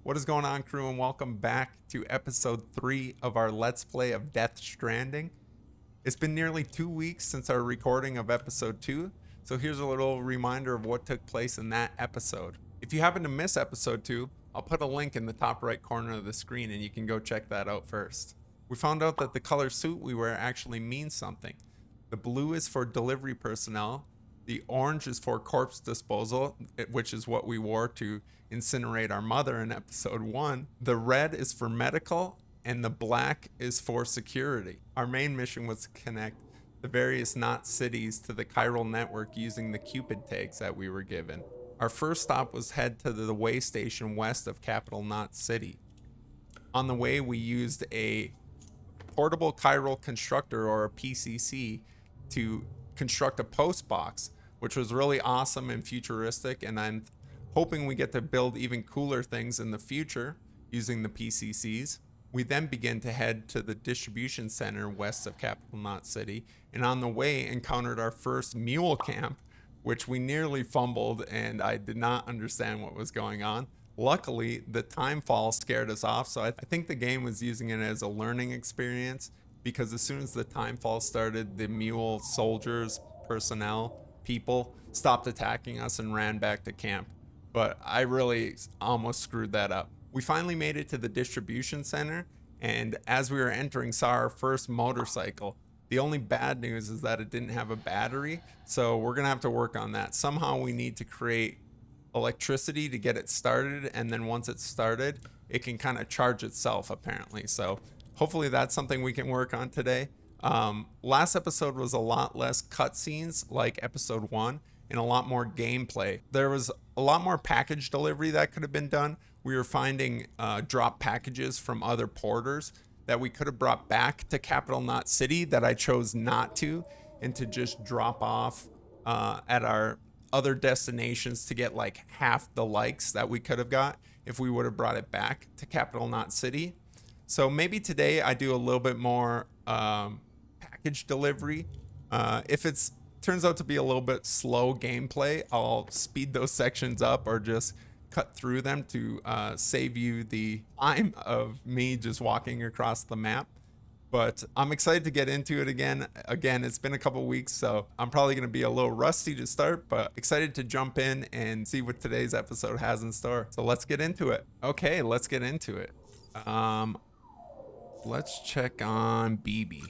What is going on, crew, and welcome back to episode 3 of our Let's Play of Death Stranding. It's been nearly 2 weeks since our recording of episode 2, so here's a little reminder of what took place in that episode. If you happen to miss episode 2, I'll put a link in the top right corner of the screen and you can go check that out first. We found out that the color suit we wear actually means something. The blue is for delivery personnel, the orange is for corpse disposal, which is what we wore to incinerate our mother in episode 1. The red is for medical, and the black is for security. Our main mission was to connect the various knot cities to the chiral network using the Cupid tags that we were given. Our first stop was head to the way station west of Capital Knot City. On the way, we used a portable chiral constructor, or a PCC, to construct a post box, which was really awesome and futuristic, and I'm hoping we get to build even cooler things in the future using the PCCs. We then begin to head to the distribution center west of Capital Knot City, and on the way encountered our first mule camp, which we nearly fumbled and I did not understand what was going on. Luckily, the time fall scared us off, so I think the game was using it as a learning experience, because as soon as the time fall started, the mule soldiers, personnel, people stopped attacking us and ran back to camp. But I really almost screwed that up. We finally made it to the distribution center, and as we were entering, saw our first motorcycle. The only bad news is that it didn't have a battery, so we're gonna have to work on that. Somehow we need to create electricity to get it started, and then once it's started, it can kind of charge itself apparently. So hopefully that's something we can work on today. Last episode was a lot less cutscenes like episode 1 and a lot more gameplay. There was a lot more package delivery that could have been done. We were finding drop packages from other porters that we could have brought back to Capital Knot City that I chose not to, and to just drop off at our other destinations to get like half the likes that we could have got if we would have brought it back to Capital Knot City. So maybe today I do a little bit more package delivery. If it turns out to be a little bit slow gameplay, I'll speed those sections up or just cut through them to save you the time of me just walking across the map. But I'm excited to get into it again. It's been a couple weeks, so I'm probably going to be a little rusty to start, but excited to jump in and see what today's episode has in store. So let's get into it. Okay, let's get into it. Let's check on BB.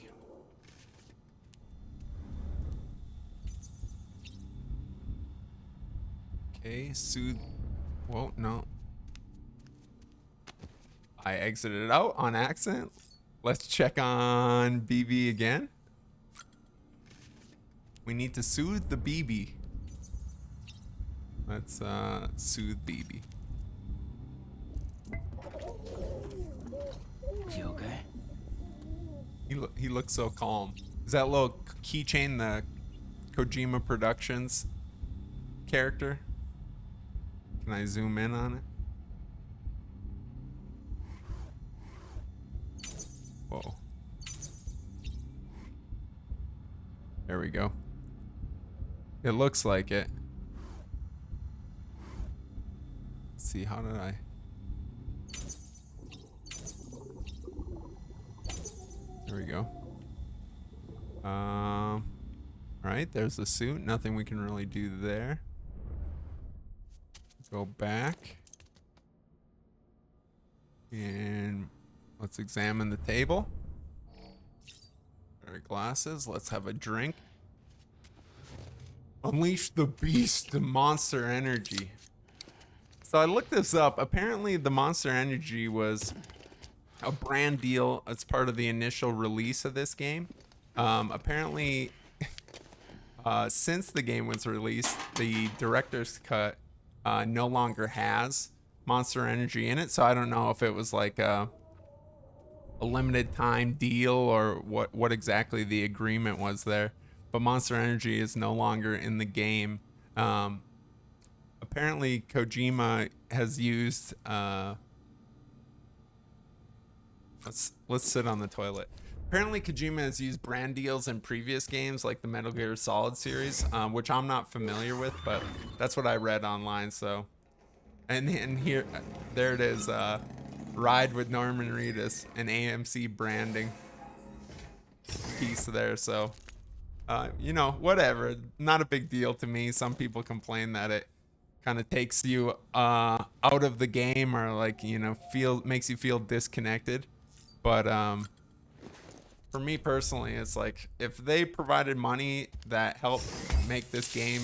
Okay, soothe. Whoa, no. I exited out on accident. Let's check on BB again. We need to soothe the BB. Let's soothe BB. You okay? He looks so calm. Is that little keychain the Kojima Productions character? Can I zoom in on it? Whoa. There we go. It looks like it. Let's see, how did I? There we go. All right, there's the suit. Nothing we can really do there. Go back. And let's examine the table. Our glasses. Let's have a drink. Unleash the beast, the monster energy. So I looked this up. Apparently the monster energy was a brand deal as part of the initial release of this game. Apparently, since the game was released, the director's cut no longer has monster energy in it. So I don't know if it was like a limited time deal or what exactly the agreement was there. But monster energy is no longer in the game. Apparently Kojima has used let's sit on the toilet. Apparently Kojima has used brand deals in previous games like the Metal Gear Solid series, which I'm not familiar with, but that's what I read online. So And here, there it is. Ride with Norman Reedus, an AMC branding piece there. So, you know, whatever. Not a big deal to me. Some people complain that it kind of takes you out of the game, or like, you know, makes you feel disconnected. But for me personally, it's like if they provided money that helped make this game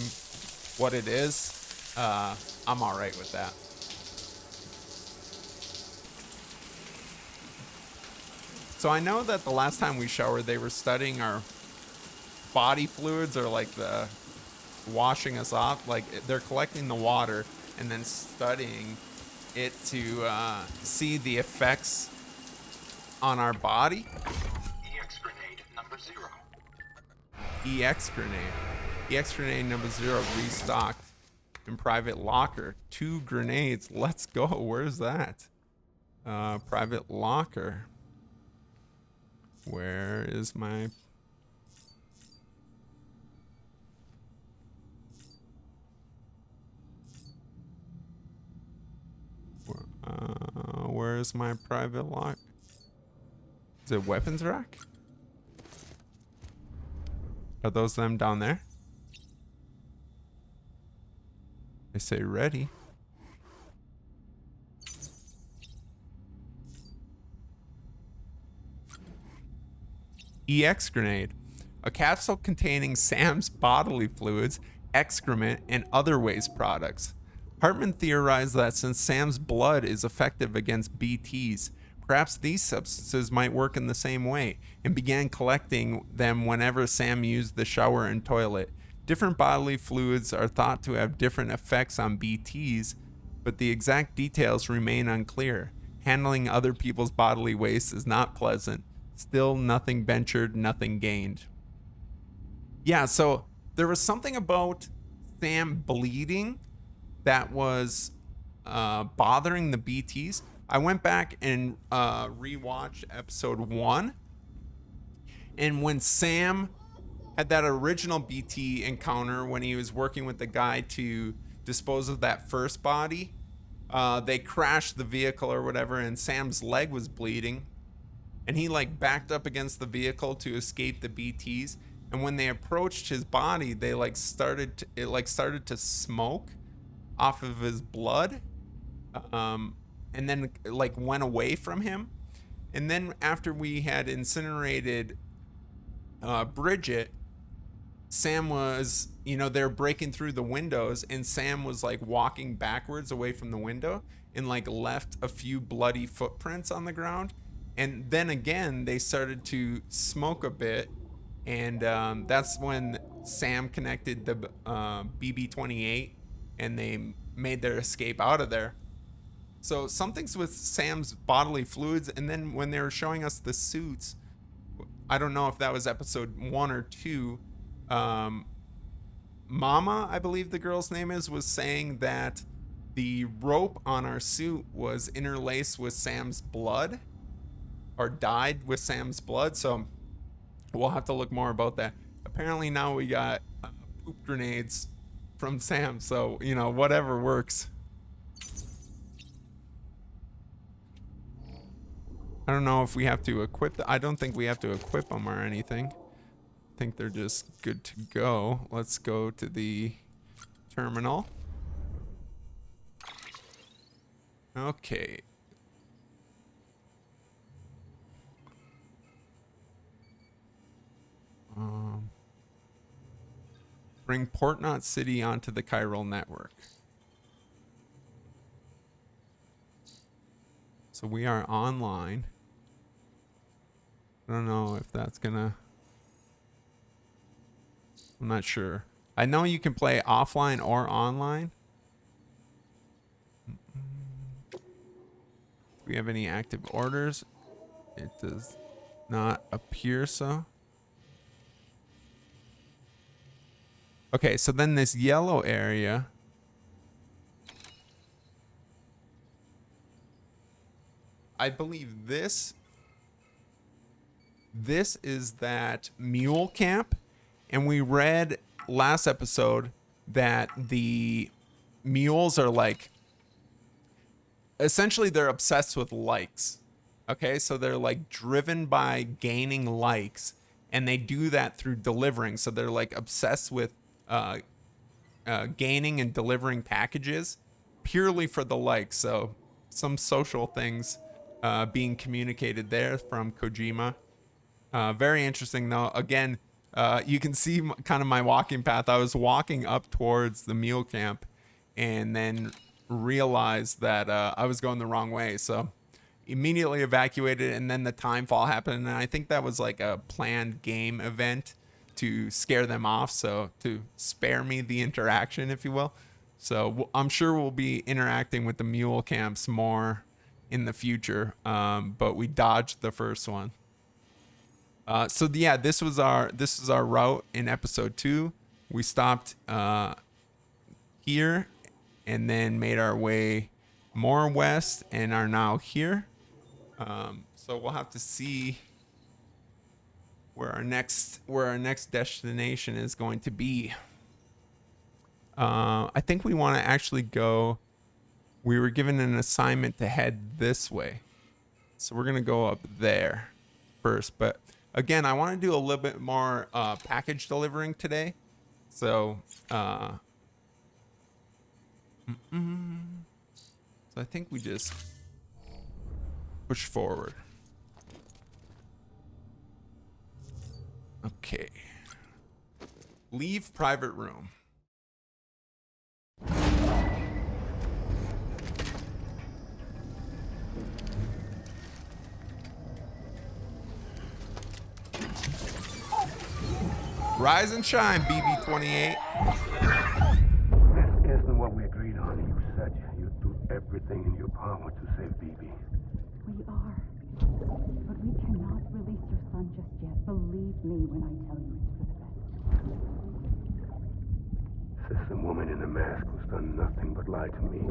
what it is, I'm all right with that. So I know that the last time we showered, they were studying our body fluids, or like the washing us off. Like they're collecting the water and then studying it to see the effects on our body. EX grenade number 0. EX grenade. EX grenade number 0 restocked in private locker. 2 grenades. Let's go. Where's that? Private locker. Where is my... where's my private lock? Is it weapons rack? Are those them down there? They say ready. EX grenade. A capsule containing Sam's bodily fluids, excrement, and other waste products. Hartman theorized that since Sam's blood is effective against BTs, perhaps these substances might work in the same way, and began collecting them whenever Sam used the shower and toilet. Different bodily fluids are thought to have different effects on BTs, but the exact details remain unclear. Handling other people's bodily waste is not pleasant. Still, nothing ventured, nothing gained. Yeah, so there was something about Sam bleeding that was bothering the BTs. I went back and rewatched episode 1. And when Sam had that original BT encounter when he was working with the guy to dispose of that first body, they crashed the vehicle or whatever, and Sam's leg was bleeding. And he like backed up against the vehicle to escape the BTs. And when they approached his body, they started to smoke off of his blood. And then like went away from him. And then after we had incinerated Bridget, Sam was, you know, they're breaking through the windows, and Sam was like walking backwards away from the window and like left a few bloody footprints on the ground. And then again, they started to smoke a bit, and that's when Sam connected the BB-28, and they made their escape out of there. So something's with Sam's bodily fluids, and then when they were showing us the suits, I don't know if that was episode 1 or 2, Mama, I believe the girl's name is, was saying that the rope on our suit was interlaced with Sam's blood, or dyed with Sam's blood. So we'll have to look more about that. Apparently now we got poop grenades from Sam, so you know, whatever works. I don't know if we have to equip I don't think we have to equip them or anything. I think they're just good to go. Let's go to the terminal. Okay. Bring Port Knot City onto the chiral network. So we are online. I don't know if that's gonna... I'm not sure. I know you can play offline or online. Do we have any active orders? It does not appear so. Okay, so then this yellow area. I believe this is that mule camp. And we read last episode that the mules are like essentially they're obsessed with likes. Okay, so they're like driven by gaining likes, and they do that through delivering. So they're like obsessed with uh, gaining and delivering packages purely for the likes. So some social things being communicated there from Kojima. Very interesting, though. Again, you can see kind of my walking path. I was walking up towards the mule camp, and then realized that I was going the wrong way. So immediately evacuated, and then the time fall happened. And I think that was like a planned game event to scare them off, so to spare me the interaction, if you will. So I'm sure we'll be interacting with the mule camps more in the future, but we dodged the first one. So yeah, this is our route in episode 2. We stopped here and then made our way more west and are now here. So we'll have to see where our next destination is going to be. I think we want to actually go. We were given an assignment to head this way, so we're gonna go up there first. But again, I want to do a little bit more package delivering today. So, so I think we just push forward. Okay. Leave private room. Rise and shine, BB-28. This isn't what we agreed on. You said you'd do everything in your power to save BB. We are. But we cannot release your son just yet. Believe me when I tell you it's for the best. System woman in a mask who's done nothing but lie to me. A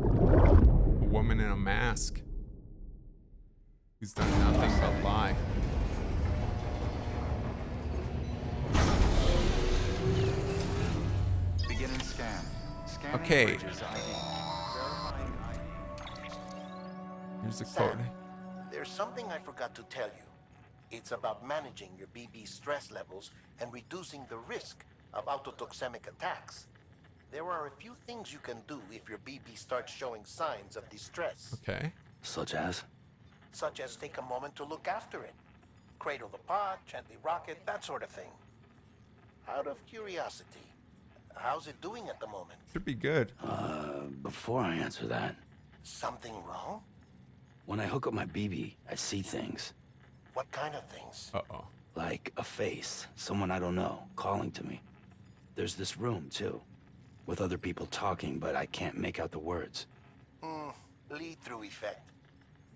woman in a mask who's done nothing but lie. Beginning scan. Scanning Okay. bridges ID. Verifying ID. Here's the Sam, code. there's something I forgot to tell you. It's about managing your BB stress levels and reducing the risk of autotoxemic attacks. There are a few things you can do if your BB starts showing signs of distress, Okay. Such as? such as take a moment to look after it. Cradle the pod, gently rock it, that sort of thing. Out of curiosity, how's it doing at the moment? Should be good. Before I answer that, Something wrong? when I hook up my BB, I see things. What kind of things? Uh-oh. Like a face, someone I don't know, calling to me. There's this room, too, with other people talking, but I can't make out the words. Lead-through effect.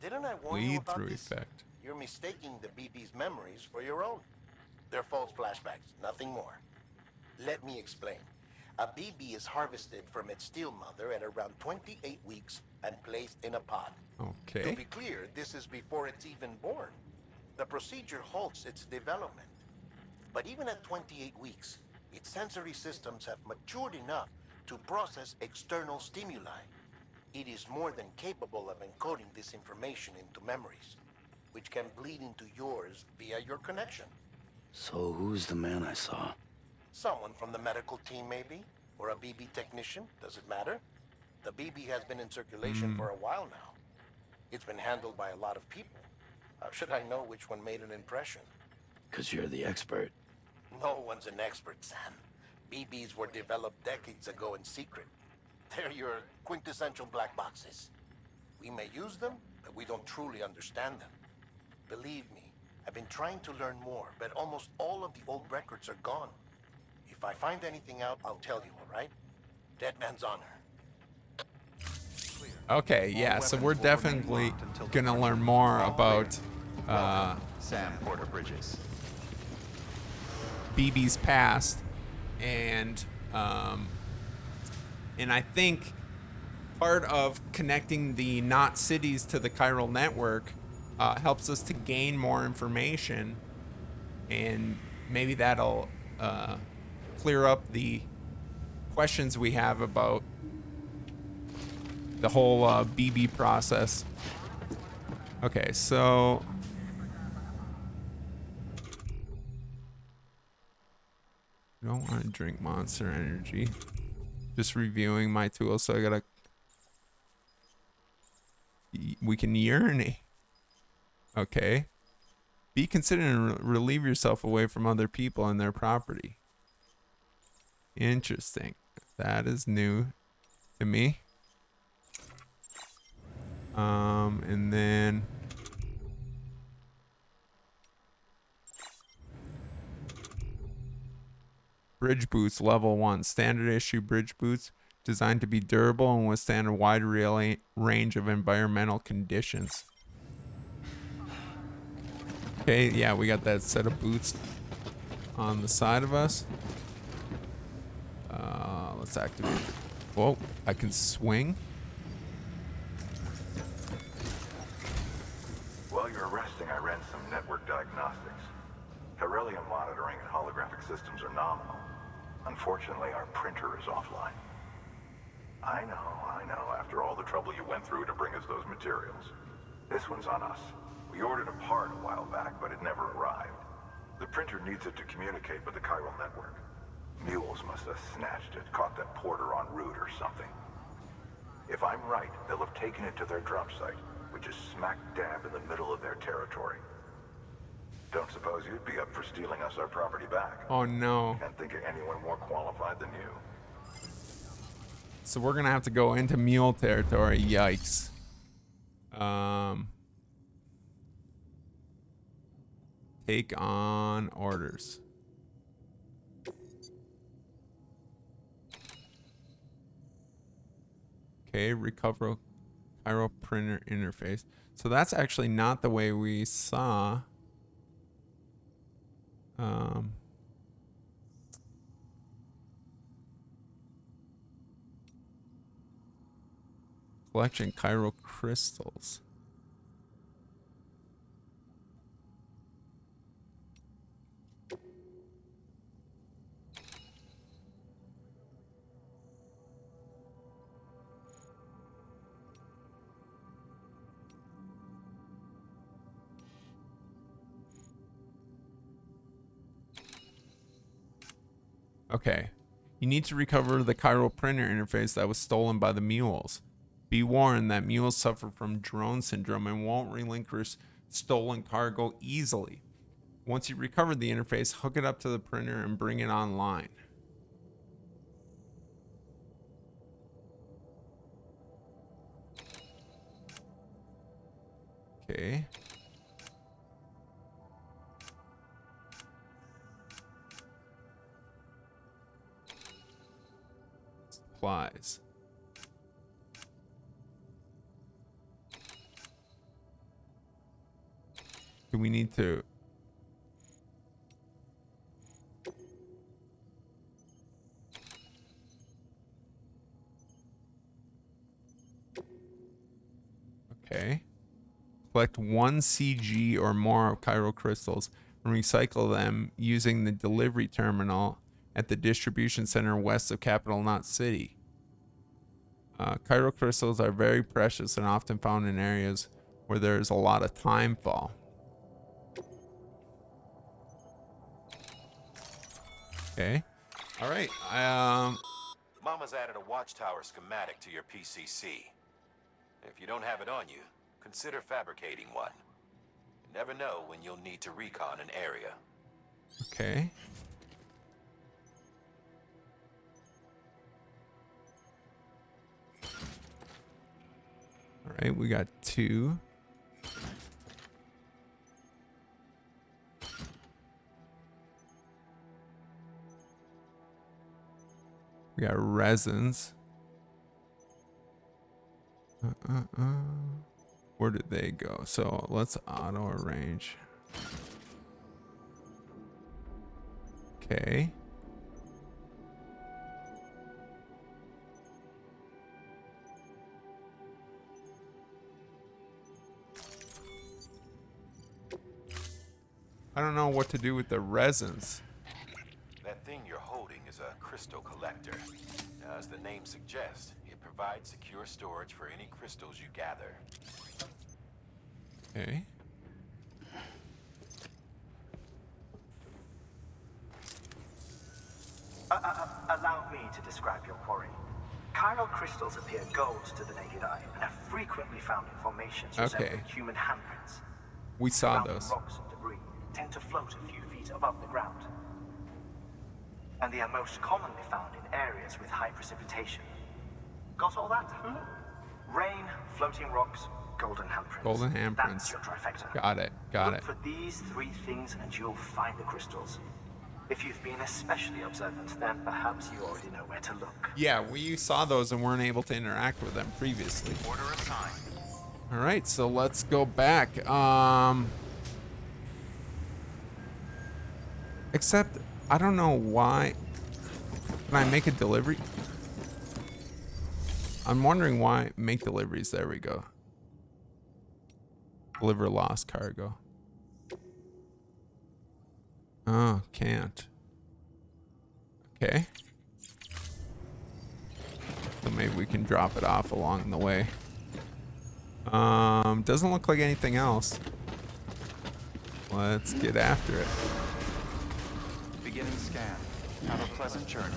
Didn't I warn you about Lead-through this? effect. You're mistaking the BB's memories for your own. They're false flashbacks, nothing more. Let me explain. A BB is harvested from its steel mother at around 28 weeks and placed in a pod. To Okay. be clear, this is before it's even born. The procedure halts its development. But even at 28 weeks, its sensory systems have matured enough to process external stimuli. It is more than capable of encoding this information into memories, which can bleed into yours via your connection. So who's the man I saw? Someone from the medical team, maybe? Or a BB technician? Does it matter? The BB has been in circulation for a while now. It's been handled by a lot of people. How should I know which one made an impression? 'Cause you're the expert. No one's an expert, Sam. BBs were developed decades ago in secret. They're your quintessential black boxes. We may use them, but we don't truly understand them. Believe me, I've been trying to learn more, but almost all of the old records are gone. If I find anything out, I'll tell you, all right? Dead man's honor. Okay, yeah, so we're definitely gonna learn more about Sam Porter Bridges. BB's past, and I think part of connecting the not cities to the chiral network helps us to gain more information, and maybe that'll clear up the questions we have about the whole BB process. Okay, so I don't want to drink Monster Energy. Just reviewing my tools, so I gotta. We can urinate. Okay. Be considerate and relieve yourself away from other people and their property. Interesting. That is new to me. And then bridge boots level 1. Standard issue bridge boots designed to be durable and withstand a wide range of environmental conditions. Okay, yeah, we got that set of boots on the side of us. Let's activate it. Whoa, I can swing. While you're resting, I ran some network diagnostics. Beryllium monitoring and holographic systems are nominal. Unfortunately, our printer is offline. I know. After all the trouble you went through to bring us those materials. This one's on us. We ordered a part a while back, but it never arrived. The printer needs it to communicate with the chiral network. Mules must have snatched it, caught that porter en route or something. If I'm right, they'll have taken it to their drop site, which is smack dab in the middle of their territory. Don't suppose you'd be up for stealing us our property back? Oh no. Can't think of anyone more qualified than you. So we're gonna have to go into mule territory. Yikes. Take on orders. Okay, recover chiral printer interface. So that's actually not the way we saw. Collection chiral crystals. Okay. You need to recover the chiral printer interface that was stolen by the mules. Be warned that mules suffer from drone syndrome and won't relinquish stolen cargo easily. Once you recover the interface, hook it up to the printer and bring it online. Okay. Supplies. Do we need to? Okay. Collect 1 CG or more of chiral crystals and recycle them using the delivery terminal at the distribution center west of Capital Knot City. Chiral crystals are very precious and often found in areas where there is a lot of time fall. Okay. All right. Mama's added a watchtower schematic to your PCC. If you don't have it on you, consider fabricating one. You never know when you'll need to recon an area. Okay. All right, we got 2. We got resins. Where did they go? So let's auto arrange. Okay. I don't know what to do with the resins. That thing you're holding is a crystal collector. As the name suggests, it provide secure storage for any crystals you gather. Okay. Allow me to describe your quarry. Chiral crystals appear gold to the naked eye and are frequently found in formations resembling human handprints. We saw Surrounding those. rocks and debris tend to float a few feet above the ground. And they are most commonly found in areas with high precipitation. Got all that? Rain, floating rocks, golden handprints. Golden handprints. That's your trifecta. Got it. Got Look it. for these three things and you'll find the crystals. If you've been especially observant, then perhaps you already know where to look. Yeah, we saw those and weren't able to interact with them previously. Order assigned. All right, so let's go back. Except, I don't know why. Can I make a delivery? I'm wondering why make deliveries. There we go. Deliver lost cargo. Oh, can't. Okay. So maybe we can drop it off along the way. Doesn't look like anything else. Let's get after it. Beginning scan. Have a pleasant journey.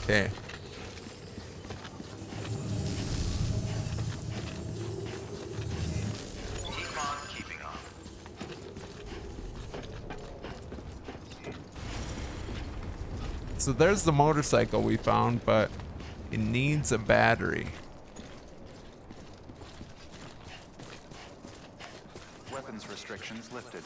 Okay. Keep on keeping on. So there's the motorcycle we found, but it needs a battery. Weapons restrictions lifted.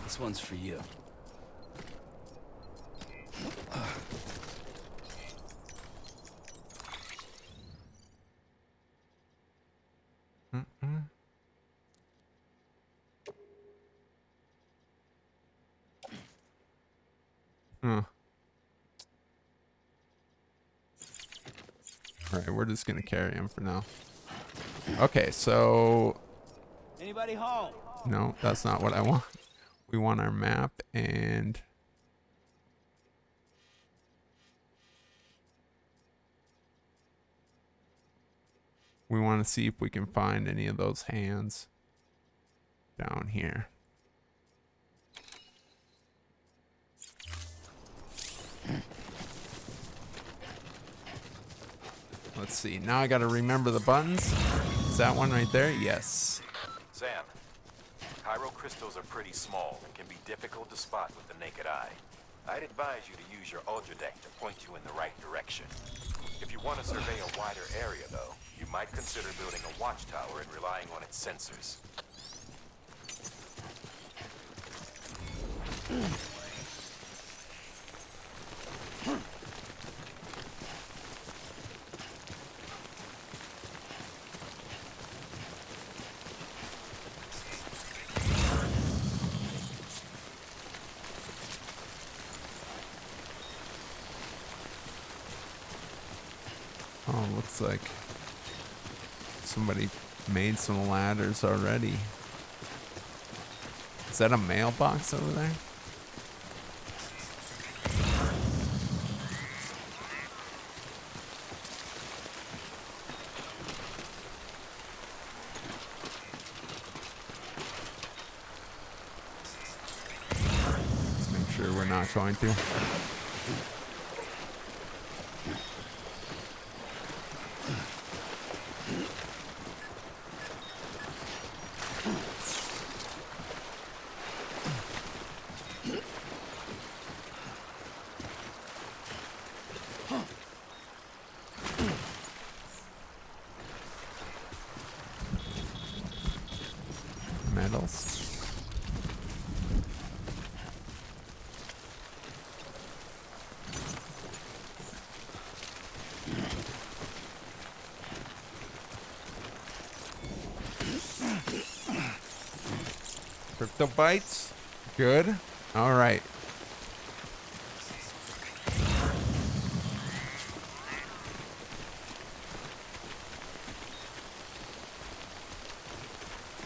This one's for you. Huh. Alright, we're just gonna carry him for now. Okay, so... Anybody home? No, that's not what I want. We want our map and... we want to see if we can find any of those hands down here. Let's see. Now I got to remember the buttons. Is that one right there? Yes. Sam, chiral crystals are pretty small and can be difficult to spot with the naked eye. I'd advise you to use your ultra deck to point you in the right direction. If you want to survey a wider area, though, you might consider building a watchtower and relying on its sensors. Oh, looks like somebody made some ladders already. Is that a mailbox over there? Let's make sure we're not going to. Metals. Crypto bytes. Good. All right.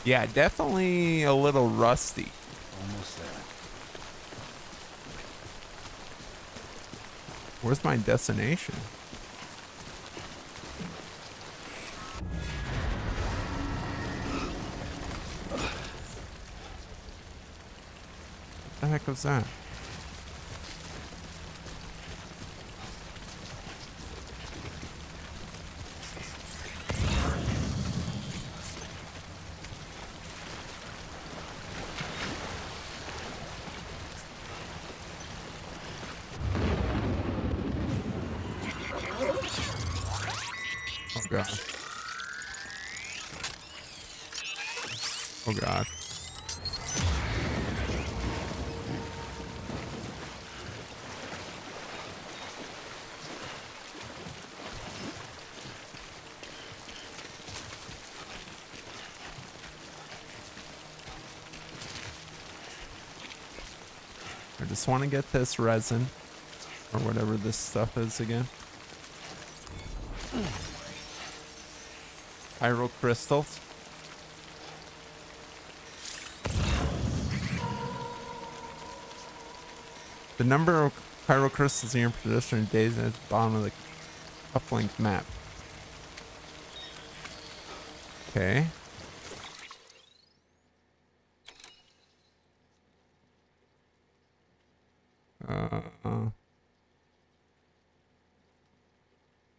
Yeah, definitely a little rusty. Almost there. Where's my destination? What the heck was that? Oh god. Oh god. I just want to get this resin or whatever this stuff is again. Pyro crystals. The number of pyro crystals in your position days at the bottom of the uplink map. Okay.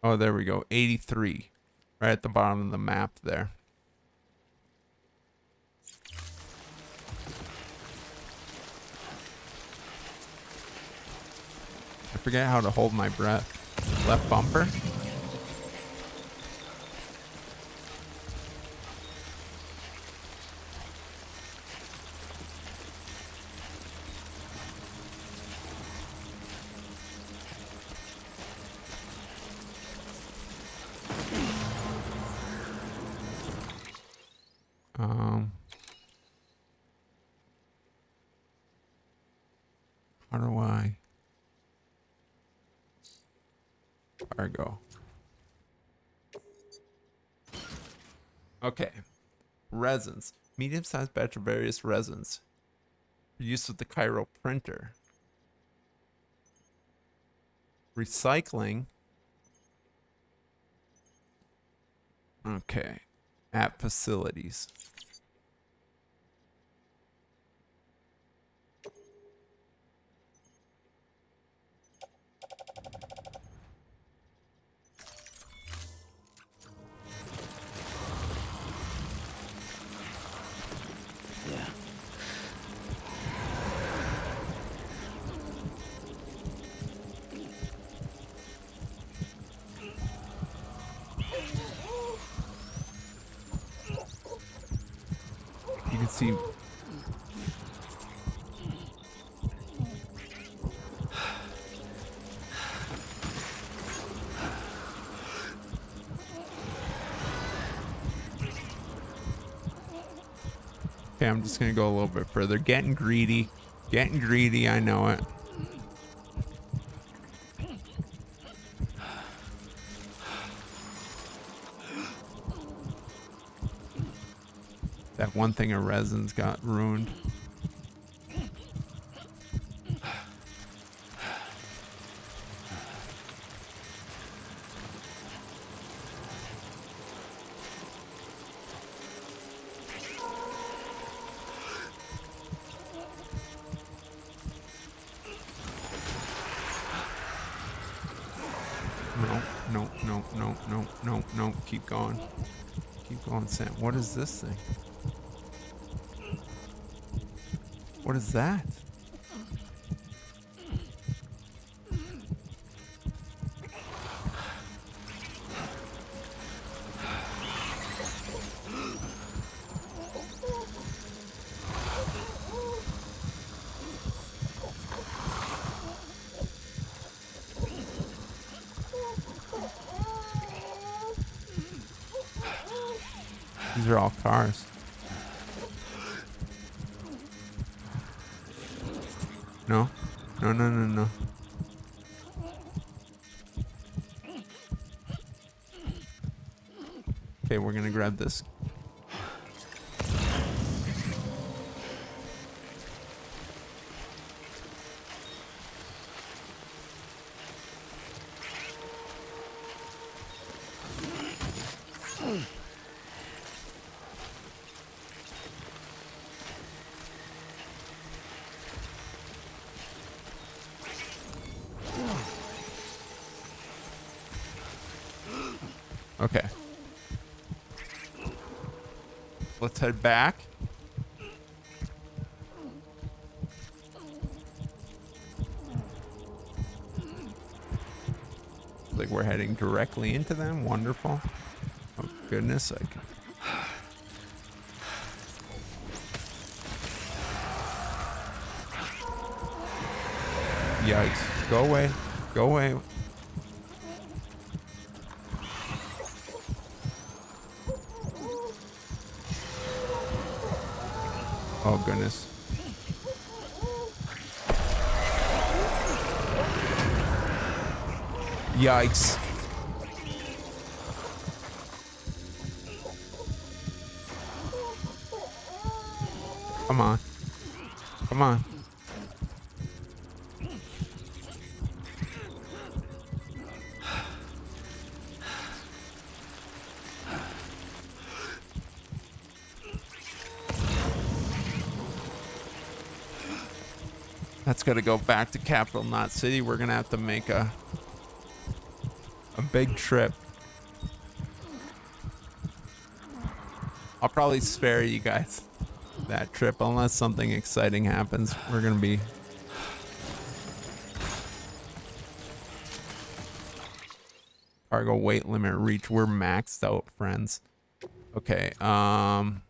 Oh, there we go. 83. Right at the bottom of the map there. I forget how to hold my breath. Left bumper. How do I? There I go. Okay. Resins. Medium-sized batch of various resins. Used with the Cairo printer. Recycling. Okay. At facilities. Yeah. You can see. Okay, I'm just gonna go a little bit further. Getting greedy. Getting greedy, I know it. That one thing of resins got ruined. No. Keep going. Keep going, Sam. What is this thing? What is that? These are all cars. No. No. Okay, we're gonna grab this. Okay. Let's head back. Like we're heading directly into them. Wonderful. Oh goodness, I can... Yikes. Go away. Go away. Oh goodness. Yikes. Come on. Come on. That's got to go back to Capital Knot City. We're going to have to make a big trip. I'll probably spare you guys that trip unless something exciting happens. We're going to be... Cargo weight limit reach. We're maxed out, friends. Okay, I'm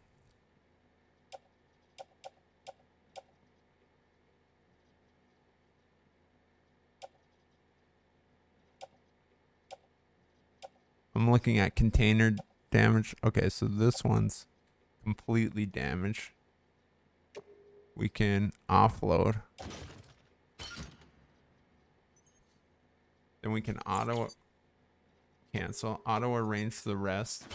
looking at container damage. Okay, so this one's completely damaged. We can offload. Then we can auto cancel, auto arrange the rest.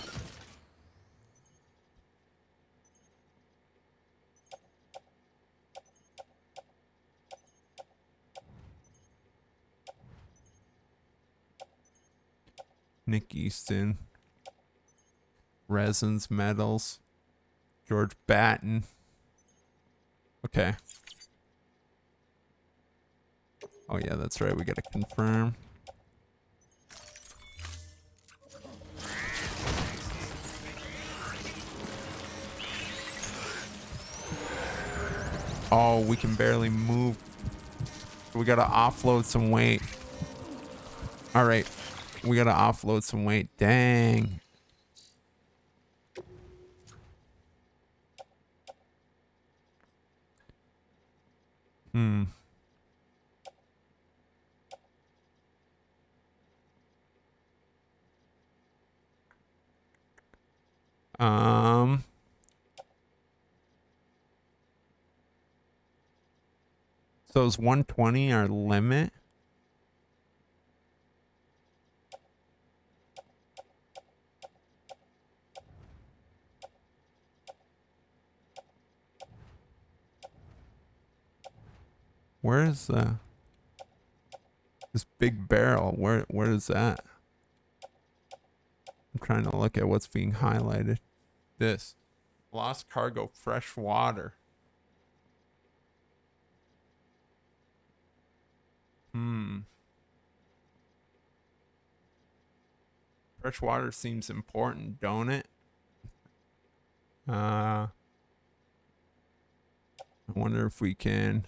Nick Easton, resins, metals, George Batten. Okay. Oh yeah, that's right. We gotta confirm. Oh, we can barely move. We gotta offload some weight. All right. We gotta offload some weight. Dang. Hmm. So is 120 our limit? Where is this big barrel? Where is that? I'm trying to look at what's being highlighted. This lost cargo, fresh water. Fresh water seems important, don't it? I wonder if we can.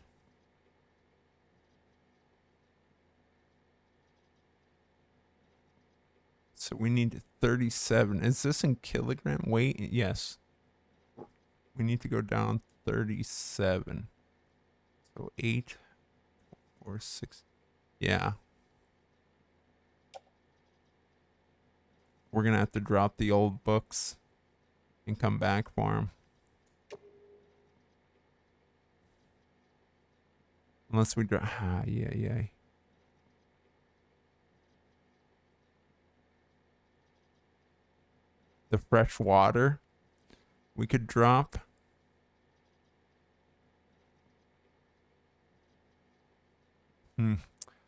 So we need 37. Is this in kilogram weight? Yes. We need to go down 37. So 8 or 6. Yeah. We're going to have to drop the old books and come back for them. Unless we drop. Yeah. The fresh water we could drop.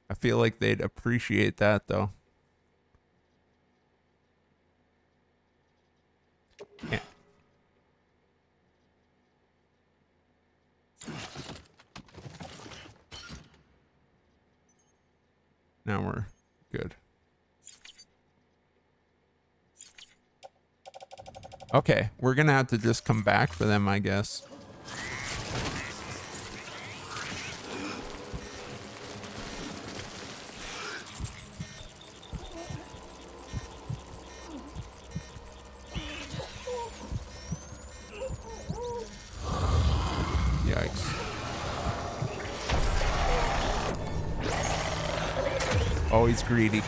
I feel like they'd appreciate that though. Yeah. Now we're good. Okay, we're gonna have to just come back for them, I guess. Yikes. Oh, he's greedy.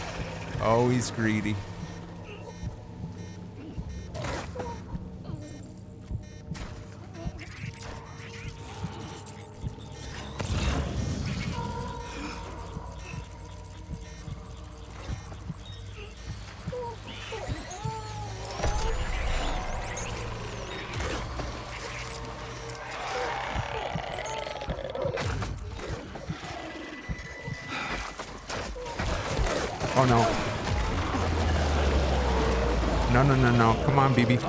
Oh, he's greedy. Oh no. No, no, no, no. Come on, BB.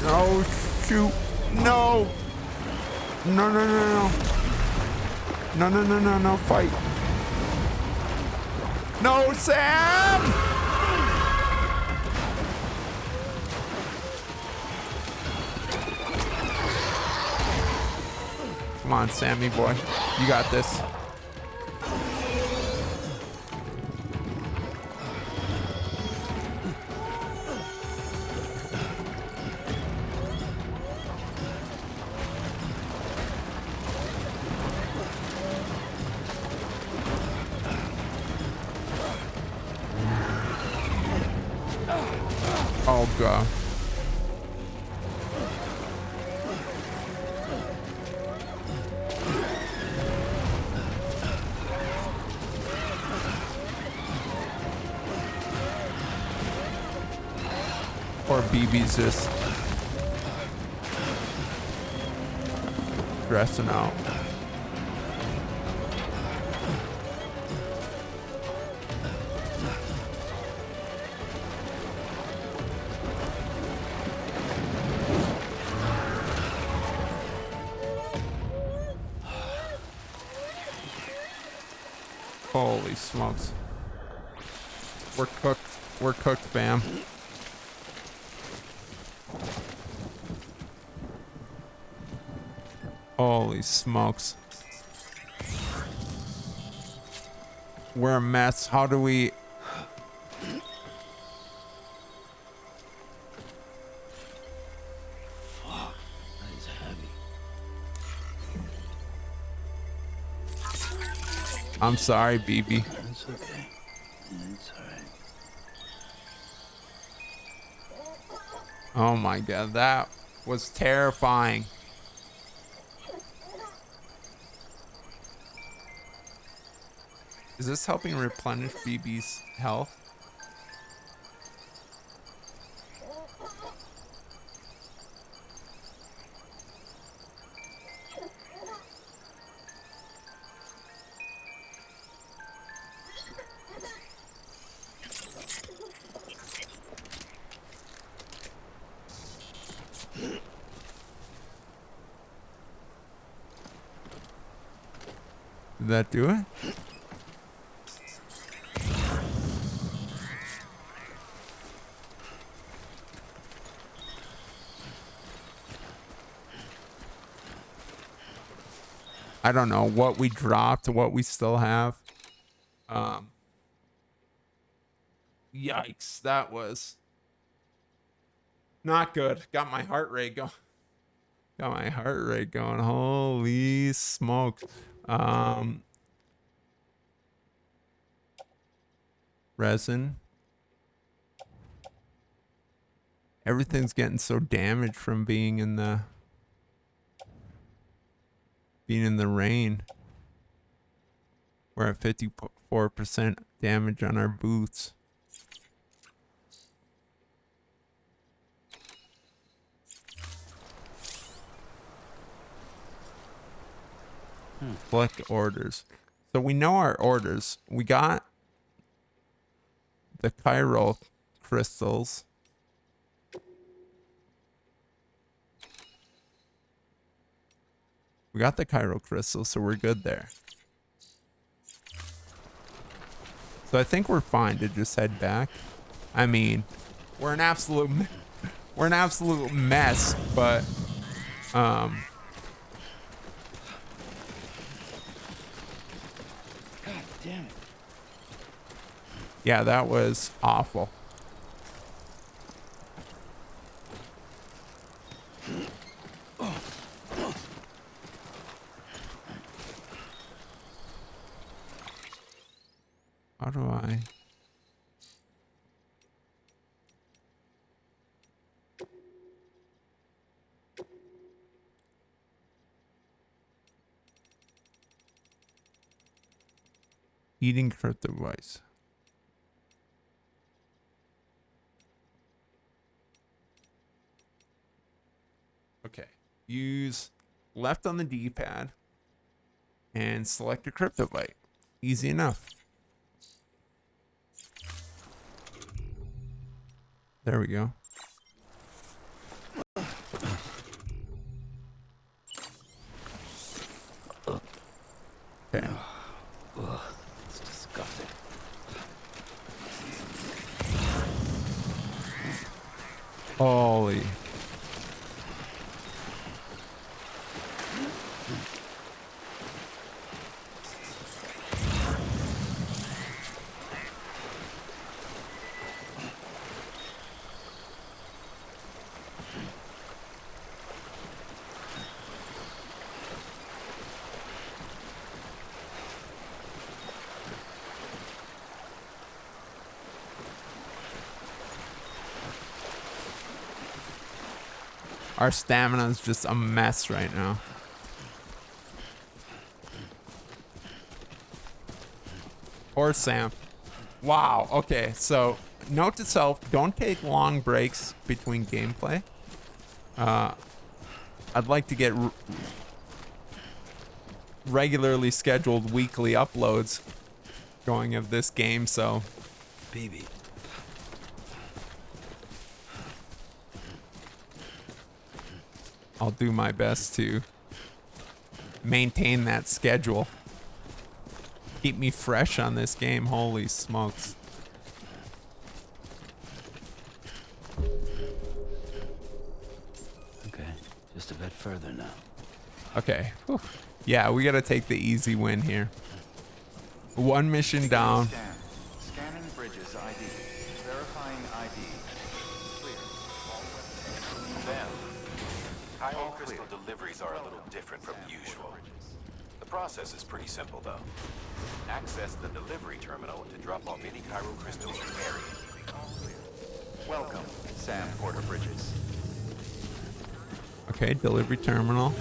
No, shoot. No. No, no, no, no. No, no, no, no, no. Fight. No, Sam! Come on, Sammy boy. You got this. Oh god. Poor BB's just stressing out. Holy smokes. We're cooked. We're cooked, Bam. Holy smokes. We're a mess. How do we... Fuck, that is heavy. I'm sorry, BB. It's okay. It's alright. Oh my god, that was terrifying. Is this helping replenish BB's health? Did that do it? I don't know what we dropped, what we still have. Yikes, that was not good. Got my heart rate going. Got my heart rate going. Holy smoke. Resin. Everything's getting so damaged from being in the rain. We're at 54% damage on our boots. Collect orders. So we know our orders. We got the chiral crystals. We got the chiral crystals, so we're good there. So I think we're fine to just head back. I mean, we're an absolute mess, but God damn it. yeah, that was awful. How do I? Eating crypto device. Okay. Use left on the D-pad and select a crypto byte. Easy enough. There we go. Okay. Ugh, it's disgusting. Holy. Our stamina is just a mess right now. Or Sam. Wow. Okay. So note to self, don't take long breaks between gameplay. I'd like to get regularly scheduled weekly uploads going of this game. So BB. I'll do my best to maintain that schedule. Keep me fresh on this game. Holy smokes. Okay, just a bit further now. Okay. Whew. Yeah, we gotta take the easy win here. One mission down. Scan. Scanning bridges ID. Verifying ID. Clear. Sam, Chiral All crystal clear. deliveries are a little different from usual. The process is pretty simple, though. Access the delivery terminal to drop off any chiral crystals you carry. Welcome, Sam Porter Bridges. Okay, delivery terminal.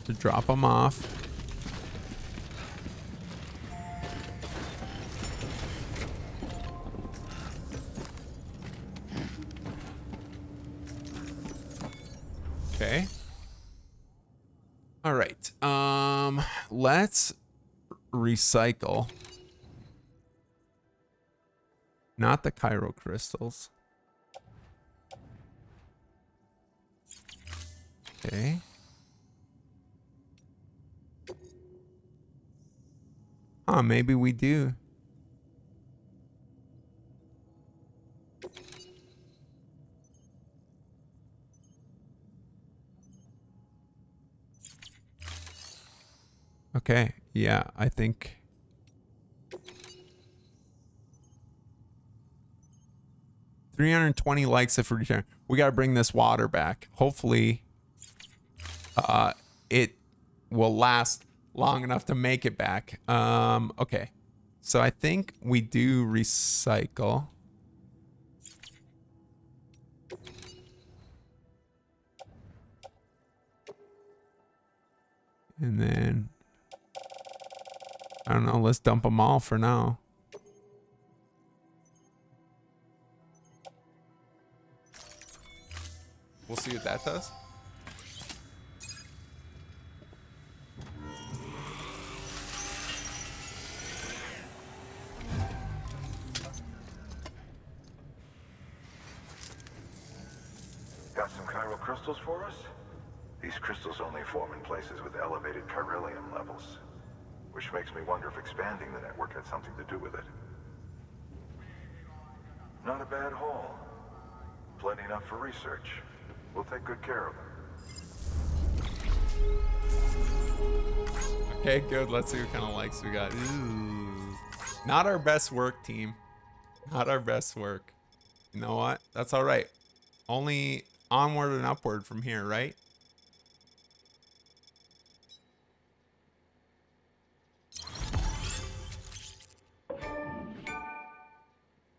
To drop them off. Okay. All right. Let's recycle. Not the chiral crystals. Okay. Huh, maybe we do. Okay, yeah, I think. $320 likes if we return. We gotta bring this water back. Hopefully, it will last long enough to make it back. Okay, so I think we do recycle. And then, I don't know, let's dump them all for now. We'll see what that does. Got some chiral crystals for us? These crystals only form in places with elevated chiralium levels, which makes me wonder if expanding the network had something to do with it. Not a bad haul. Plenty enough for research. We'll take good care of them. Okay, good. Let's see what kind of likes we got. Ooh. Not our best work, team. Not our best work. You know what? That's all right. Only onward and upward from here, right?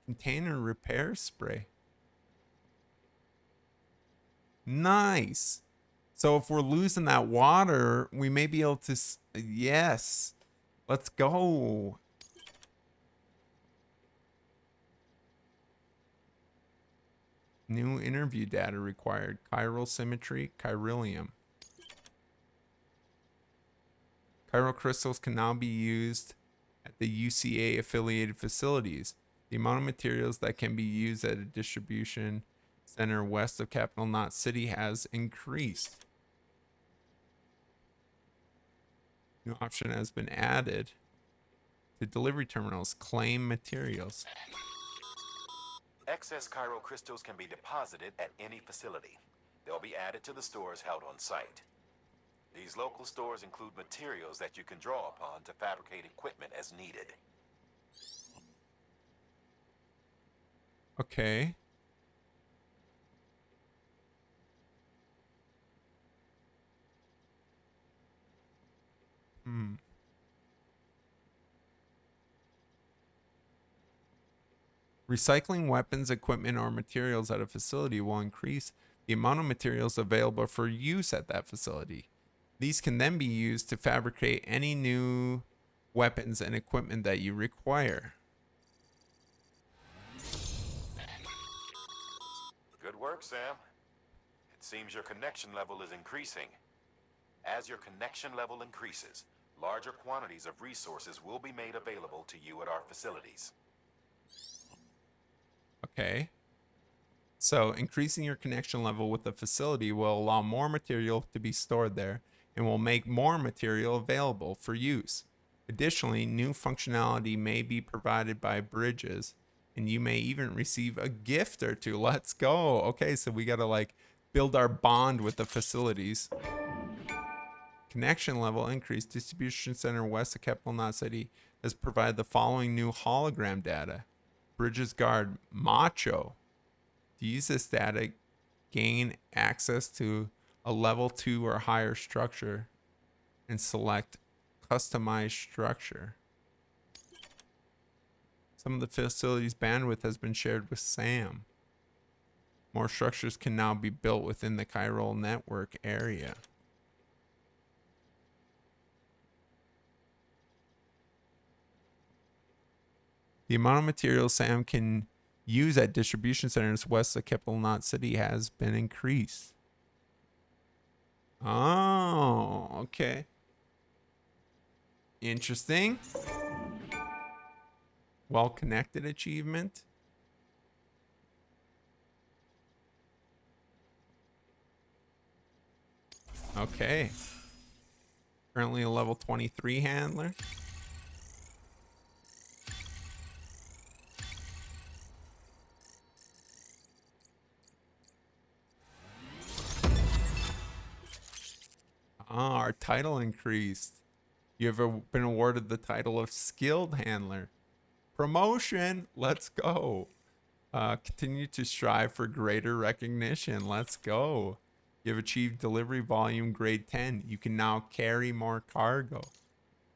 Container repair spray. Nice. So if we're losing that water, we may be able to... Yes. Let's go. New interview data required. Chiral symmetry, chiralium. Chiral crystals can now be used at the UCA affiliated facilities. The amount of materials that can be used at a distribution center west of Capital Knot City has increased. New option has been added to delivery terminals. Claim materials. Excess chiral crystals can be deposited at any facility. They'll be added to the stores held on site. These local stores include materials that you can draw upon to fabricate equipment as needed. Okay. Recycling weapons, equipment, or materials at a facility will increase the amount of materials available for use at that facility. These can then be used to fabricate any new weapons and equipment that you require. Good work, Sam. It seems your connection level is increasing. As your connection level increases, larger quantities of resources will be made available to you at our facilities. Okay. So increasing your connection level with the facility will allow more material to be stored there and will make more material available for use. Additionally, new functionality may be provided by bridges, and you may even receive a gift or two. Let's go. Okay, so we got to like build our bond with the facilities. Connection level increase. Distribution center west of Capital Knot City has provided the following new hologram data. Bridges guard Macho. To use this data, gain access to a level 2 or higher structure and select customized structure. Some of the facility's bandwidth has been shared with Sam. More structures can now be built within the chiral network area. The amount of material Sam can use at distribution centers west of Capital Knot City has been increased. Oh, okay. Interesting. Well-connected achievement. Okay. Currently a level 23 handler. Ah, our title increased. You have been awarded the title of skilled handler. Promotion. Let's go. Continue to strive for greater recognition. Let's go. You have achieved delivery volume grade 10. You can now carry more cargo.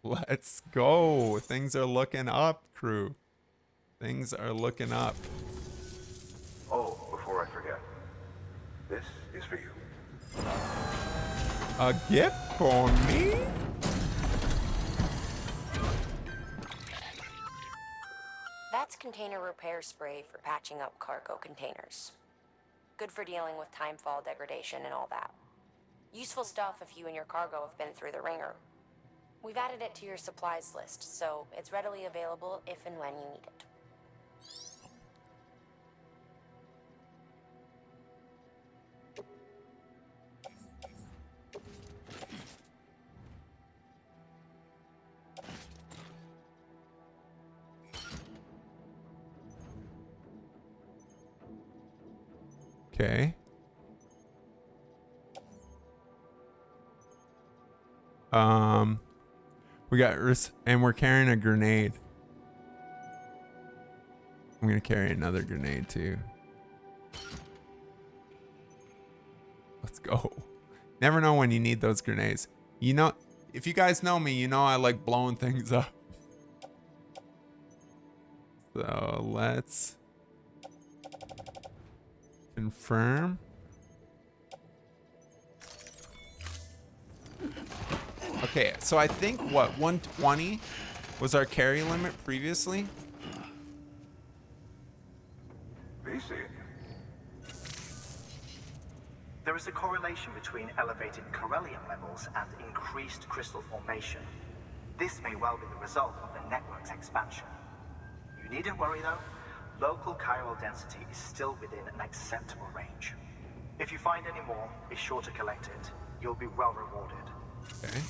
Let's go. Things are looking up, crew. Things are looking up. Oh, before I forget, this is for you. A gift for me? That's container repair spray for patching up cargo containers. Good for dealing with timefall degradation and all that. Useful stuff if you and your cargo have been through the ringer. We've added it to your supplies list, so it's readily available if and when you need it. Okay. We got and we're carrying a grenade. I'm gonna carry another grenade too. Let's go. Never know when you need those grenades. You know, if you guys know me, you know I like blowing things up. So let's confirm. Okay, so I think what 120 was our carry limit previously. BC. There is a correlation between elevated Corellium levels and increased crystal formation. This may well be the result of the network's expansion. You needn't worry though. Local chiral density is still within an acceptable range. If you find any more, be sure to collect it. You'll be well rewarded. Okay.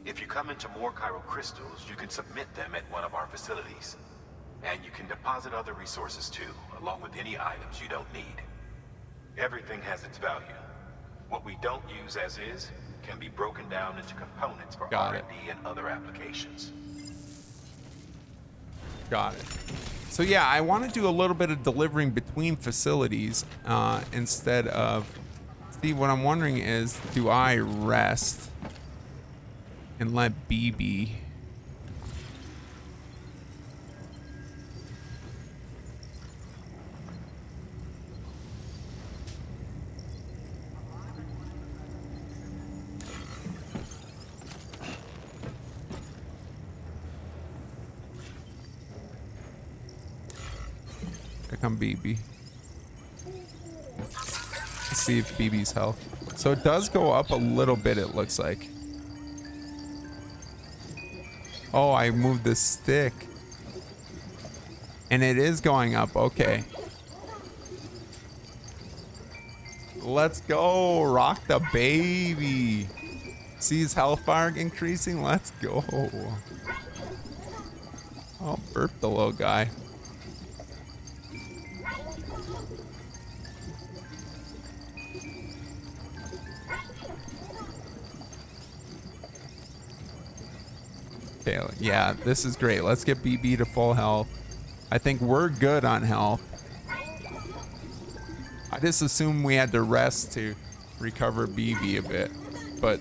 If you come into more chiral crystals, you can submit them at one of our facilities. And you can deposit other resources too, along with any items you don't need. Everything has its value. What we don't use as is can be broken down into components for R&D and other applications. Got it. So yeah, I want to do a little bit of delivering between facilities instead of... See, what I'm wondering is, do I rest and let BB... Here come BB. Let's see if BB's health. So it does go up a little bit, it looks like. Oh, I moved the stick. And it is going up. Okay. Let's go. Rock the baby. See his health bar increasing? Let's go. Oh, burp the little guy. Okay, yeah, this is great. Let's get BB to full health. I think we're good on health. I just assumed we had to rest to recover BB a bit, but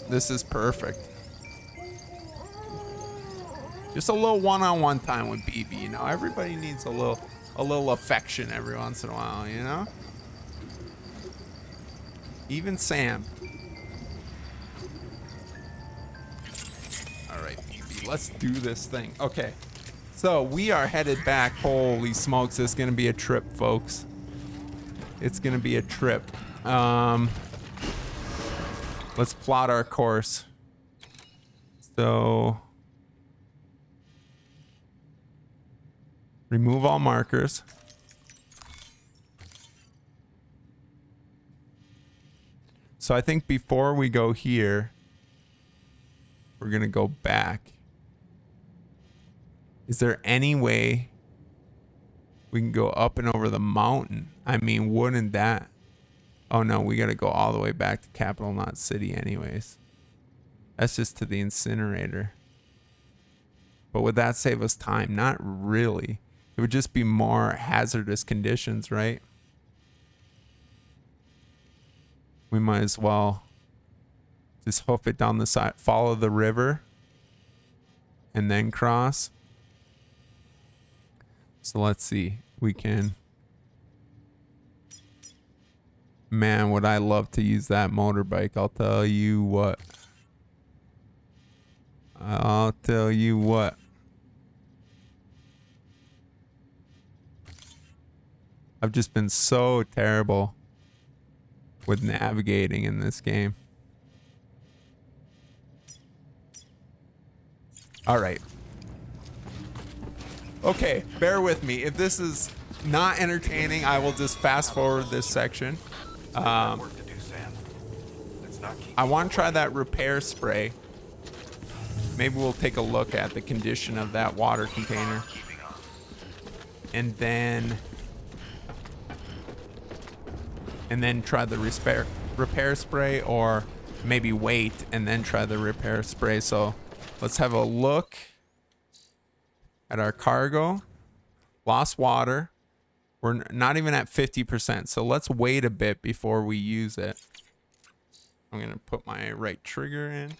this is perfect. Just a little one-on-one time with BB, you know? Everybody needs a little affection every once in a while, you know? Even Sam. All right, BB, let's do this thing. Okay, so we are headed back. Holy smokes, this is gonna be a trip, folks. It's gonna be a trip. Let's plot our course. So, remove all markers. So I think before we go here, we're gonna go back. Is there any way we can go up and over the mountain? I mean, wouldn't that... Oh no, we gotta go all the way back to Capital Knot City anyways. That's just to the incinerator. But would that save us time? Not really. It would just be more hazardous conditions, right? We might as well just hoof it down the side, follow the river, and then cross. So let's see. We can... Man, would I love to use that motorbike. I'll tell you what. I'll tell you what. I've just been so terrible with navigating in this game. All right. Okay, bear with me. If this is not entertaining, I will just fast forward this section. I want to try that repair spray. Maybe we'll take a look at the condition of that water container. And then and then try the repair spray, or maybe wait and then try the repair spray. So let's have a look at our cargo. Lost water. We're not even at 50%, so let's wait a bit before we use it. I'm gonna put my right trigger in,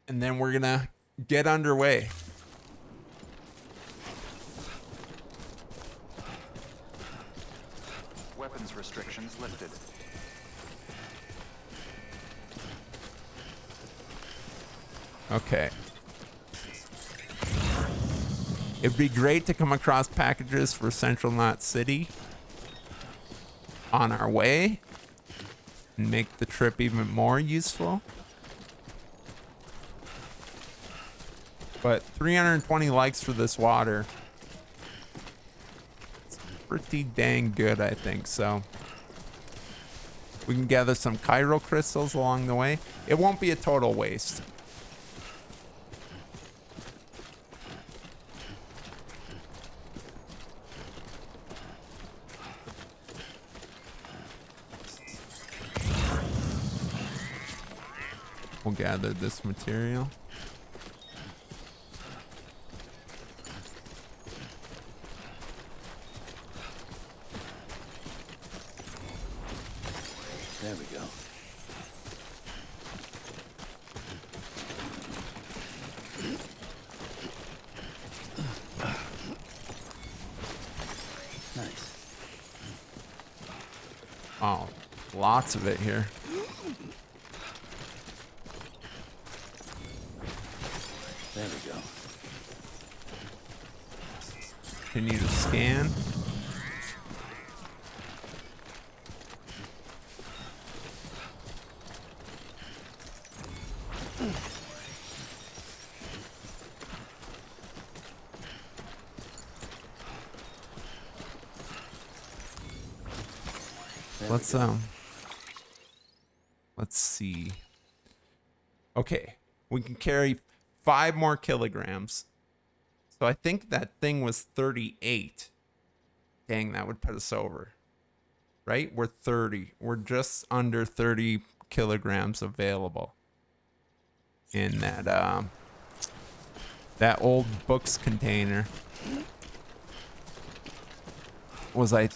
and then we're gonna get underway. Weapons restrictions lifted. Okay. It'd be great to come across packages for Central Knot City on our way and make the trip even more useful. But 320 likes for this water. It's pretty dang good, I think. So we can gather some chiral crystals along the way. It won't be a total waste. We'll gather this material. There we go. Nice. Oh, lots of it here. There we go. Continue to scan. Let's see. Okay, we can carry 5 more kilograms. So I think that thing was 38. Dang, that would put us over. Right? We're 30. We're just under 30 kilograms available in that old books container. Was, I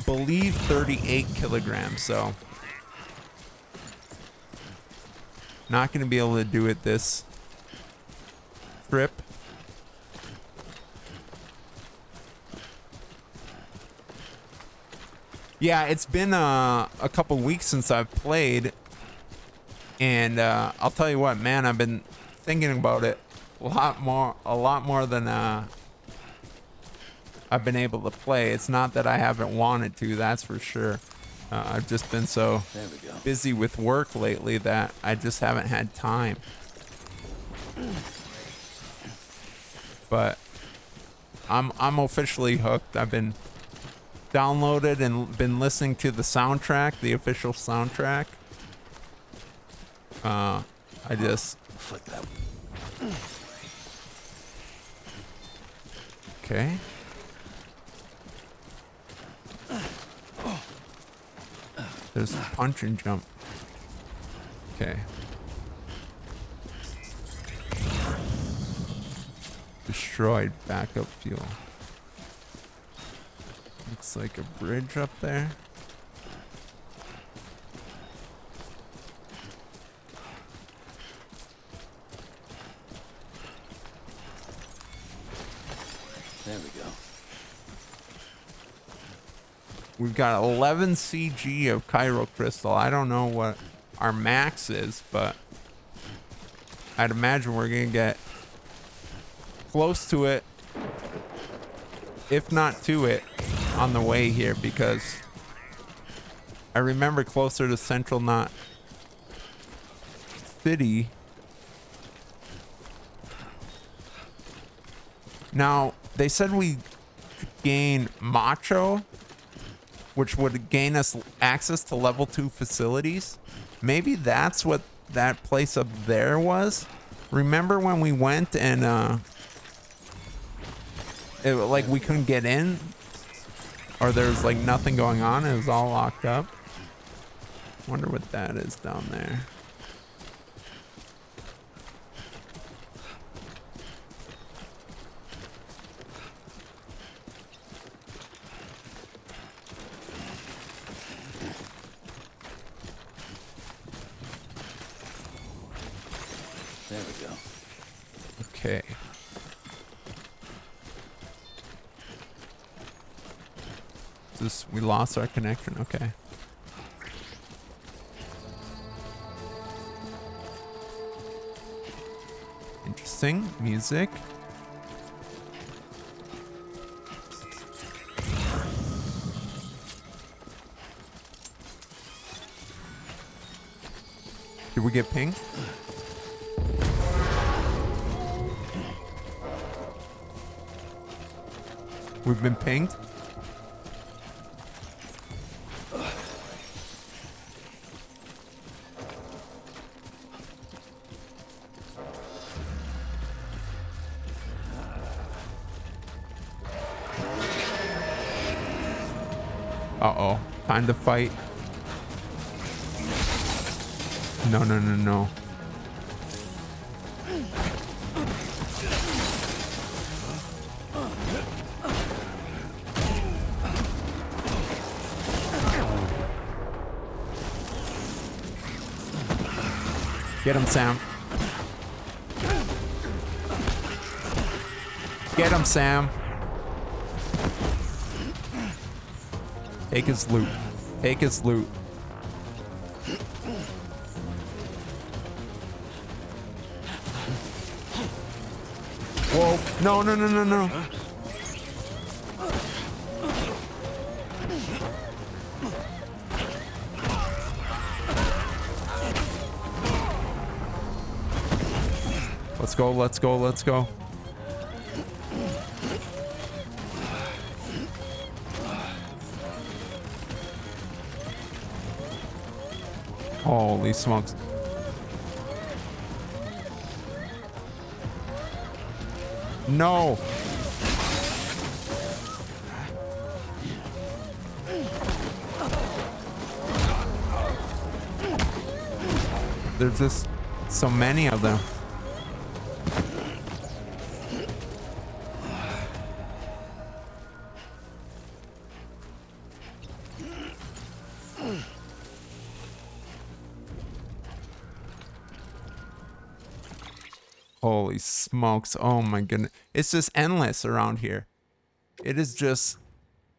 believe, 38 kilograms. So not going to be able to do it this trip. Yeah, it's been a couple weeks since I've played, and I'll tell you what, man, I've been thinking about it a lot more than I've been able to play. It's not that I haven't wanted to, that's for sure. I've just been so busy with work lately that I just haven't had time. But I'm officially hooked. I've been downloaded and been listening to the soundtrack, the official soundtrack. I just Flick that. okay. There's punch and jump. Okay. Destroyed backup fuel. Looks like a bridge up there. There we go. We've got 11 CG of chiral crystal. I don't know what our max is, but I'd imagine we're gonna get close to it, if not to it, on the way here, because I remember closer to Central Knot City. Now, they said we could gain Macho, which would gain us access to level 2 facilities. Maybe that's what that place up there was. Remember when we went and like we couldn't get in? Or there's like nothing going on. It was all locked up. Wonder what that is down there. There we go. Okay. We lost our connection. Okay. Interesting music. Did we get pinged? We've been pinged. Uh-oh. Time to fight. No, no, no, no. Get him, Sam. Get him, Sam. Take his loot. Take his loot. Whoa. No, no, no, no, no. Let's go, let's go, let's go. Holy smokes. No. There's just so many of them. Holy smokes. Oh my goodness. It's just endless around here. It is just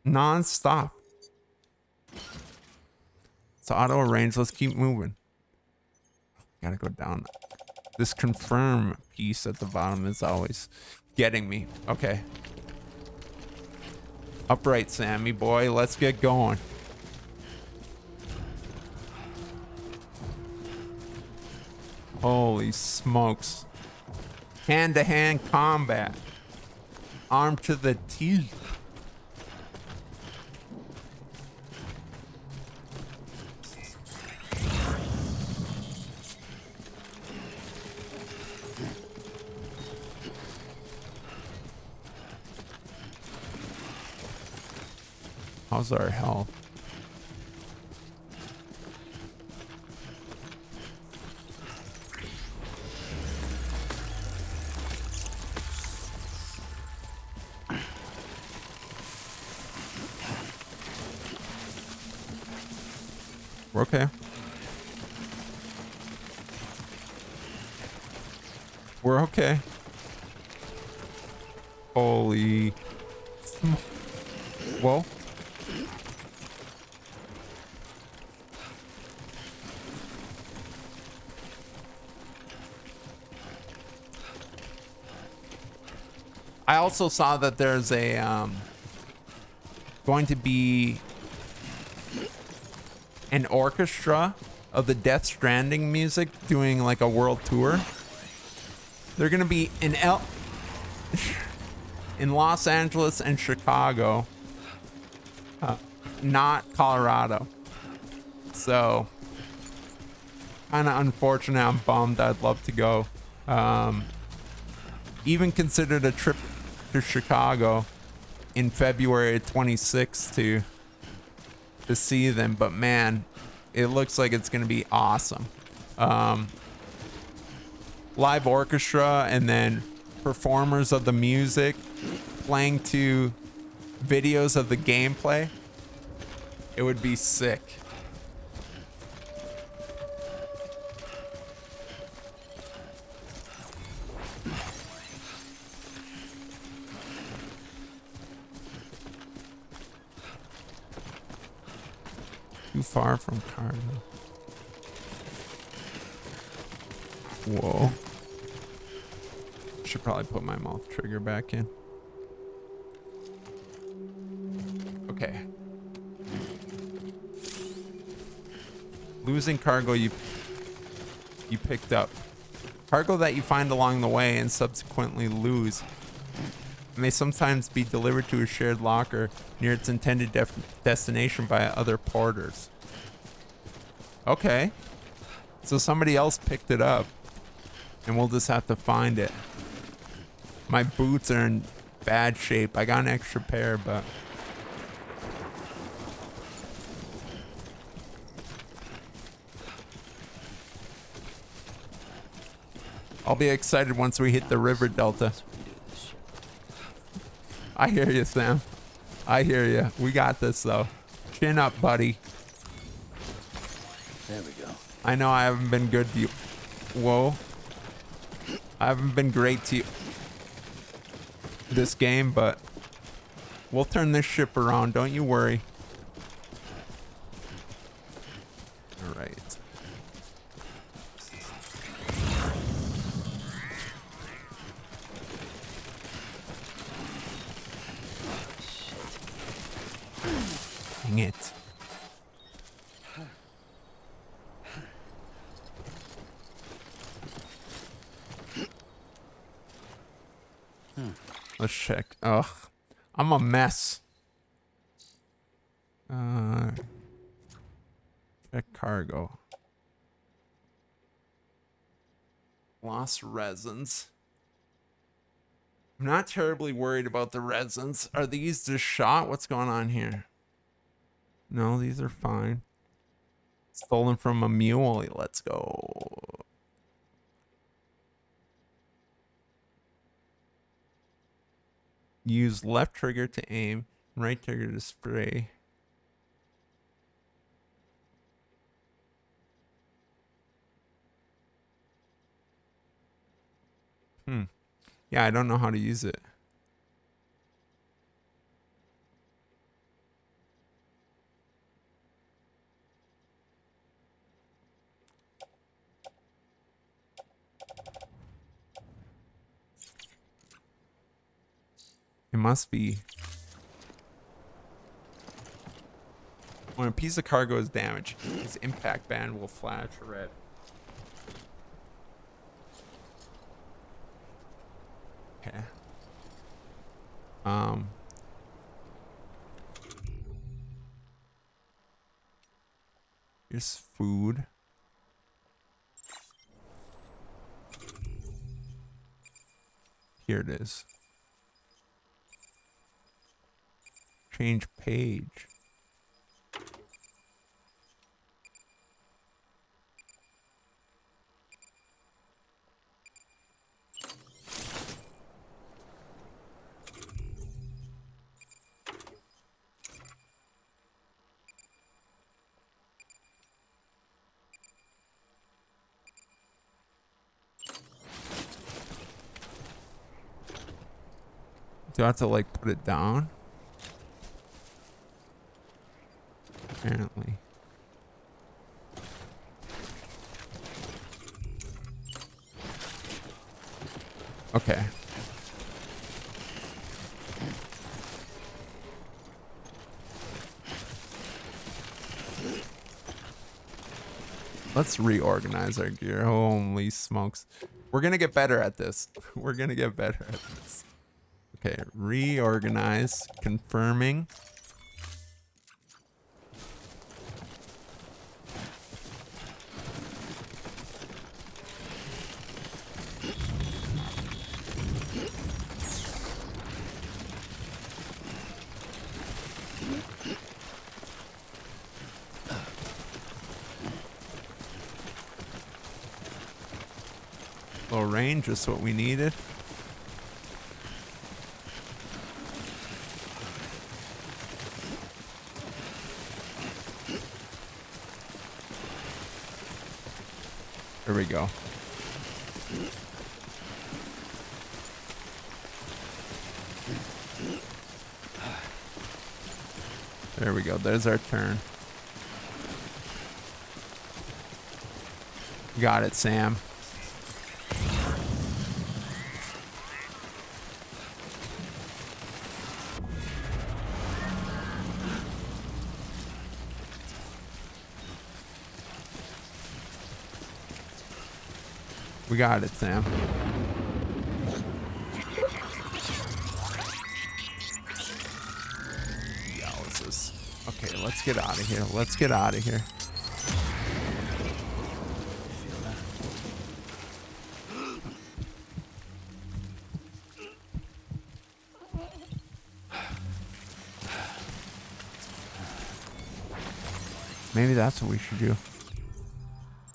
non-stop. It's auto range. Let's keep moving. Gotta go down. This confirm piece at the bottom is always getting me. Okay. Upright, Sammy boy. Let's get going. Holy smokes. Hand-to-hand combat. Armed to the teeth. How's our health? We're okay. We're okay. Holy. Whoa. I also saw that there's a going to be an orchestra of the Death Stranding music doing like a world tour. They're gonna be in Los Angeles and Chicago, not Colorado. So kind of unfortunate. I'm bummed. I'd love to go. Even considered a trip to Chicago in February 26th to see them, but man, it looks like it's gonna be awesome. Live orchestra and then performers of the music playing to videos of the gameplay. It would be sick. Too far from cargo. Whoa. Should probably put my mouth trigger back in. Okay. Losing cargo you picked up. Cargo that you find along the way and subsequently lose may sometimes be delivered to a shared locker near its intended destination by other porters. Okay. So somebody else picked it up and we'll just have to find it. My boots are in bad shape. I got an extra pair, but I'll be excited once we hit the river delta. I hear you, Sam. I hear you. We got this, though. Chin up, buddy. There we go. I know I haven't been good to you. Whoa. I haven't been great to you this game, but we'll turn this ship around. Don't you worry. All right. Dang it. Let's check. Ugh. I'm a mess. Check cargo. Lost resins. I'm not terribly worried about the resins. Are these just shot? What's going on here? No, these are fine. Stolen from a mule. Let's go. Use left trigger to aim, right trigger to spray. Yeah, I don't know how to use it. It must be. When a piece of cargo is damaged, its impact band will flash red. Okay. Here's food. Here it is. Change page. Do I have to like put it down? Apparently. Okay. Let's reorganize our gear. Holy smokes. We're gonna get better at this. We're gonna get better at this. Okay, reorganize, confirming. Low range, just what we needed. There we go. There we go. There's our turn. Got it, Sam. We got it, Sam. Dialysis. Okay, let's get out of here. Let's get out of here. Maybe that's what we should do.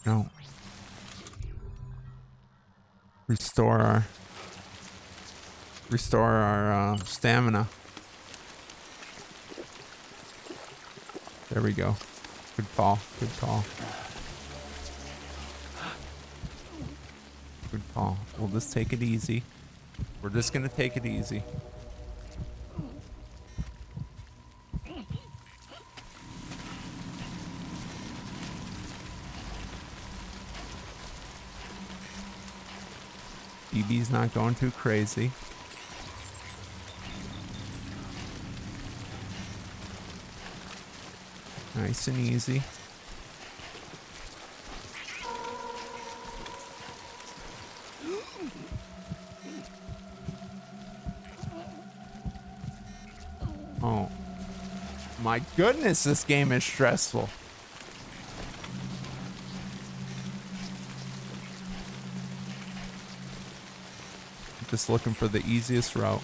No. Restore our stamina. There we go. Good call. Good call. Good call. We'll just take it easy. We're just gonna take it easy. BB's not going too crazy. Nice and easy. Oh my goodness, this game is stressful. Just looking for the easiest route.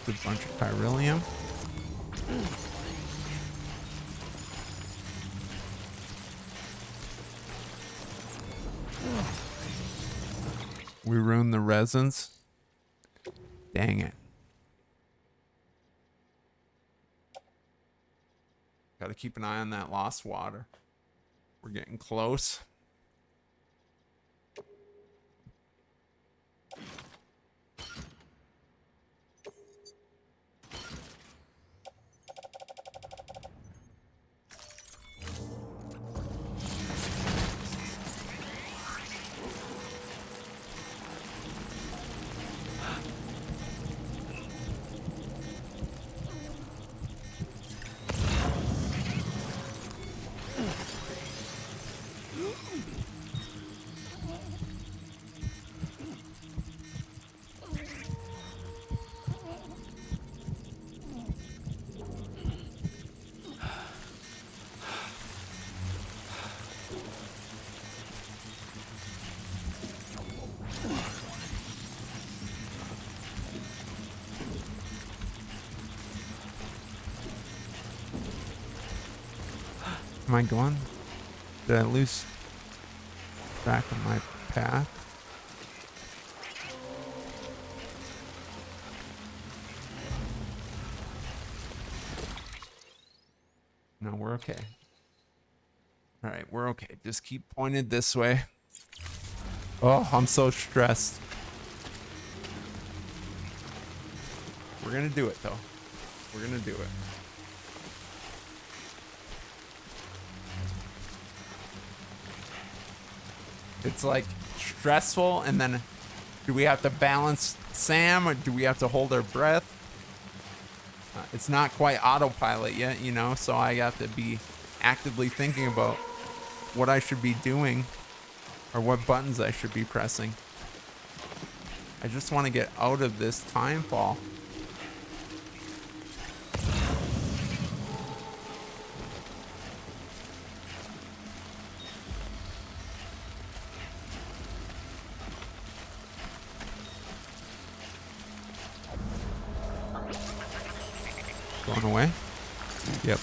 Good bunch of chiralium. We ruined the resins. Dang it. Got to keep an eye on that lost water. We're getting close. Am I going? Did I lose track of my path? No, we're okay. All right, we're okay. Just keep pointed this way. Oh, I'm so stressed. We're gonna do it though. We're gonna do it. It's like stressful, and then do we have to balance Sam, or do we have to hold our breath? It's not quite autopilot yet, you know, so I have to be actively thinking about what I should be doing or what buttons I should be pressing. I just want to get out of this time fall. Going away? Yep.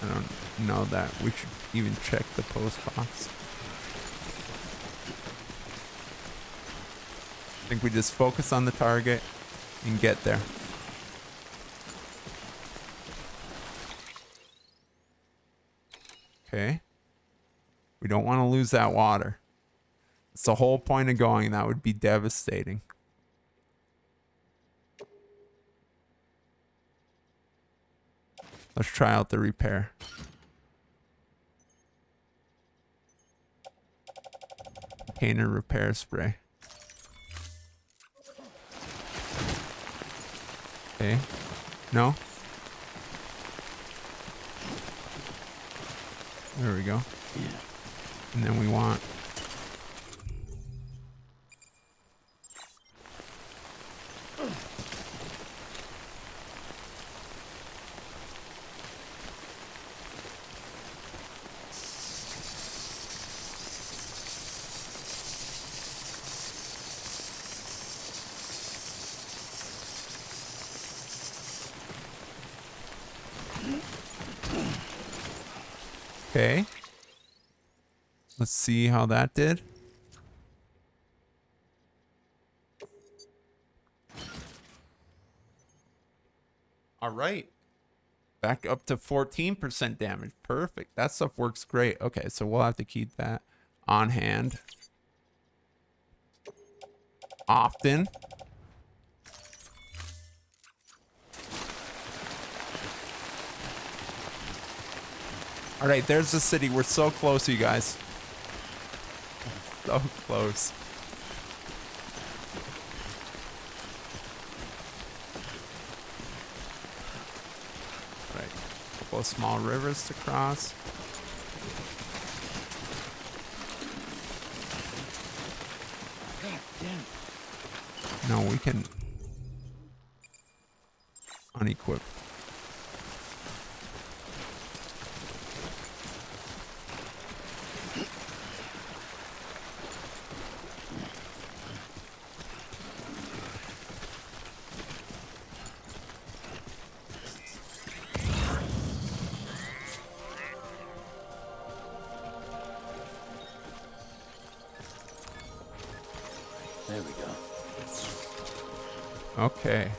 I don't know that we should even check the post box. I think we just focus on the target and get there. Okay. We don't want to lose that water. It's the whole point of going. That would be devastating. Let's try out the repair. Container repair spray. Okay. No? There we go. Yeah. And then we want... Okay. Let's see how that did. All right. Back up to 14% damage. Perfect. That stuff works great. Okay, so we'll have to keep that on hand often. All right, there's the city. We're so close, you guys. So close. Right. A couple of small rivers to cross. God damn. No, we can unequip. There we go. Okay.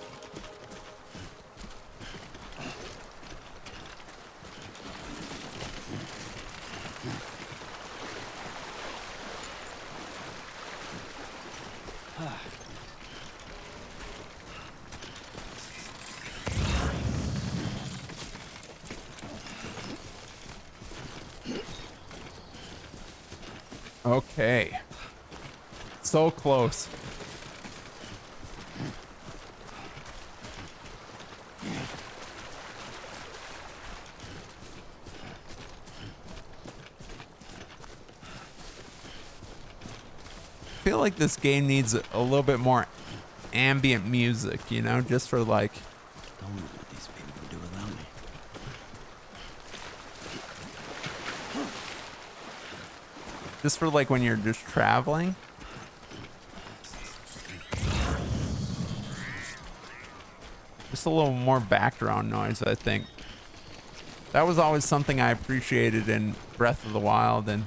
Okay. So close. I feel like this game needs a little bit more ambient music, you know, just for like... Don't know what these people can do without me. Just for like when you're just traveling. Just a little more background noise, I think. That was always something I appreciated in Breath of the Wild, and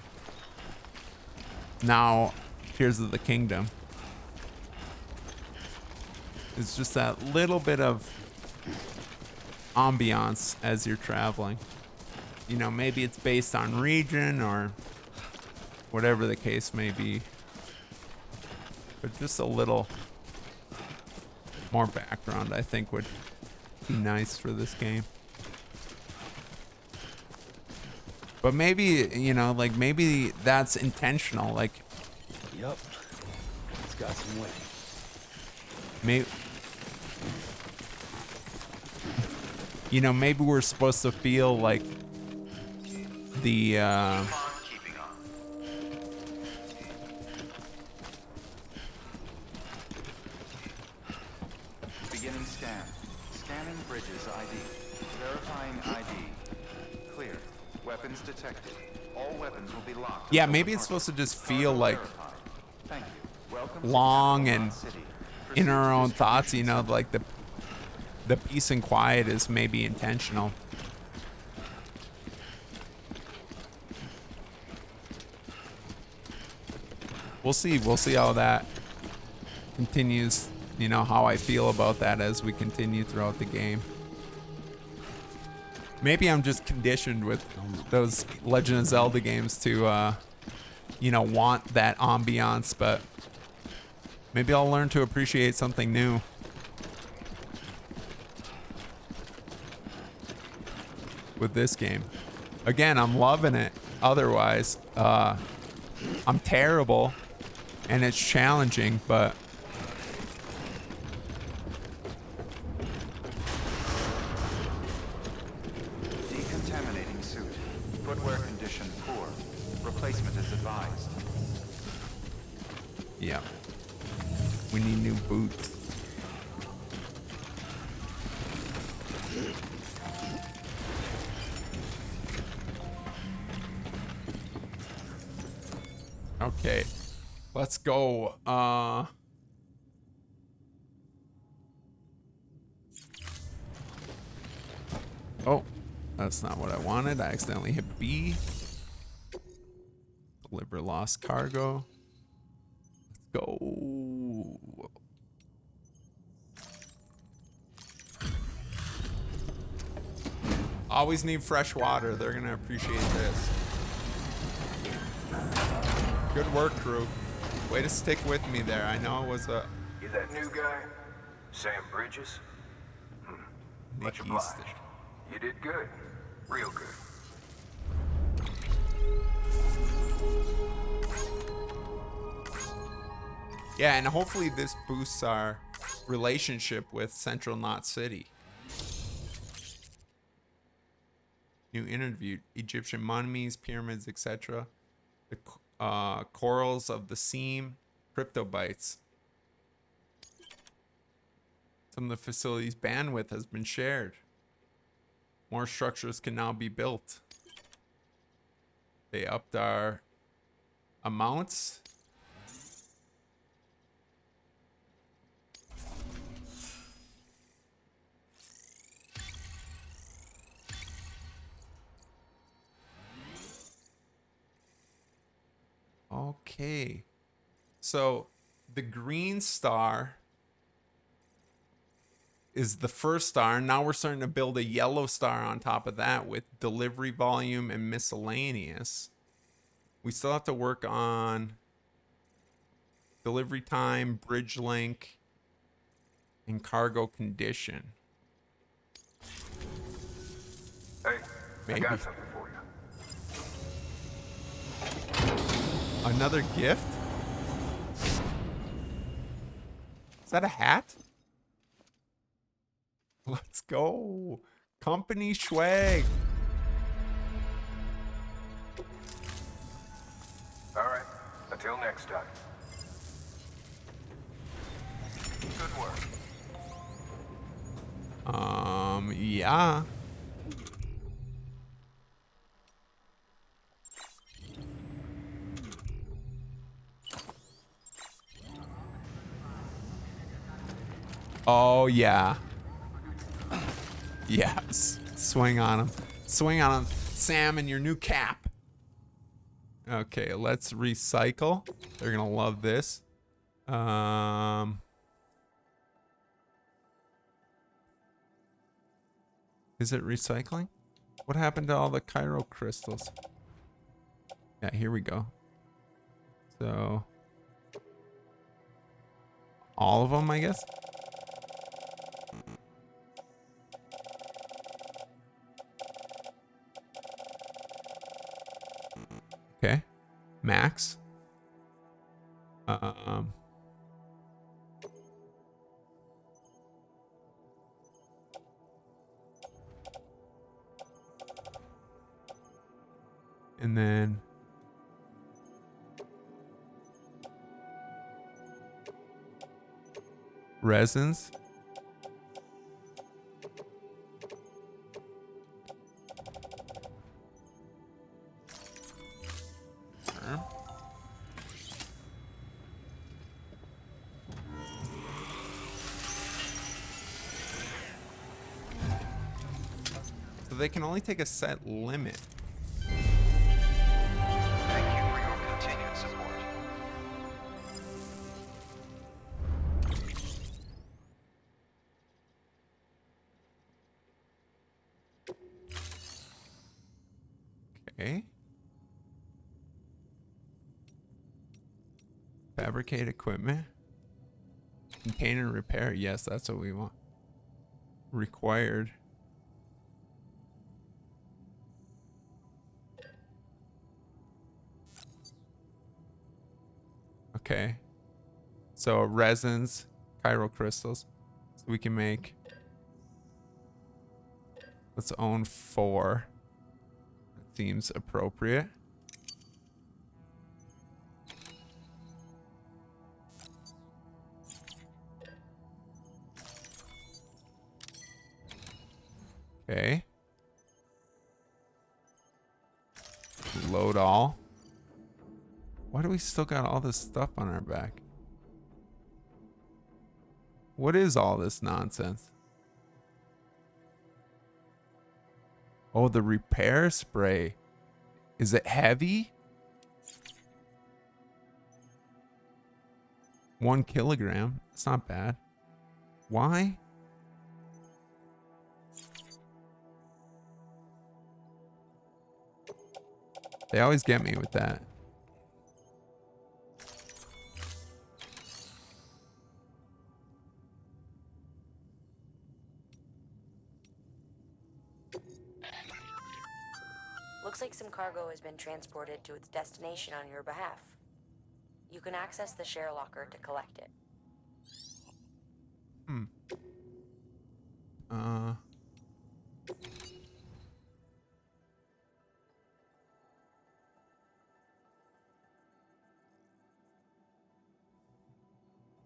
now Tears of the Kingdom. It's just that little bit of ambiance as you're traveling. You know, maybe it's based on region or whatever the case may be. But just a little more background, I think, would be nice for this game. But maybe, you know, like maybe that's intentional. Like, Yup. It's got some weight. maybe, you know, maybe we're supposed to feel like the Keeping on. Beginning scan. Scanning bridges ID. Verifying ID. Clear. Weapons detected. All weapons will be locked. Yeah, maybe it's supposed to just feel like Thank you. Welcome long to and City. in our Proceed to own thoughts, you distribution know, like the peace and quiet is maybe intentional. We'll see. We'll see how that continues, you know, how I feel about that as we continue throughout the game. Maybe I'm just conditioned with those Legend of Zelda games to, you know, want that ambiance, but maybe I'll learn to appreciate something new. With this game. Again, I'm loving it. Otherwise, I'm terrible and it's challenging, but Decontaminating suit. Footwear condition poor. Replacement is advised. yeah. We need new boots. Okay. Let's go. Oh, that's not what I wanted. I accidentally hit B. Deliver lost cargo. Let's go. Always need fresh water. They're gonna appreciate this. Good work, crew. Way to stick with me there. I know it was a You that new guy? Sam Bridges? Much Nick obliged. Easton. You did good. Real good. Yeah, and hopefully this boosts our relationship with Central Knot City. New interview: Egyptian mummies, pyramids, etc. The corals of the seam, cryptobytes. Some of the facilities' bandwidth has been shared. More structures can now be built. They upped our amounts. Okay. So the green star is the first star. And now we're starting to build a yellow star on top of that with delivery volume and miscellaneous. We still have to work on delivery time, bridge link, and cargo condition. Hey, Maybe. I got something for you. Another gift? Is that a hat? Let's go. Company swag. All right. Until next time. Good work. Yeah. Oh, yeah. Yes. Swing on him. Swing on him. Sam and your new cap. Okay, let's recycle. They're gonna love this. Is it recycling? What happened to all the Cairo crystals? Yeah, here we go. So all of them, I guess. Okay, max. And then resins. they can only take a set limit. Thank you for your continued support. Okay. Fabricate equipment. Container repair. Yes, that's what we want. Required. Okay. So resins, chiral crystals. So we can make. Let's own 4. That seems appropriate. Okay. Load all. Why do we still got all this stuff on our back? What is all this nonsense? Oh, the repair spray. Is it heavy? 1 kilogram. It's not bad. Why? They always get me with that. Looks like some cargo has been transported to its destination on your behalf. You can access the share locker to collect it.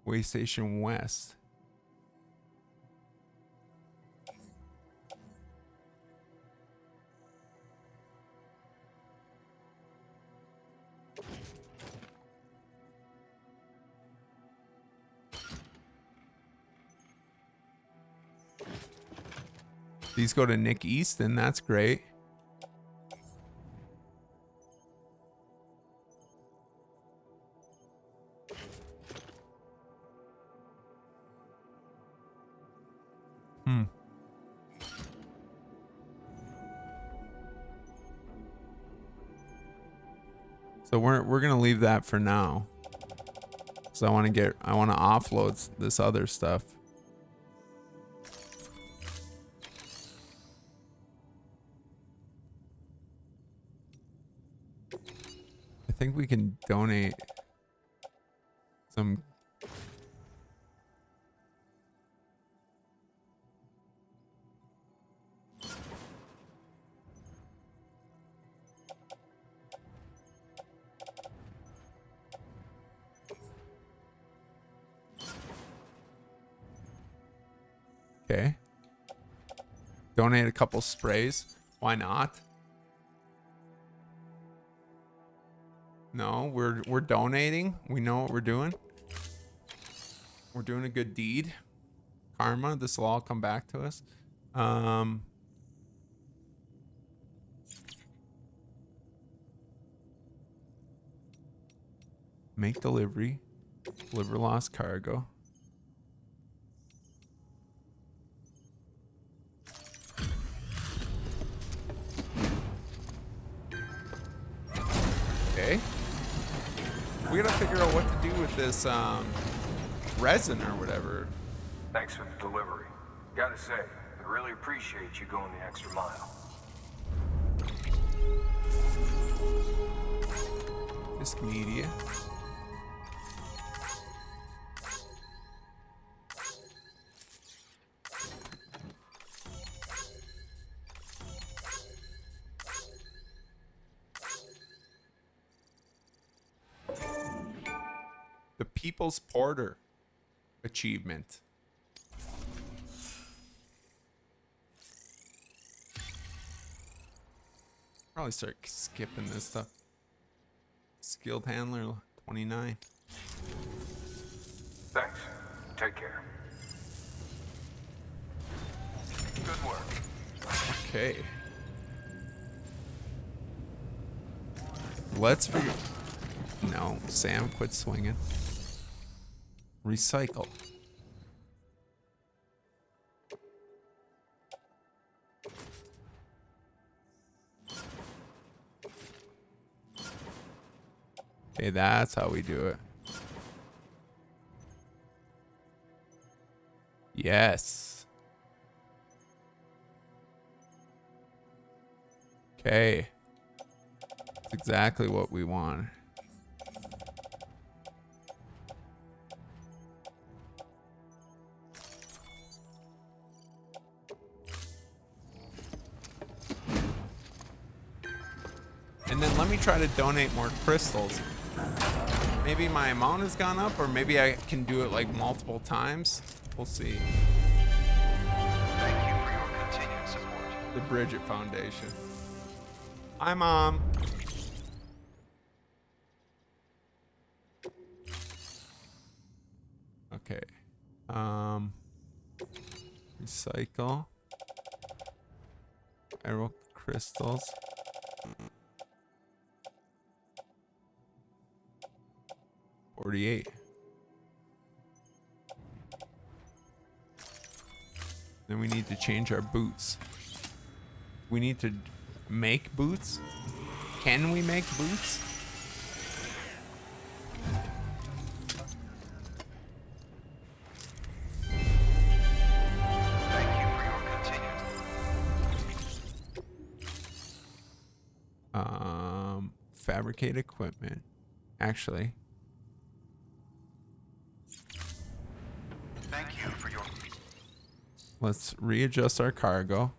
Way Station West. These go to Nick Easton. That's great. So we're gonna leave that for now. So I want to offload this other stuff. I think we can donate some. Okay. Donate a couple sprays. Why not? No, we're donating. We know what we're doing. We're doing a good deed. Karma. This will all come back to us. Make delivery. Deliver lost cargo. Okay. We gotta figure out what to do with this resin or whatever. Thanks for the delivery. Gotta say, I really appreciate you going the extra mile. Disk media. The People's Porter achievement. Probably start skipping this stuff. Skilled handler 29. Thanks. Take care. Good work. Okay. Let's figure. No, Sam, quit swinging. Recycle. Okay, that's how we do it. Yes. Okay. That's exactly what we want. And then let me try to donate more crystals. Maybe my amount has gone up, or maybe I can do it like multiple times. We'll see. Thank you for your continued support. The Bridget Foundation. Hi, Mom. Okay. Recycle. Arrow crystals. $48. Then we need to change our boots. We need to make boots? Can we make boots? Thank you for your continued. Fabricate equipment. Actually. Thank you for your. Let's readjust our cargo.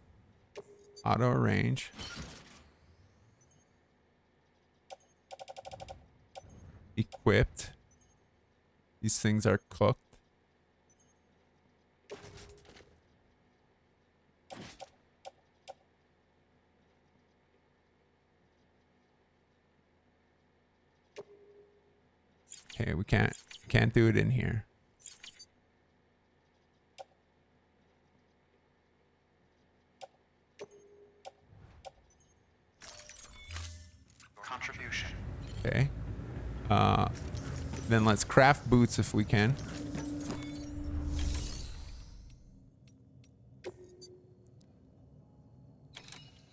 Auto arrange. Equipped. These things are cooked. Okay, we can't do it in here. Contribution. Okay. Then let's craft boots if we can.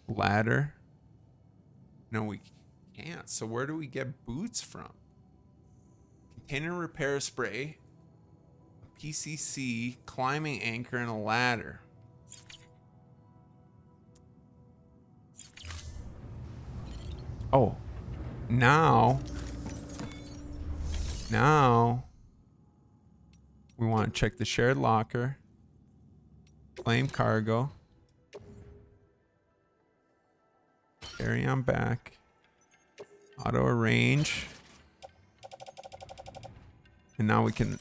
Ladder. No, we can't. So where do we get boots from? Container repair spray, a PCC, climbing anchor, and a ladder. Oh, now we want to check the shared locker, claim cargo, carry on back, auto arrange, and now we can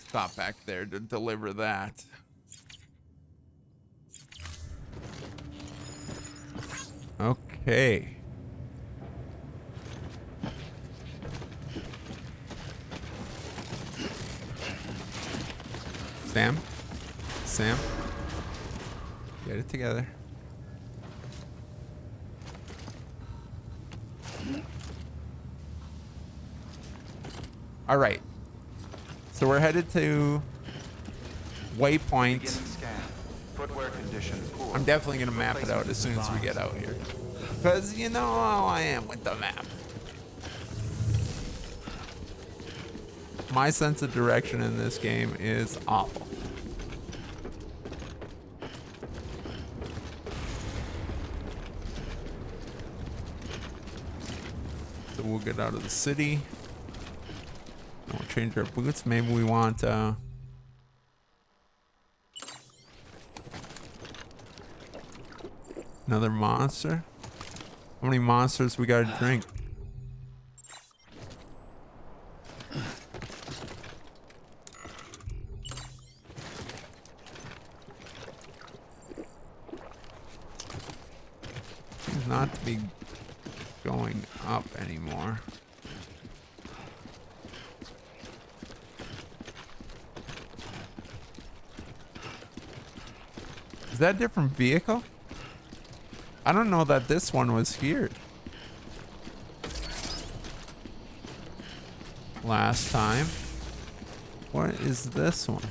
stop back there to deliver that. Okay. Sam, get it together. All right. So we're headed to waypoint. Beginning scan. Footwear condition poor. I'm definitely going to map it out as soon as we get out here. Because you know how I am with the map. My sense of direction in this game is awful. So we'll get out of the city. We'll change our boots. Maybe we want another monster. How many monsters we gotta drink? Seems not to be going up anymore. Is that a different vehicle? I don't know that this one was here. last time. What is this one?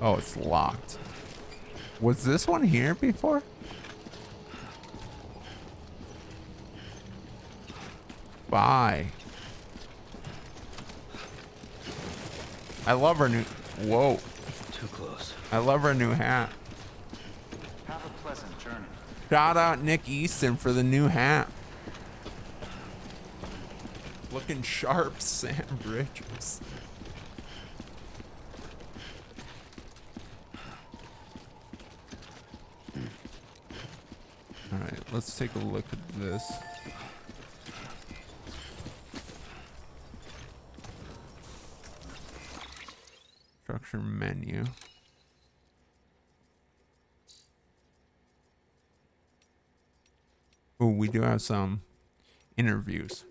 Oh, it's locked. Was this one here before? Bye. I love her new... Whoa. Too close. I love her new hat. Have a pleasant journey. Shout out Nick Easton for the new hat. Looking sharp, Sam Bridges. All right, let's take a look at this. Structure menu. Oh, we do have some interviews.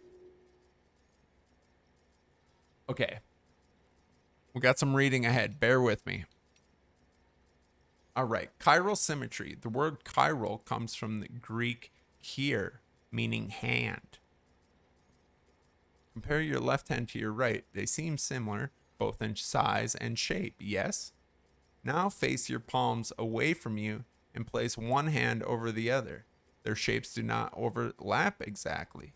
Okay. We got some reading ahead. Bear with me. All right. Chiral symmetry. The word chiral comes from the Greek chier, meaning hand. Compare your left hand to your right. They seem similar, both in size and shape, yes? Now face your palms away from you and place one hand over the other. Their shapes do not overlap exactly,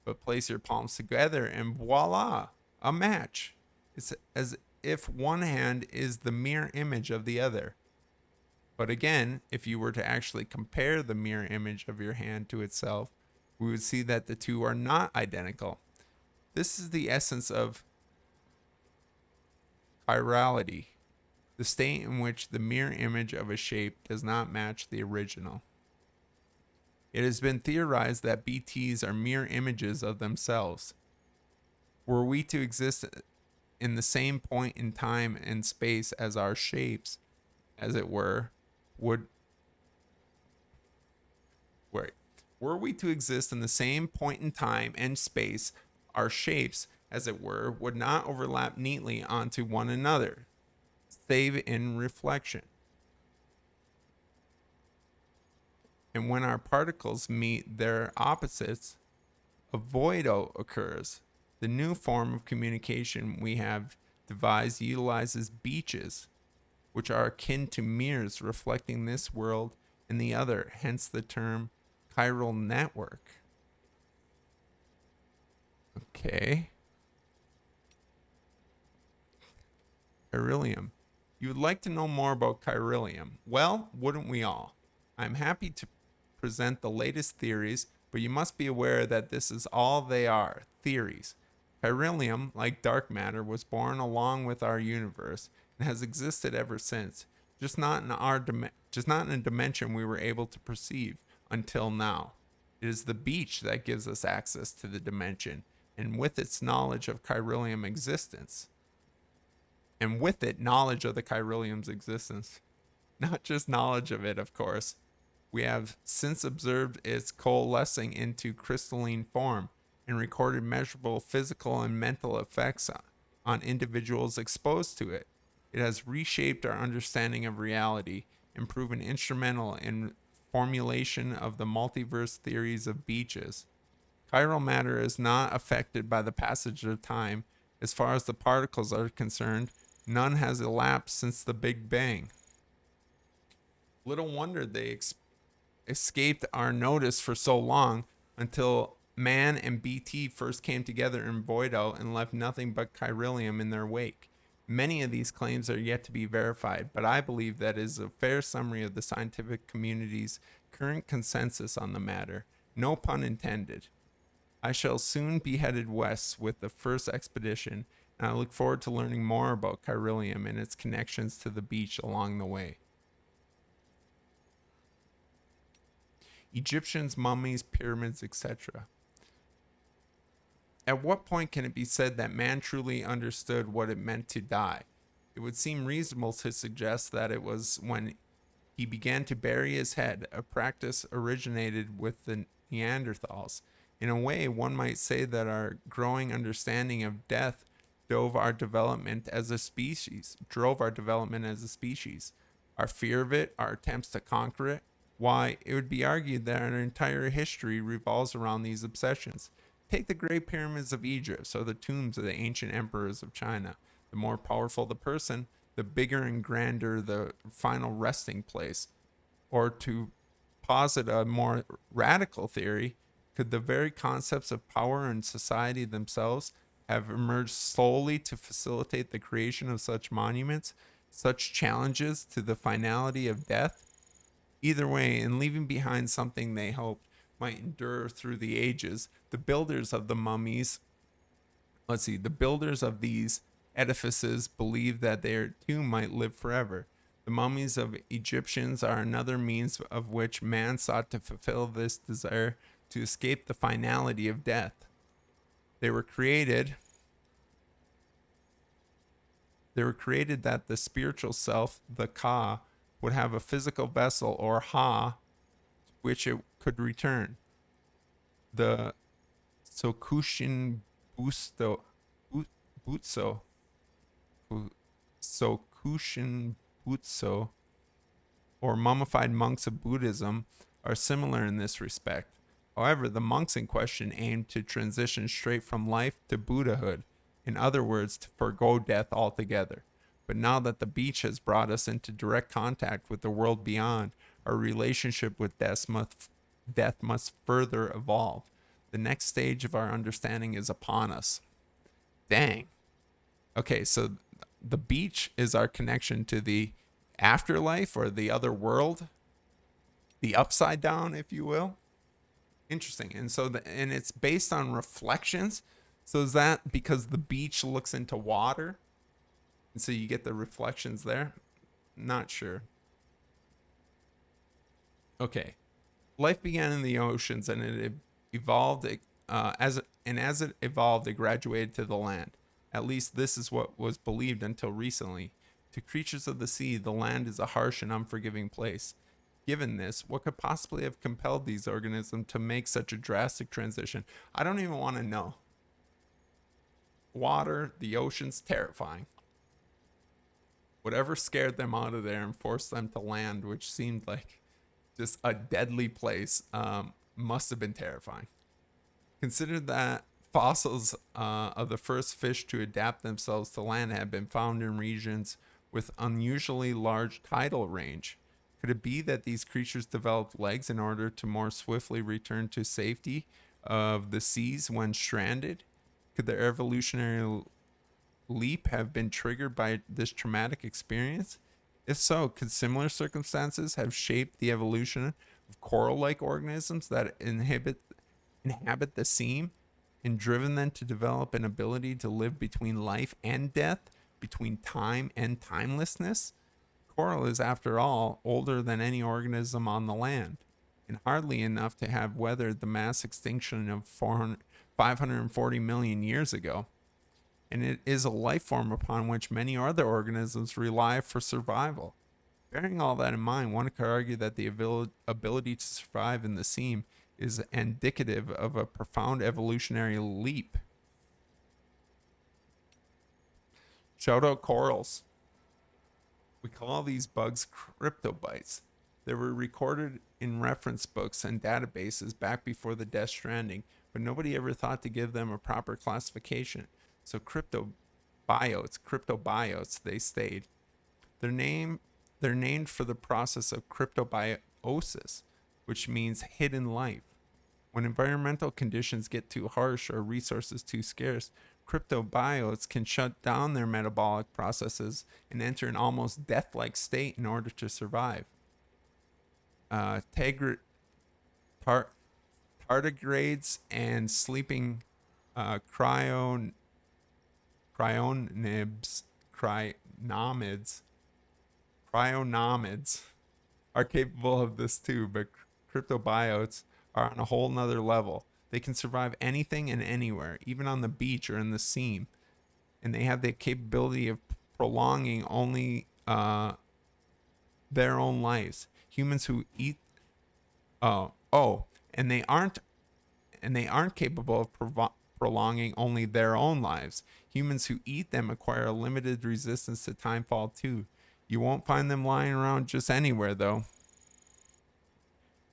but place your palms together and voila, a match. It's as if one hand is the mirror image of the other. But again, if you were to actually compare the mirror image of your hand to itself, we would see that the two are not identical. This is the essence of chirality, the state in which the mirror image of a shape does not match the original. It has been theorized that BTs are mirror images of themselves. Were we to exist in the same point in time and space as our shapes, as it were, were we to exist in the same point in time and space, our shapes, as it were, would not overlap neatly onto one another, save in reflection. And when our particles meet their opposites, a voido occurs. The new form of communication we have devised utilizes beaches, which are akin to mirrors reflecting this world and the other, hence the term chiral network. Okay. Chiralium. You would like to know more about chiralium? Well, wouldn't we all? I'm happy to present the latest theories, but you must be aware that this is all they are, theories. Chiralium, like dark matter, was born along with our universe and has existed ever since, just not in a dimension we were able to perceive until now. It is the beach that gives us access to the dimension, and with its knowledge of chiralium existence. And with it, knowledge of the chiralium's existence. Not just knowledge of it, of course. We have since observed its coalescing into crystalline form and recorded measurable physical and mental effects on individuals exposed to it. It has reshaped our understanding of reality and proven instrumental in formulation of the multiverse theories of beaches. Chiral matter is not affected by the passage of time. As far as the particles are concerned, none has elapsed since the Big Bang. Little wonder they escaped our notice for so long until man and BT first came together in Voido and left nothing but chiralium in their wake. Many of these claims are yet to be verified, but I believe that is a fair summary of the scientific community's current consensus on the matter. No pun intended. I shall soon be headed west with the first expedition, and I look forward to learning more about chiralium and its connections to the beach along the way. Egyptians, mummies, pyramids, etc. At what point can it be said that man truly understood what it meant to die? It would seem reasonable to suggest that it was when he began to bury his head, a practice originated with the Neanderthals. In a way, one might say that our growing understanding of death drove our development as a species. Our fear of it, our attempts to conquer it, why, it would be argued that our entire history revolves around these obsessions. take the Great Pyramids of Egypt or the tombs of the ancient emperors of China. The more powerful the person, the bigger and grander the final resting place. Or to posit a more radical theory, could the very concepts of power and society themselves have emerged solely to facilitate the creation of such monuments, such challenges to the finality of death? Either way, in leaving behind something they hoped might endure through the ages, the builders of these edifices believed that their too might live forever. The mummies of Egyptians are another means of which man sought to fulfill this desire to escape the finality of death. They were created that the spiritual self, the Ka, would have a physical vessel, or Ha, to which it could return. The Sokushin Butso, or mummified monks of Buddhism, are similar in this respect. However, the monks in question aimed to transition straight from life to Buddhahood, in other words, to forego death altogether. But now that the beach has brought us into direct contact with the world beyond, our relationship with death must further evolve. The next stage of our understanding is upon us. Dang. Okay, so the beach is our connection to the afterlife, or the other world, the upside down, if you will. Interesting. And so and it's based on reflections. So is that because the beach looks into water, and so you get the reflections there? Not sure. Okay. Life began in the oceans, and it evolved as it evolved, it graduated to the land. At least this is what was believed until recently. To creatures of the sea, the land is a harsh and unforgiving place. Given this, what could possibly have compelled these organisms to make such a drastic transition? I don't even want to know. Water, the ocean's terrifying. Whatever scared them out of there and forced them to land, which seemed like just a deadly place, must have been terrifying. Consider that fossils of the first fish to adapt themselves to land have been found in regions with unusually large tidal range. Could it be that these creatures developed legs in order to more swiftly return to safety of the seas when stranded? Could their evolutionary leap have been triggered by this traumatic experience? If so, could similar circumstances have shaped the evolution of coral-like organisms that inhabit the sea and driven them to develop an ability to live between life and death, between time and timelessness? Coral is, after all, older than any organism on the land, and hardly enough to have weathered the mass extinction of 540 million years ago. And it is a life form upon which many other organisms rely for survival. Bearing all that in mind, one could argue that the ability to survive in the sea is indicative of a profound evolutionary leap. Shout out corals. We call these bugs cryptobites. They were recorded in reference books and databases back before the Death Stranding, but nobody ever thought to give them a proper classification. So cryptobiotes, they stayed. They're named for the process of cryptobiosis, which means hidden life. When environmental conditions get too harsh or resources too scarce, cryptobiotes can shut down their metabolic processes and enter an almost death-like state in order to survive. Tardigrades and sleeping cryonomids are capable of this too, but cryptobiotes are on a whole nother level. They can survive anything and anywhere, even on the beach or in the sea, and they have the capability of prolonging only their own lives. Humans who eat and they aren't capable of prolonging only their own lives. Humans who eat them acquire a limited resistance to timefall too. You won't find them lying around just anywhere, though.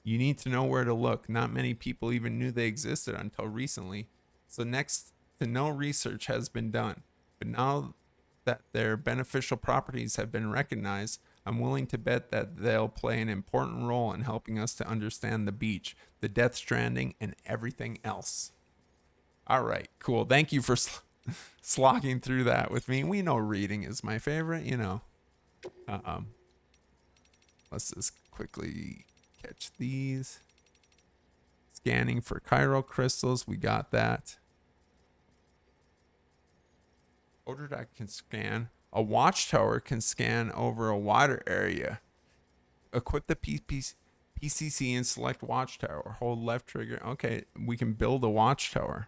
You need to know where to look. Not many people even knew they existed until recently. So next to no research has been done, but now that their beneficial properties have been recognized, I'm willing to bet that they'll play an important role in helping us to understand the beach, the Death Stranding, and everything else. All right, cool. Thank you for slogging through that with me. We know reading is my favorite, you know. Let's just quickly catch these. Scanning for chiral crystals. We got that. Odordac can scan. A watchtower can scan over a wider area. Equip the PCC and select watchtower. Hold left trigger. Okay, we can build a watchtower.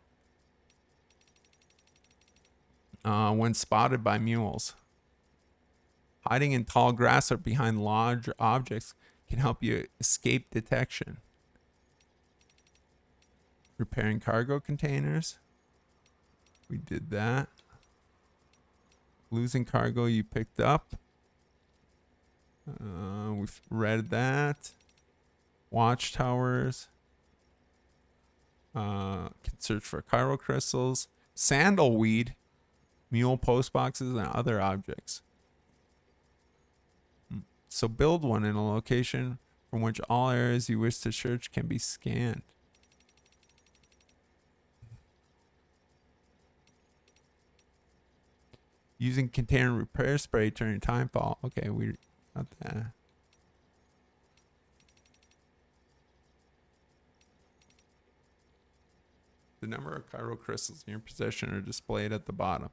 When spotted by mules. Hiding in tall grass or behind large objects can help you escape detection. Repairing cargo containers. We did that. Losing cargo you picked up. We've read that. Watchtowers. Can search for chiral crystals. Sandalweed. Mule post boxes and other objects. So build one in a location from which all areas you wish to search can be scanned. Using container repair spray during timefall. Okay, we got that. The number of chiral crystals in your possession are displayed at the bottom.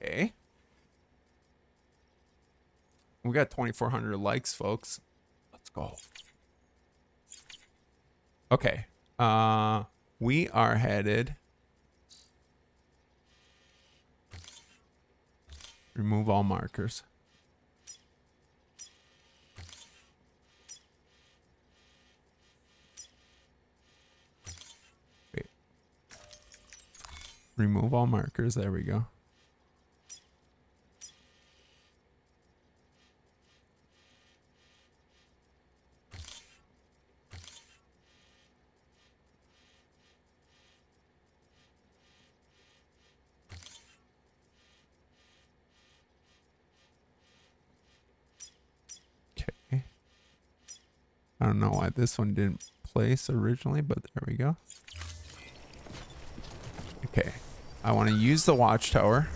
Okay. We got 2,400 likes, folks. Let's go. Okay. We are headed. Remove all markers. Wait. Remove all markers. There we go. I don't know why this one didn't place originally, but there we go. Okay. I want to use the watchtower.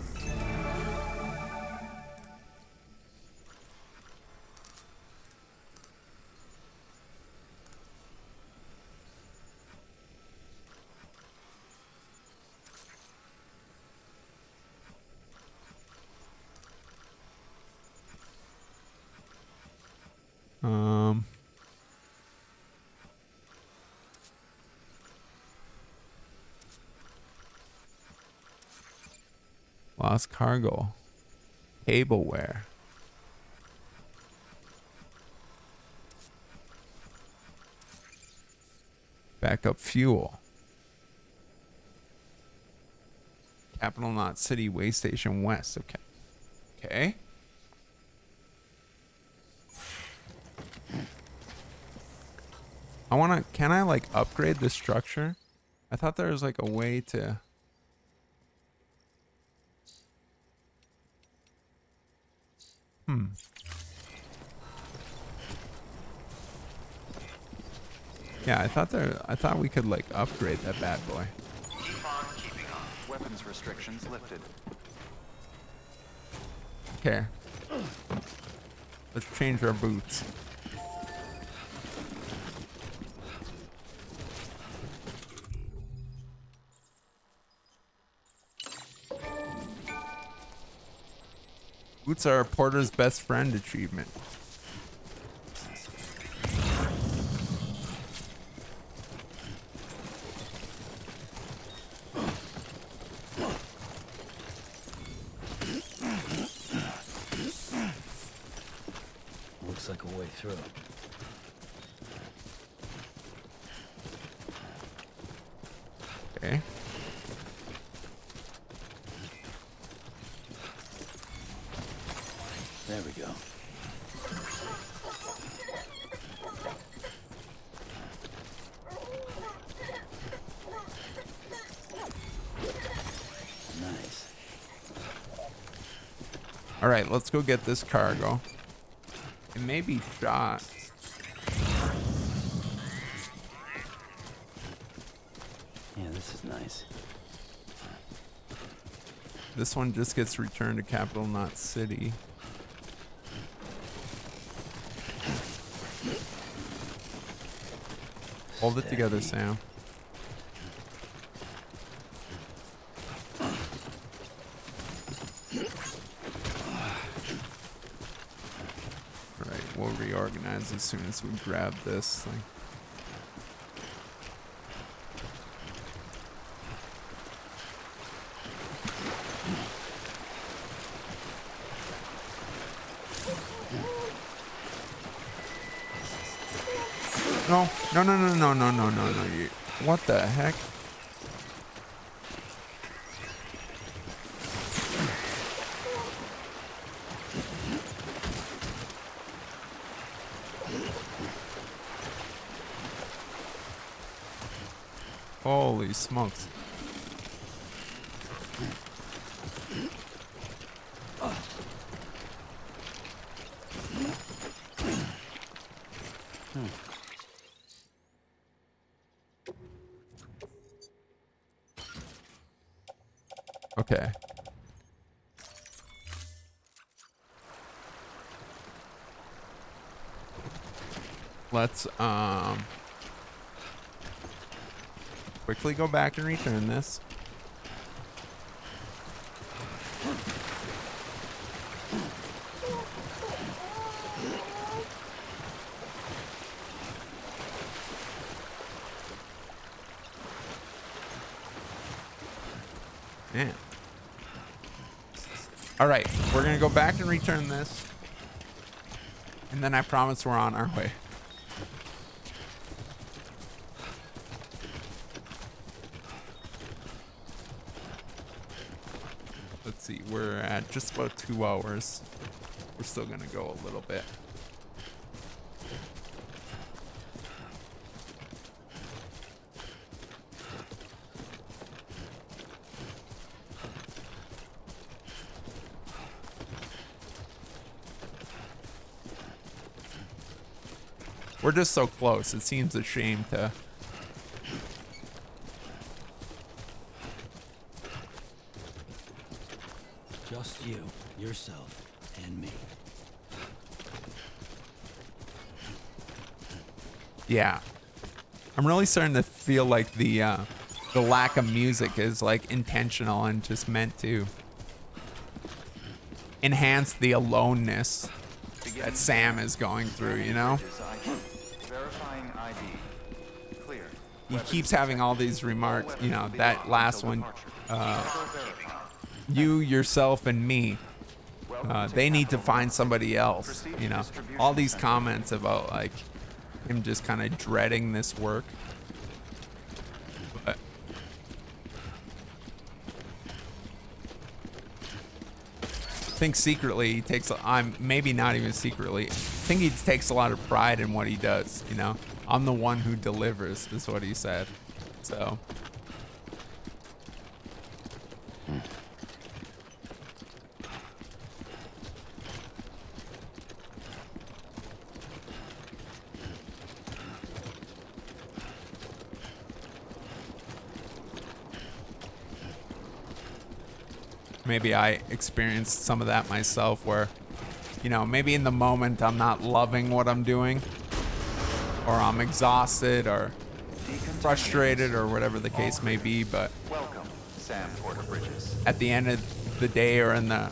Lost cargo. Tableware. Backup fuel. Capital Knot City Way Station West. Okay. Okay. Can I like upgrade the structure? I thought there was like a way to. Yeah, I thought we could like upgrade that bad boy. Keep on keeping on. Weapons restrictions lifted. Okay. Let's change our boots. Boots are a porter's best friend achievement. Looks like a way through. Okay. There we go. All right, let's go get this cargo. It may be shot. Yeah, this is nice. This one just gets returned to capital, not city. Hold it together, Sam. Alright, we'll reorganize as soon as we grab this thing. No, no, no, no, no, no, no, no, no. You, what the heck? Holy smokes. Okay. Let's quickly go back and return this. Man. All right, we're gonna go back and return this, and then I promise we're on our way. Let's see, we're at just about 2 hours. We're still gonna go a little bit. We're just so close. It seems a shame to... Just you, yourself, and me. Yeah. I'm really starting to feel like the lack of music is like intentional and just meant to enhance the aloneness that Sam is going through, you know? Verifying ID. Clear. He keeps having all these remarks, you know, that last one, you, yourself, and me. They need to find somebody else, you know? All these comments about like him just kind of dreading this work. But I think secretly he takes, maybe not even secretly, I think he takes a lot of pride in what he does, you know? I'm the one who delivers, is what he said. So. Maybe I experienced some of that myself where, you know, maybe in the moment I'm not loving what I'm doing, or I'm exhausted or frustrated or whatever the case may be, but Welcome, Sam Porter Bridges. at the end of the day or in the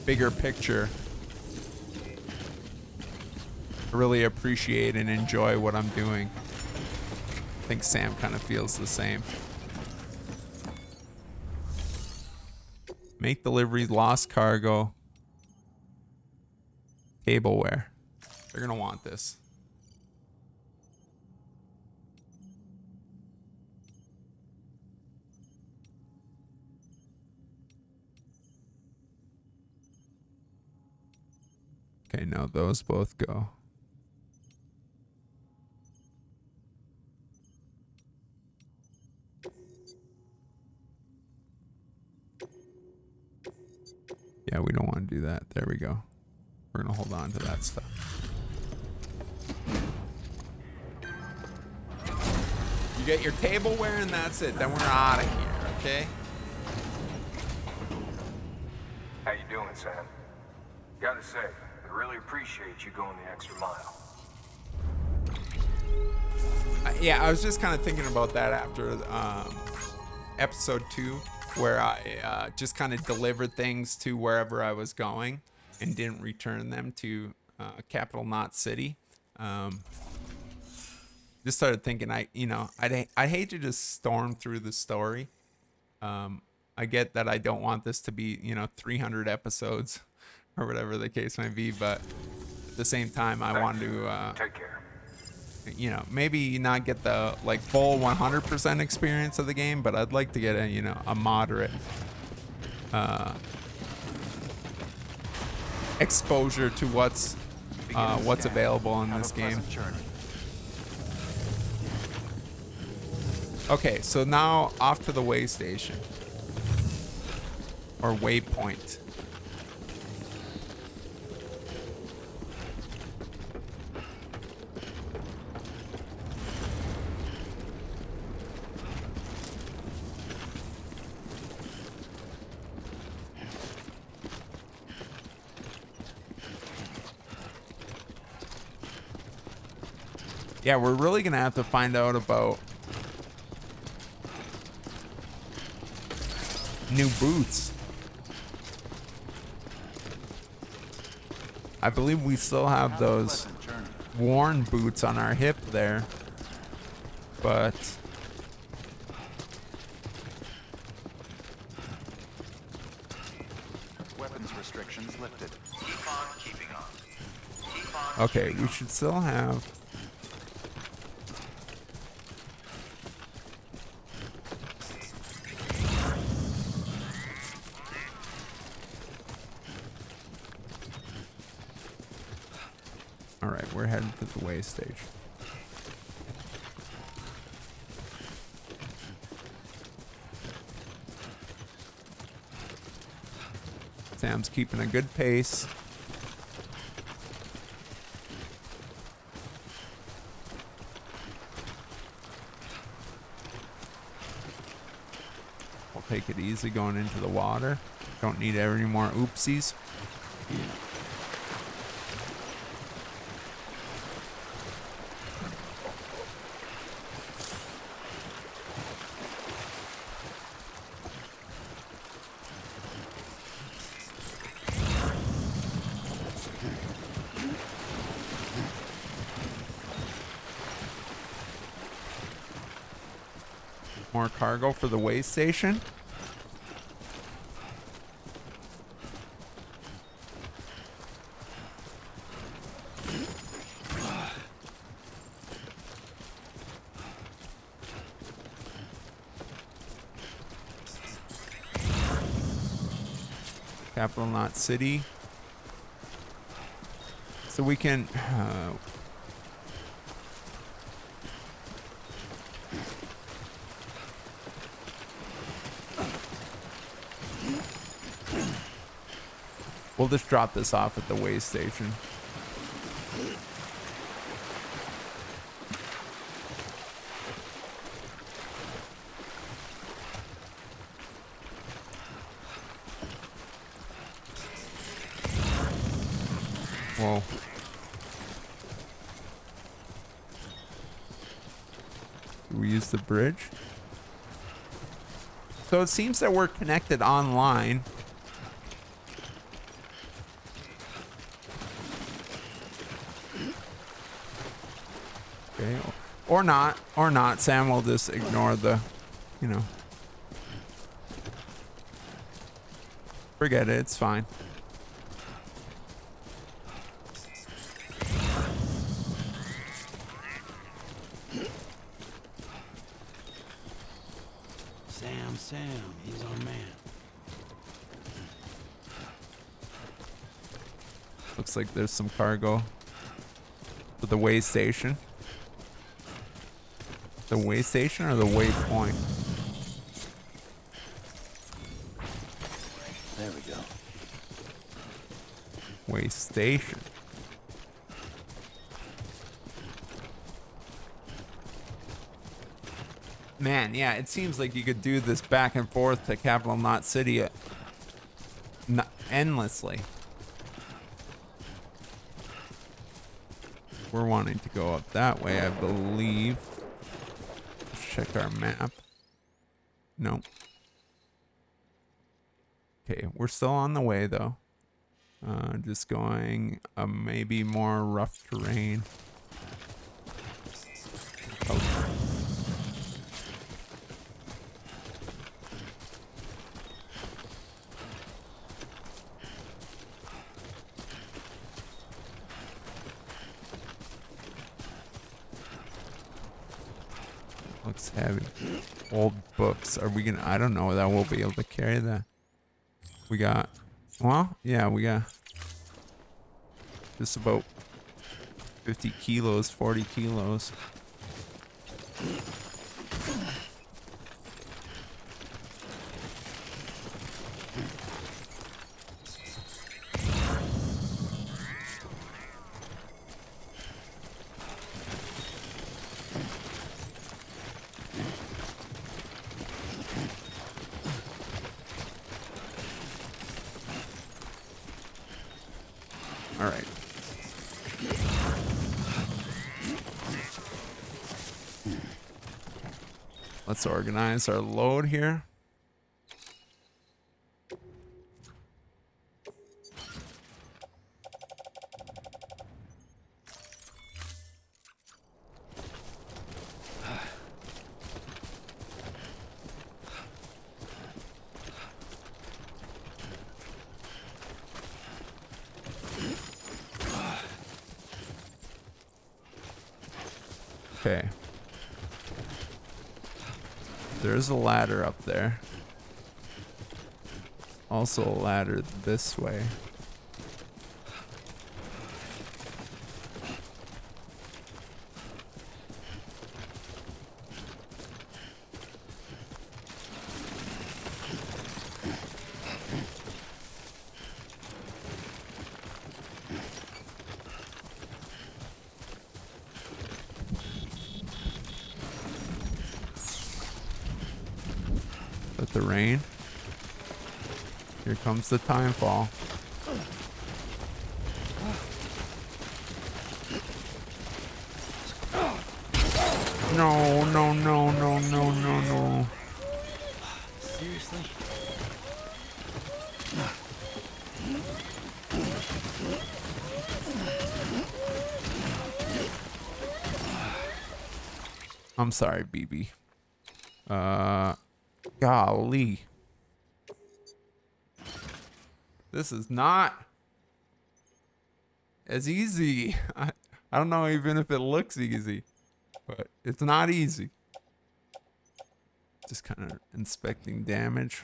bigger picture, I really appreciate and enjoy what I'm doing. I think Sam kind of feels the same. Make deliveries, lost cargo, tableware. They're gonna want this. Okay, no, those both go. Yeah, we don't want want to do that. There we go. We're going to hold on to that stuff. You get your tableware and that's it. Then we're out of here, okay? How you doing, Sam? Gotta say, I really appreciate you going the extra mile. Yeah, I was just kind of thinking about that after episode 2, where I just kind of delivered things to wherever I was going and didn't return them to Capital Knot City. Just started thinking, I'd hate to just storm through the story. I get that I don't want this to be 300 episodes or whatever the case might be, but at the same time, I want to take care. Maybe not get the full 100% experience of the game, but I'd like to get a moderate exposure to what's available in this game. Okay, so now off to the way station or waypoint. Yeah, we're really gonna have to find out about new boots. I believe we still have those worn boots on our hip there, but Weapons restrictions lifted. Keep on keeping on. Keep on okay, we should still have. All right, we're headed to the way station. Sam's keeping a good pace. We'll take it easy going into the water. Don't need any more oopsies. More cargo for the way station. Capital Knot City. So we can we'll just drop this off at the way station. Whoa. Do we use the bridge? So it seems that we're connected online. Okay. Or not. Sam will just ignore the, forget it. It's fine. Sam, he's our man. Looks like there's some cargo for the way station. The way station or the waypoint? There we go. Way station. Man, yeah, it seems like you could do this back and forth to Capital Knot City endlessly. We're wanting to go up that way, I believe. Let's check our map. No. Okay, we're still on the way though. Just going maybe more rough terrain. Oh. Looks heavy. Old books. Are we gonna? I don't know that we'll be able to carry that. We got. Well, yeah, we got just about 50 kilos, 40 kilos. All right. Let's organize our load here. Okay. There's a ladder up there. Also a ladder this way. But the rain. Here comes the timefall. No, no, no, no, no, no, no. Seriously? I'm sorry, BB. Golly. This is not as easy. I don't know even if it looks easy, but it's not easy. Just kind of inspecting damage.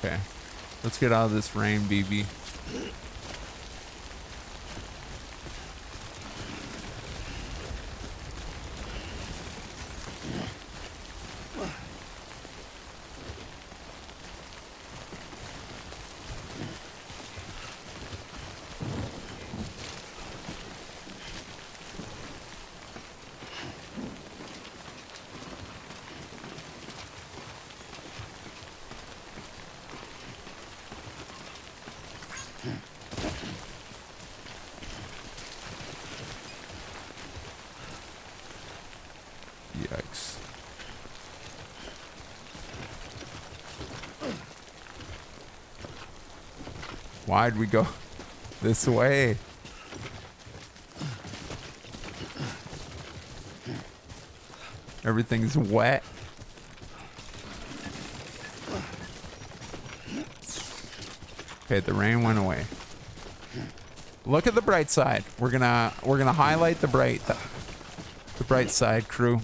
Okay, let's get out of this rain, BB. Yikes. Why'd we go this way? Everything's wet. Okay, the rain went away. Look at the bright side. We're gonna highlight the bright side, crew.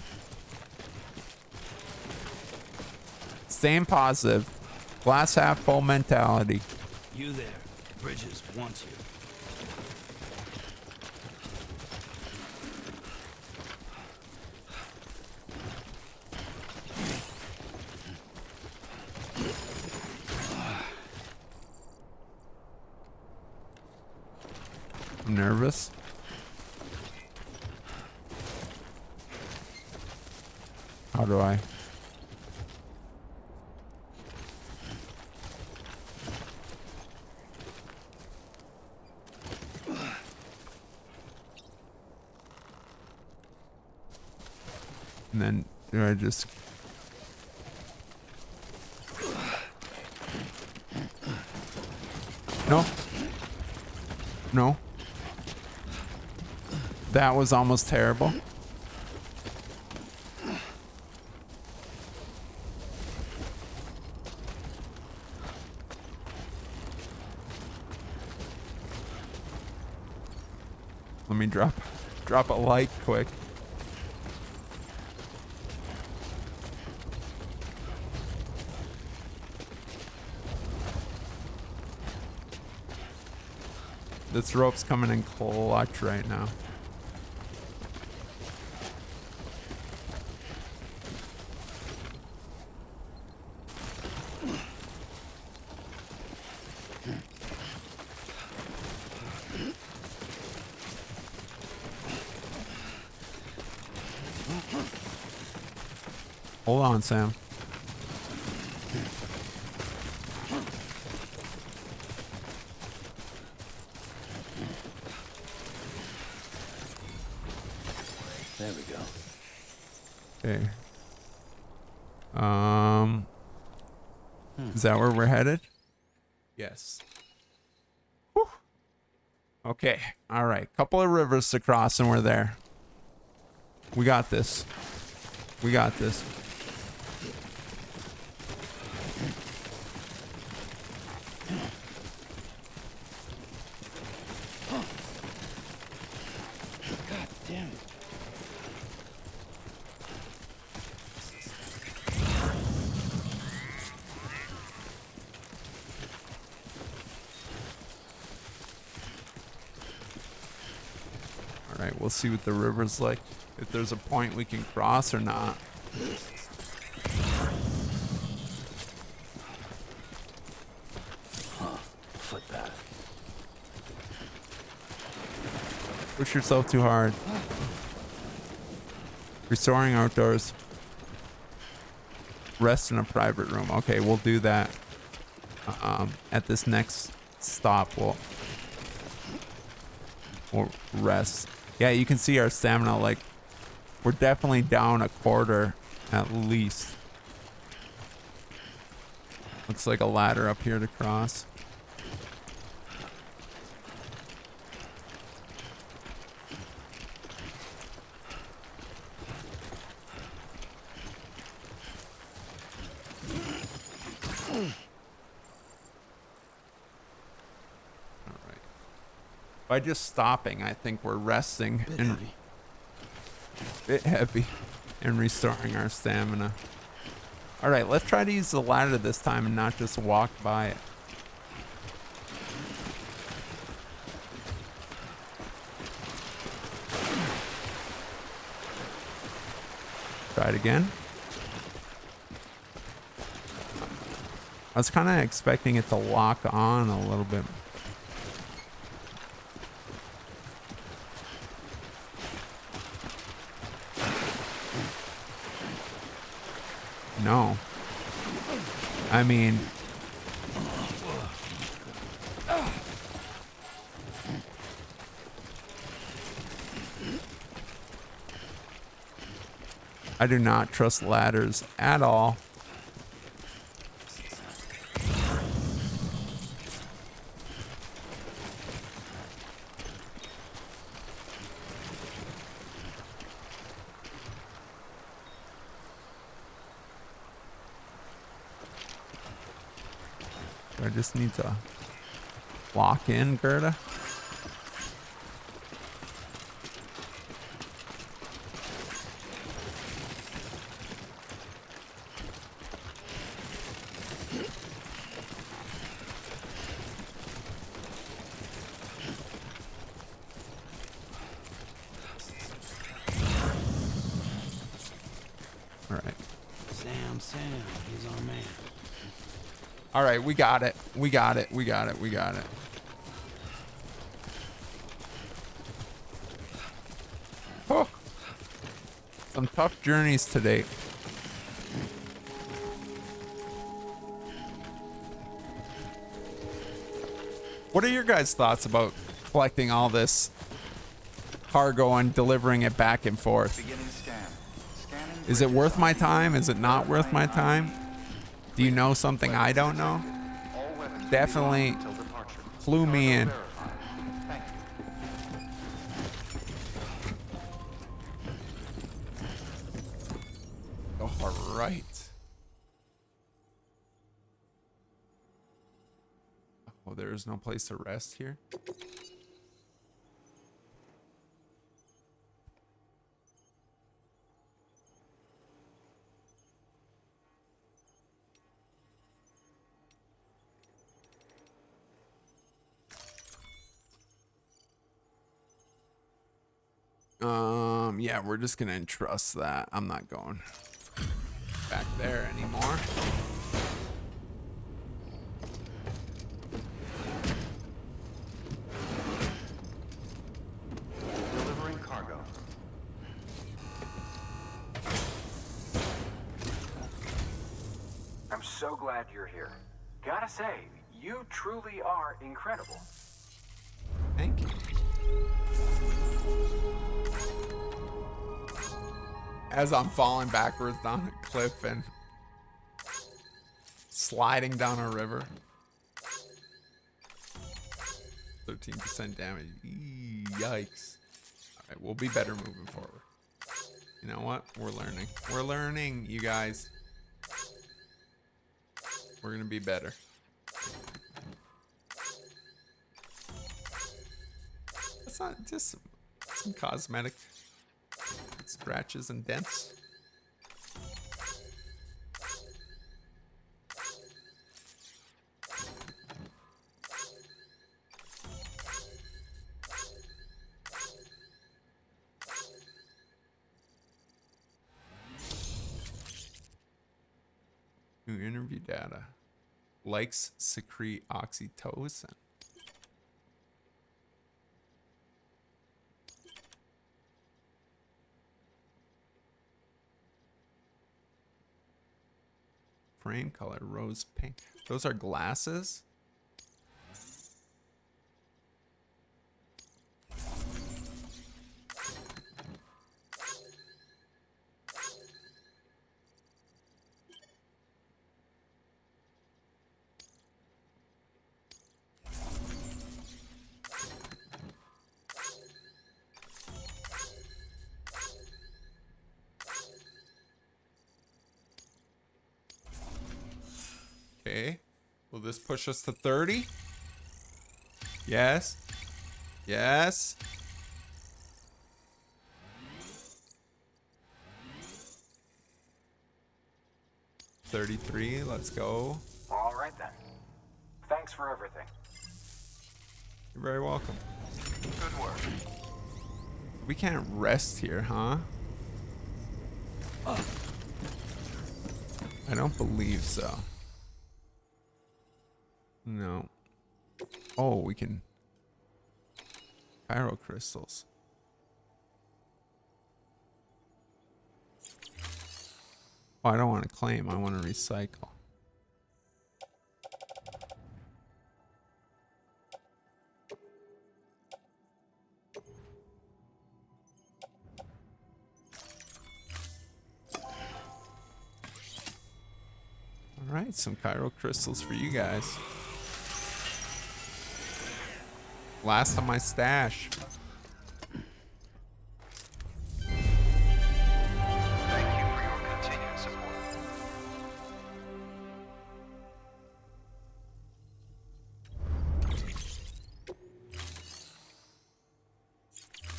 Staying positive. Glass half full mentality. You there. Bridges wants you. I'm nervous. How do I? And then do I just... No. No. That was almost terrible. Let me drop a light quick. This rope's coming in clutch right now. Hold on, Sam. There we go. Okay. Is that where we're headed? Yes. Whew. Okay. All right. Couple of rivers to cross and we're there. We got this. We got this. God damn it. All right, we'll see what the river's like. If there's a point we can cross or not. Footpath. Push yourself too hard. Restoring outdoors. Rest in a private room. Okay, we'll do that. At this next stop, we'll rest. Yeah, you can see our stamina, like, we're definitely down a quarter at least. Looks like a ladder up here to cross. By just stopping, I think we're resting and bit heavy and restoring our stamina. All right, let's try to use the ladder this time and not just walk by it. Try it again. I was kind of expecting it to lock on a little bit. No. I mean... I do not trust ladders at all. I just need to lock in, Gerda. All right. Sam, he's our man. All right, we got it. We got it. We got it. We got it. Oh. Some tough journeys today. What are your guys' thoughts about collecting all this cargo and delivering it back and forth? Beginning scan. Scanning Is it bridges worth my ID. time? Is it not worth my time? Do you know something I don't know? All weapons Definitely until departure. clue me in. Verified. Thank you. All right. Oh, there is no place to rest here. Yeah, we're just gonna entrust that. I'm not going back there anymore. Delivering cargo. I'm so glad you're here. Gotta say, you truly are incredible. Thank you. As I'm falling backwards down a cliff and sliding down a river. 13% damage. Yikes. All right, we'll be better moving forward. You know what? We're learning. We're learning, you guys. We're gonna be better. That's not just some cosmetic scratches and dents. New interview data. Likes secrete oxytocin. Frame color rose pink. Those are glasses? Okay. Will this push us to 30? Yes. Yes. $33. Let's go. All right then. Thanks for everything. You're very welcome. Good work. We can't rest here, huh? I don't believe so. No. Oh, we can. Pyro crystals. Oh, I don't want to claim. I want to recycle. right, some chiral crystals for you guys. Last on my stash. Thank you for your continued support.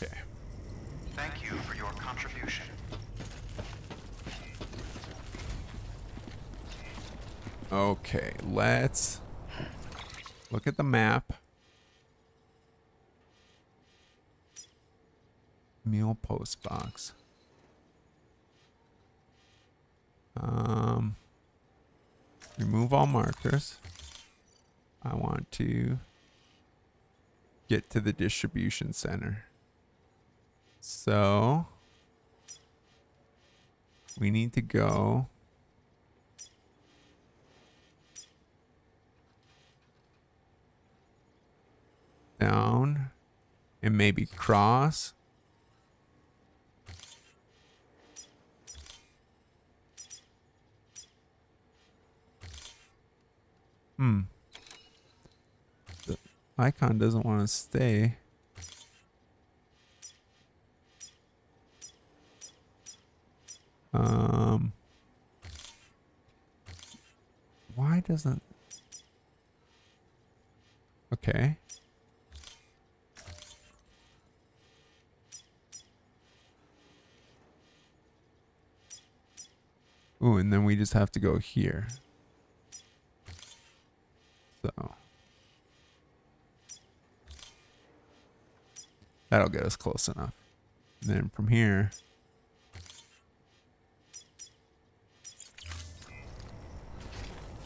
Okay. Thank you for your contribution. Okay, let's look at the map. Mule post box. Remove all markers. I want to get to the distribution center. So we need to go down and maybe cross. The icon doesn't want to stay. Why doesn't... Okay. Ooh, and then we just have to go here. So that'll get us close enough. And then from here,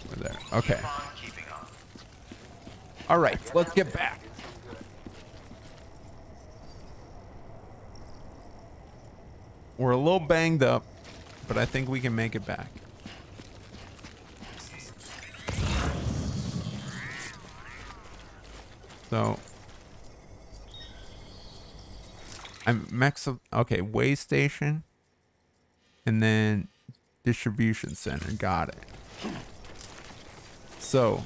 we're there. Okay. All right, let's get back. We're a little banged up, but I think we can make it back. So I'm okay, way station and then distribution center. Got it. So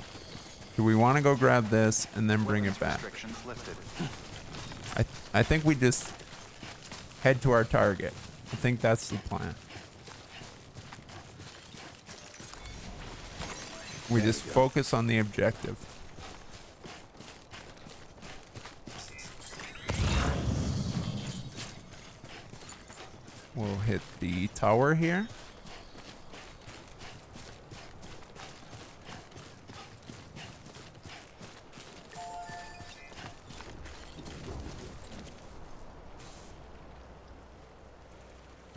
do we want to go grab this and then bring it back? I think we just head to our target. I think that's the plan. We just focus on the objective. We'll hit the tower here.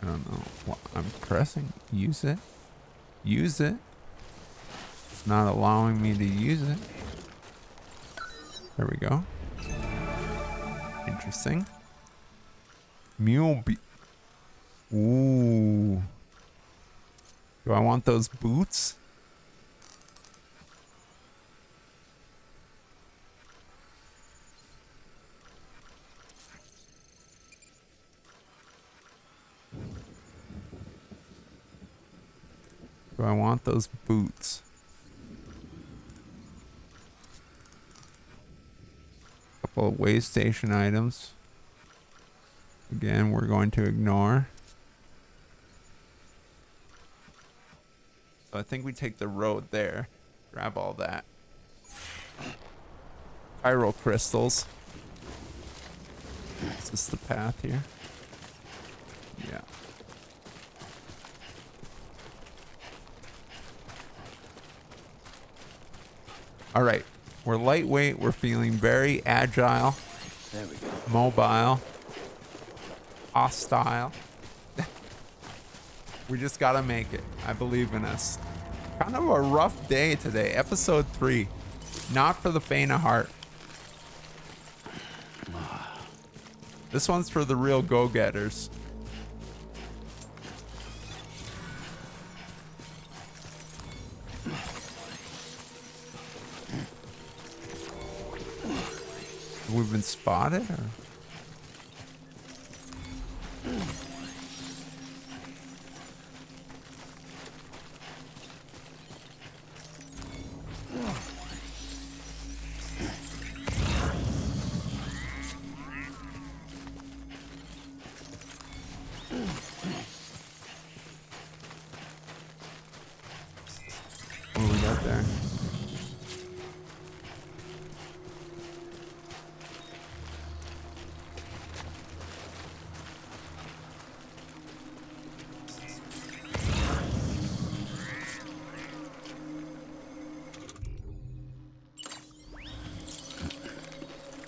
I don't know what I'm pressing. Use it. Use it. It's not allowing me to use it. There we go. Interesting. Mule be... Ooh. Do I want those boots? Do I want those boots? Couple of way station items. Again, we're going to ignore. So I think we take the road there. Grab all that. Chiral crystals. Is this the path here? Yeah. All right. We're lightweight. We're feeling very agile. There we go. Mobile. Hostile. We just gotta make it. I believe in us. Kind of a rough day today. Episode 3. Not for the faint of heart. This one's for the real go-getters. We've been spotted, or?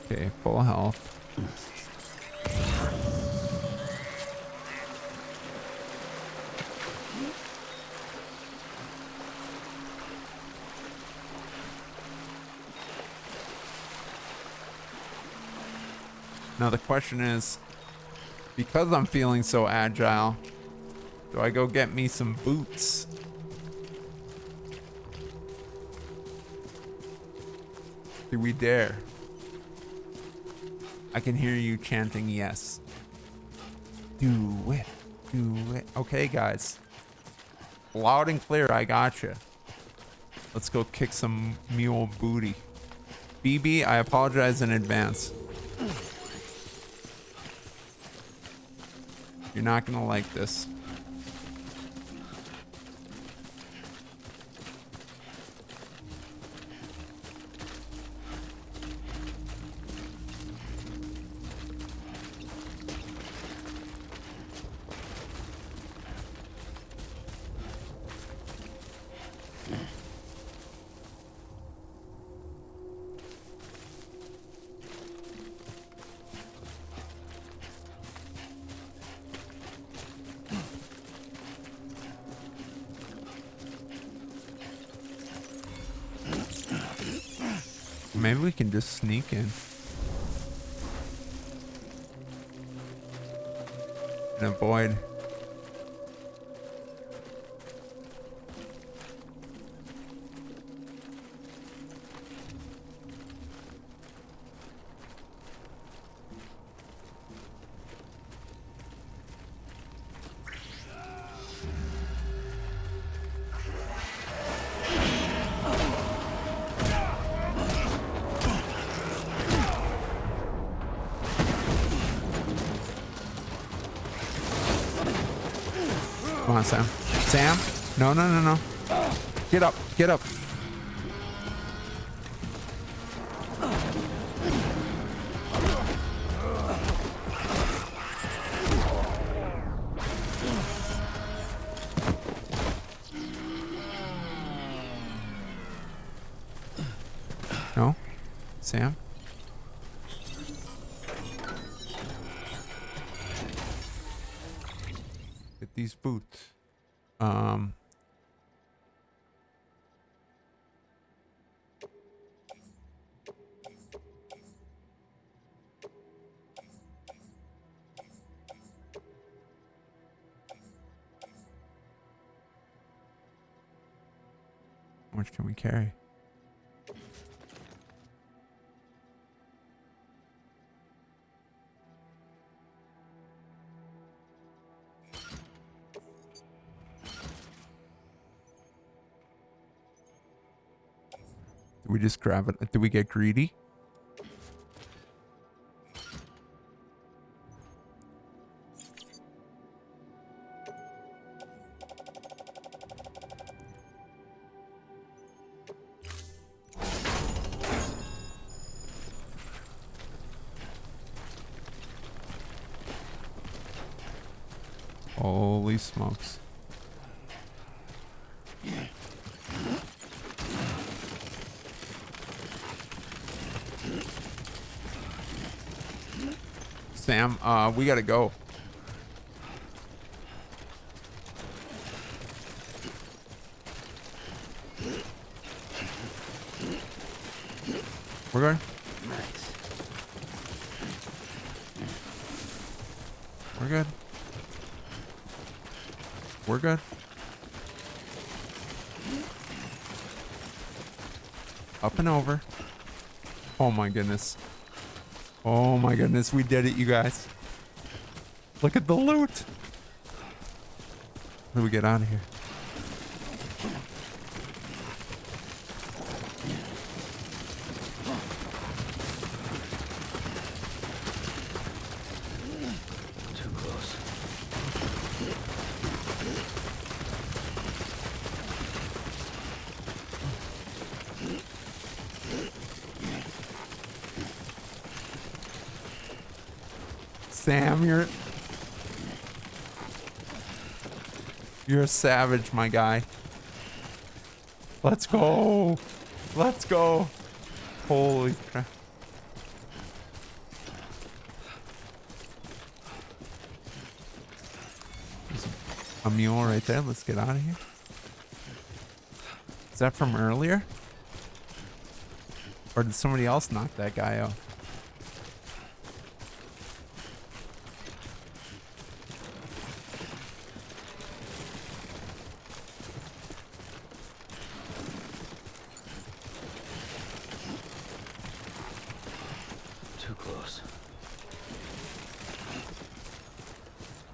Okay, full health. Now the question is, because I'm feeling so agile, do I go get me some boots? Do we dare? I can hear you chanting yes. Do it. Do it. Okay, guys. Loud and clear, I gotcha. Let's go kick some mule booty. BB, I apologize in advance. You're not gonna like this. Maybe we can just sneak in. And avoid. Come on, Sam. Sam? No, no, no, no. Get up. Get up. No? Sam? Get these boots. How much can we carry? Did we just grab it? Did we get greedy? Holy smokes. Sam, we gotta go. We're going. Nice. We're good. We're good. Up and over. Oh my goodness. Oh my goodness, we did it, you guys. Look at the loot. How do we get out of here? Too close. Sam, you're a savage, my guy. Let's go. Let's go. Holy crap. A mule right there. Let's get out of here. Is that from earlier? Or did somebody else knock that guy out? Too close.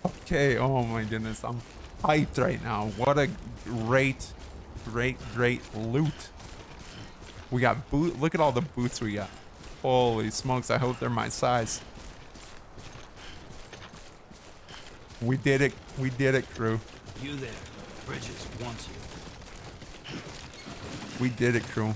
Okay, oh my goodness, I'm hyped right now. What a great loot. We got boot. Look at all the boots we got. Holy smokes, I hope they're my size. We did it. We did it, crew. You there. Bridges wants you. We did it, crew.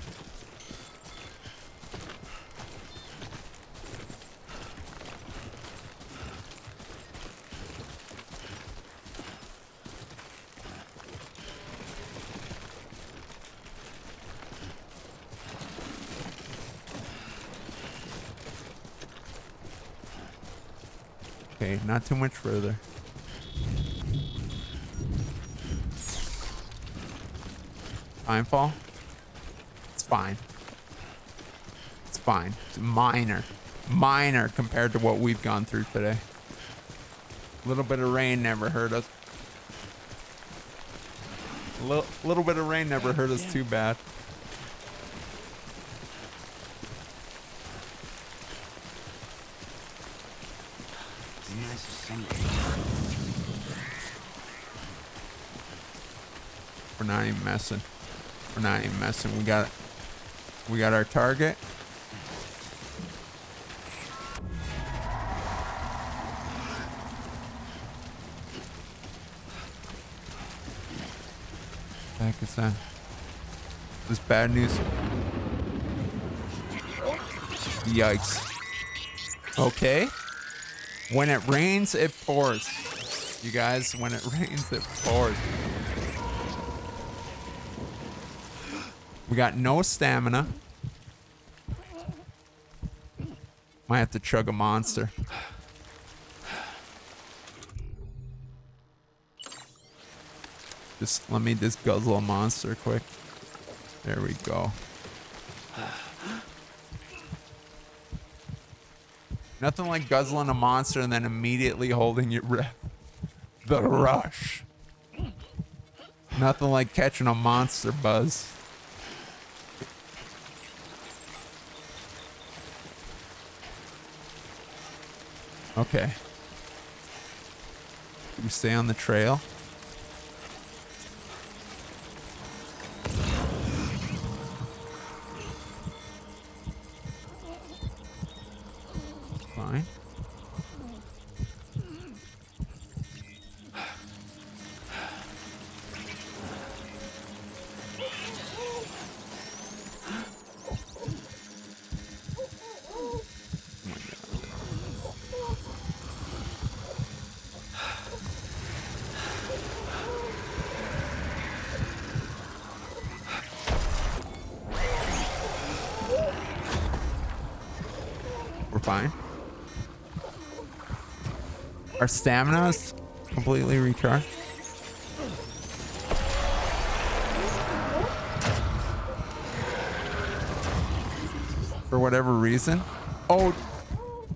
Okay, not too much further. Timefall? It's fine. It's fine. It's minor. Minor compared to what we've gone through today. A little bit of rain never hurt us. A little bit of rain never hurt us too bad. We're not even messing. We're not even messing. We got our target. What the heck is that? This bad news. Yikes. Okay. When it rains, it pours. You guys, when it rains, it pours. We got no stamina. Might have to chug a monster. Just let me just guzzle a monster quick. There we go. Nothing like guzzling a monster and then immediately holding your breath. The rush. Nothing like catching a monster buzz. Okay. We stay on the trail. Fine. We're fine. Our stamina is completely recharged. For whatever reason. Oh,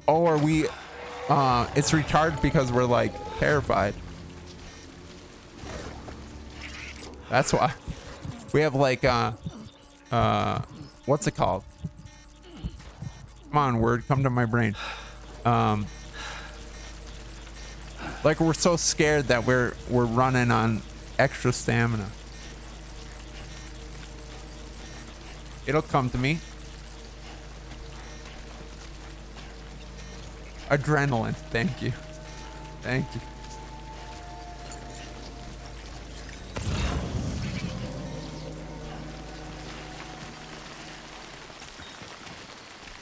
are we? It's recharged because we're like terrified. That's why. We have like what's it called? Come on, word, come to my brain. Like we're so scared that we're running on extra stamina. It'll come to me. Adrenaline, thank you. Thank you.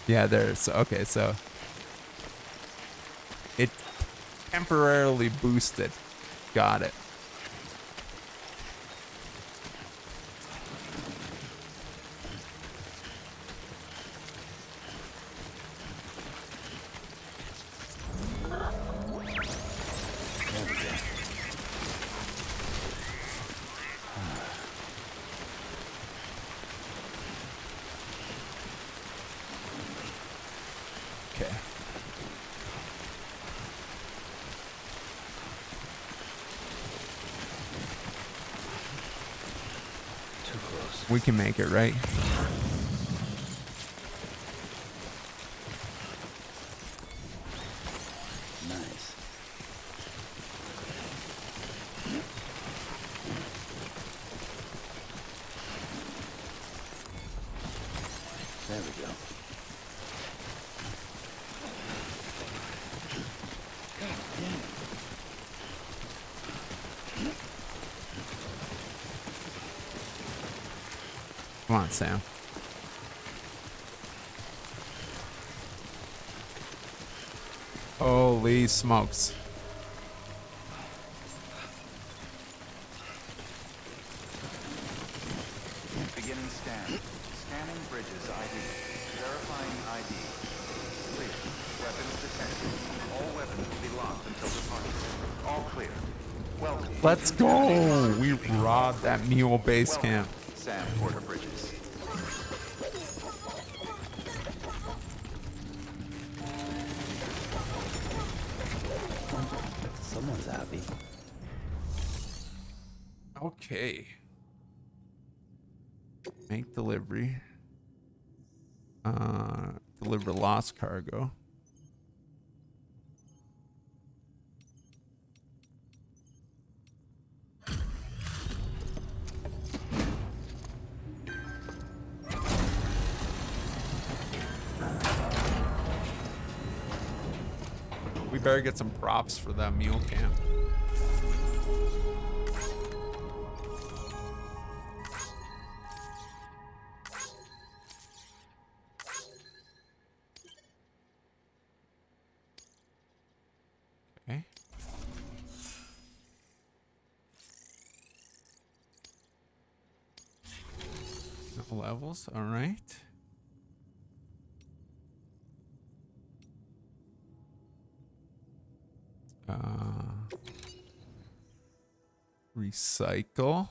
Yeah, there's okay, so it temporarily boosted. Got it. We can make it, right? Nice. There we go. Come on, Sam. Holy smokes. Beginning scan. Scanning bridges ID. Verifying ID. Clear. Weapons detected. All weapons will be locked until departure. All clear. Welcome. Let's go. We robbed that mule base camp. Sam Porter Bridges. Someone's happy. Okay. Make delivery. Deliver lost cargo. We better get some props for that mule camp. Okay. No levels, all right. Recycle.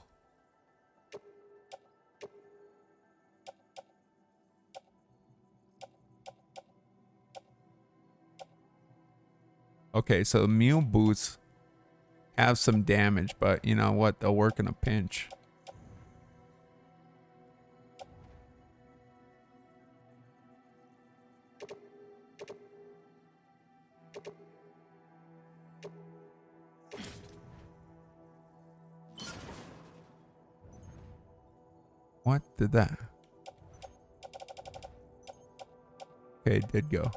Okay, so the mule boots have some damage, but you know what? They'll work in a pinch. What did that? Okay, it did go.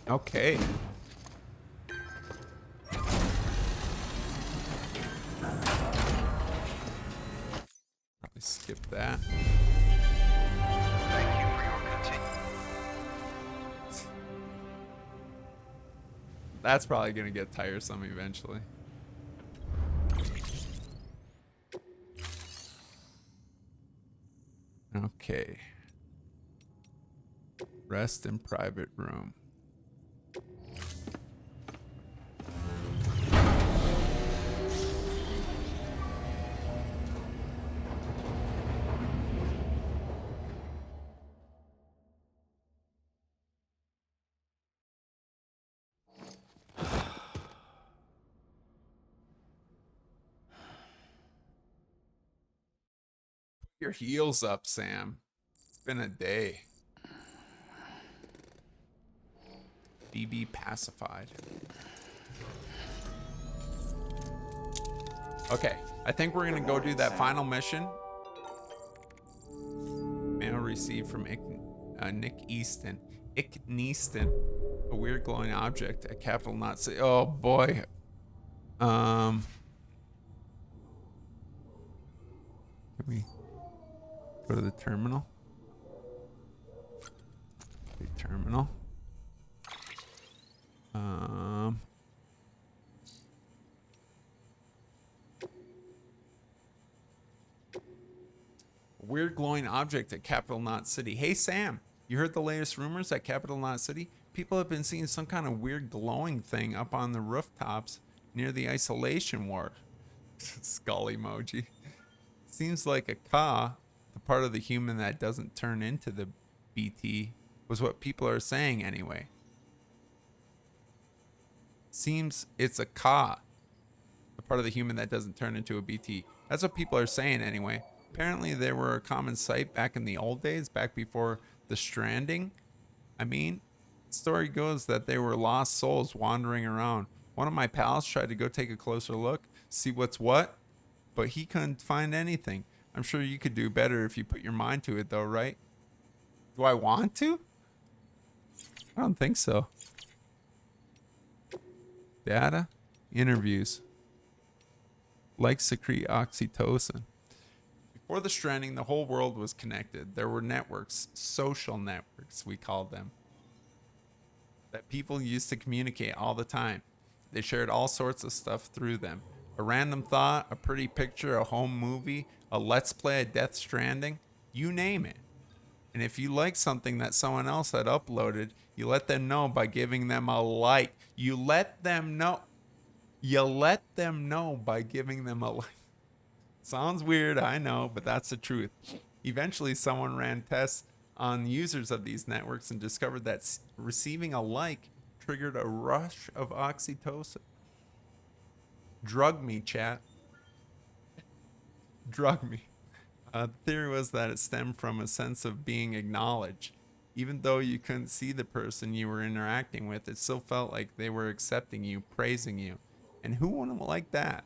Okay. Probably skip that. Thank you for your continued. That's probably gonna get tiresome eventually. Okay. Rest in private room. Your heels up, Sam. It's been a day. BB pacified. Okay, I think we're gonna go do that final mission. Mail received from Nick Easton. Ick Neaston. A weird glowing object. A capital not say. Oh boy. Can we go to the terminal? The terminal. Weird glowing object at Capital Knot City. Hey Sam, you heard the latest rumors at Capital Knot City? People have been seeing some kind of weird glowing thing up on the rooftops near the isolation ward. Skull emoji. Seems like a Ka, the part of the human that doesn't turn into the BT, was what people are saying anyway. Seems it's a Ka, a part of the human that doesn't turn into a BT. That's what people are saying anyway. Apparently they were a common sight back in the old days, back before the Stranding. I mean, the story goes that they were lost souls wandering around. One of my pals tried to go take a closer look, see what's what, but he couldn't find anything. I'm sure you could do better if you put your mind to it though, right? Do I want to? I don't think so. Data, interviews, like secrete oxytocin. Before the Stranding, the whole world was connected. There were networks, social networks, we called them, that people used to communicate all the time. They shared all sorts of stuff through them. A random thought, a pretty picture, a home movie, a let's play, a Death Stranding, you name it. And if you like something that someone else had uploaded, you let them know by giving them a like. You let them know by giving them a like. Sounds weird, I know, but that's the truth. Eventually, someone ran tests on users of these networks and discovered that receiving a like triggered a rush of oxytocin. Drug me, chat. Drug me. The theory was that it stemmed from a sense of being acknowledged. Even though you couldn't see the person you were interacting with, it still felt like they were accepting you, praising you. And who wouldn't like that?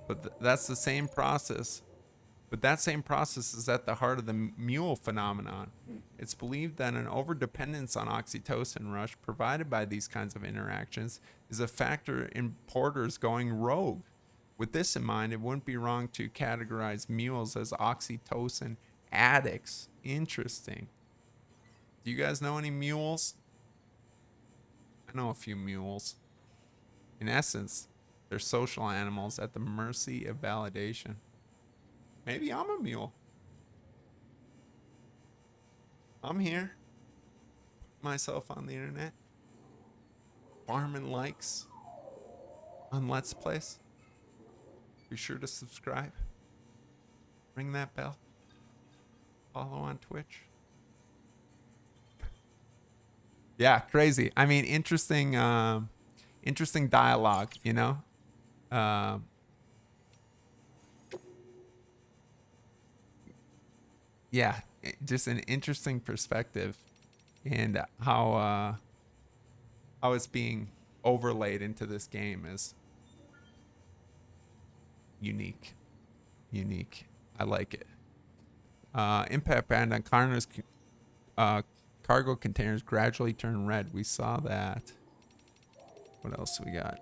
But that's the same process. But that same process is at the heart of the MULE phenomenon. It's believed that an overdependence on oxytocin rush provided by these kinds of interactions is a factor in porters going rogue. With this in mind, it wouldn't be wrong to categorize mules as oxytocin addicts. Interesting. Do you guys know any mules? I know a few mules. In essence, they're social animals at the mercy of validation. Maybe I'm a mule. I'm here. Myself on the internet. Farming likes on Let's Plays. Be sure to subscribe. Ring that bell. Follow on Twitch. Yeah, crazy. I mean, interesting dialogue, you know? Yeah, just an interesting perspective and how it's being overlaid into this game is unique. I like it. Impact band on cargo containers gradually turn red. We saw that. What else we got?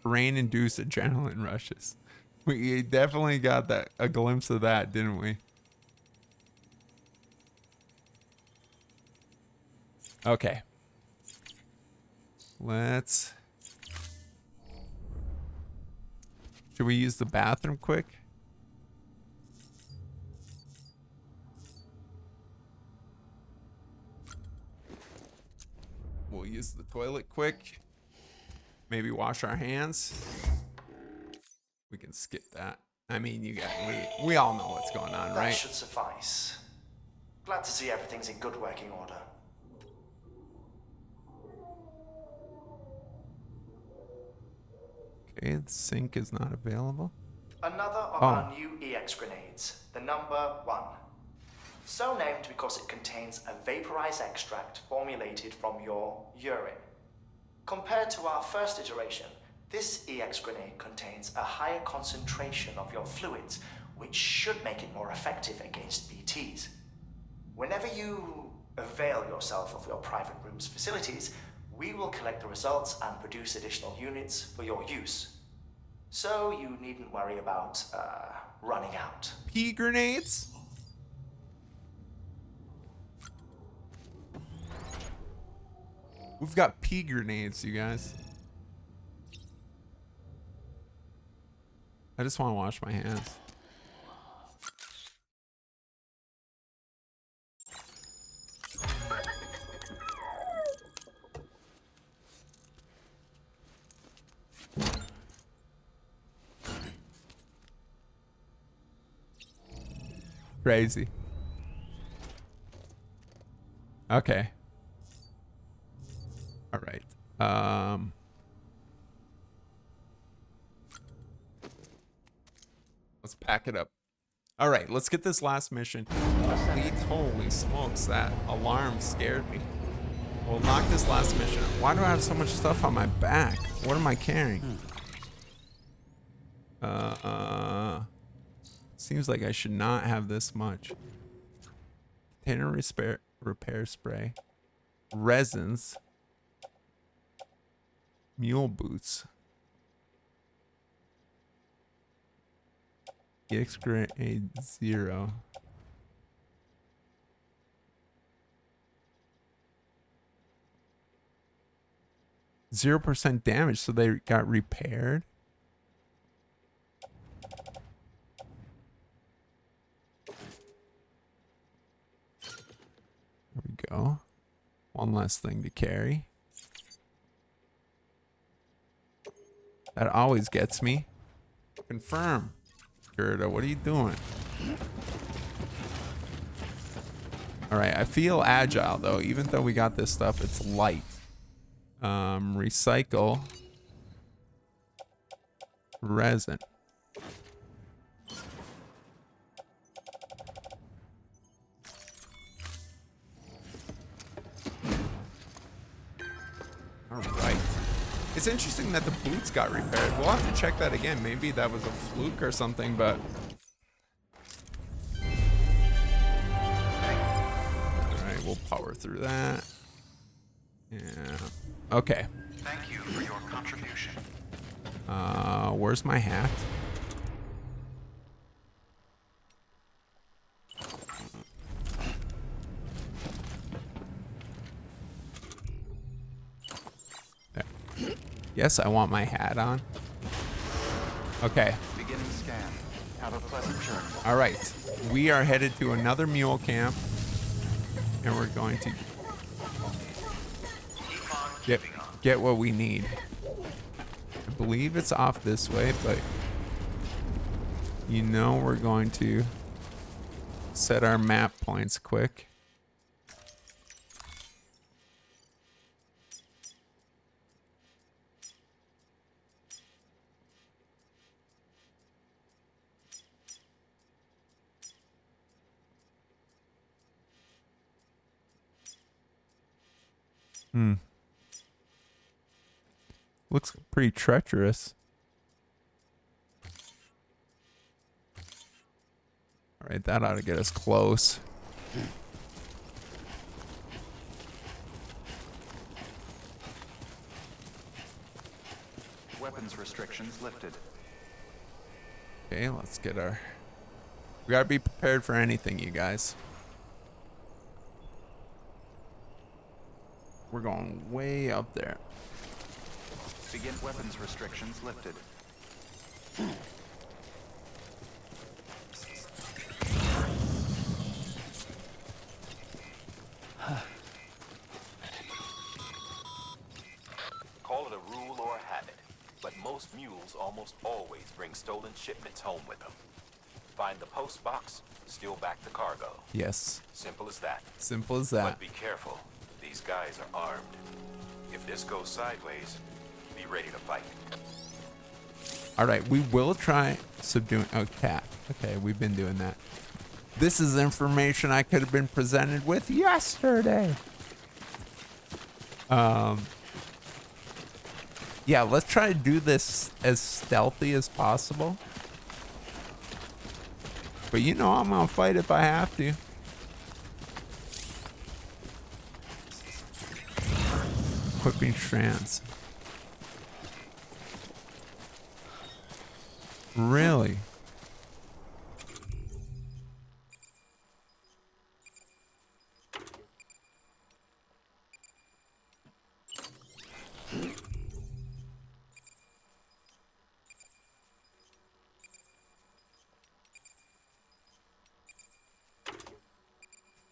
Rain-induced adrenaline rushes. We definitely got a glimpse of that, didn't we? Okay. Should we use the bathroom quick? We'll use the toilet quick. Maybe wash our hands. We can skip that. I mean, we all know what's going on, right? That should suffice. Glad to see everything's in good working order. Okay, the sink is not available. Another of our new EX grenades, the number 1. So named because it contains a vaporized extract formulated from your urine. Compared to our first iteration, this EX grenade contains a higher concentration of your fluids, which should make it more effective against BTs. Whenever you avail yourself of your private room's facilities, we will collect the results and produce additional units for your use. So you needn't worry about, running out. Pea grenades? We've got pea grenades, you guys. I just want to wash my hands. Crazy. Okay. All right. Let's pack it up. All right, let's get this last mission complete. Holy smokes, that alarm scared me. We'll knock this last mission. Why do I have so much stuff on my back? What am I carrying? Seems like I should not have this much. Container repair spray. Resins. Mule boots. EX grade 0. %0 damage, so they got repaired. There we go. One less thing to carry. That always gets me. Confirm. Gerda, what are you doing? Alright, I feel agile though. Even though we got this stuff, it's light. Recycle. Resin. Alright. It's interesting that the boots got repaired. We'll have to check that again. Maybe that was a fluke or something, but... Alright, we'll power through that. Yeah. Okay. Thank you for your contribution. Where's my hat? There. Yes, I want my hat on. Okay. Beginning scan. Have a pleasant journey. All right. We are headed to another mule camp, and we're going to get what we need. I believe it's off this way, but you know we're going to set our map points quick. Looks pretty treacherous. All right, that ought to get us close. Weapons restrictions lifted. Okay, let's get our... We gotta be prepared for anything, you guys. We're going way up there. Begin weapons restrictions lifted. Call it a rule or a habit, but most mules almost always bring stolen shipments home with them. Find the post box, steal back the cargo. Yes. Simple as that. Simple as that. But be careful. These guys are armed. If this goes sideways, be ready to fight. All right, we will try subduing... Oh, cat. Okay, we've been doing that. This is information I could have been presented with yesterday. Yeah, let's try to do this as stealthy as possible. But you know I'm gonna fight if I have to. Equipping strands. Really?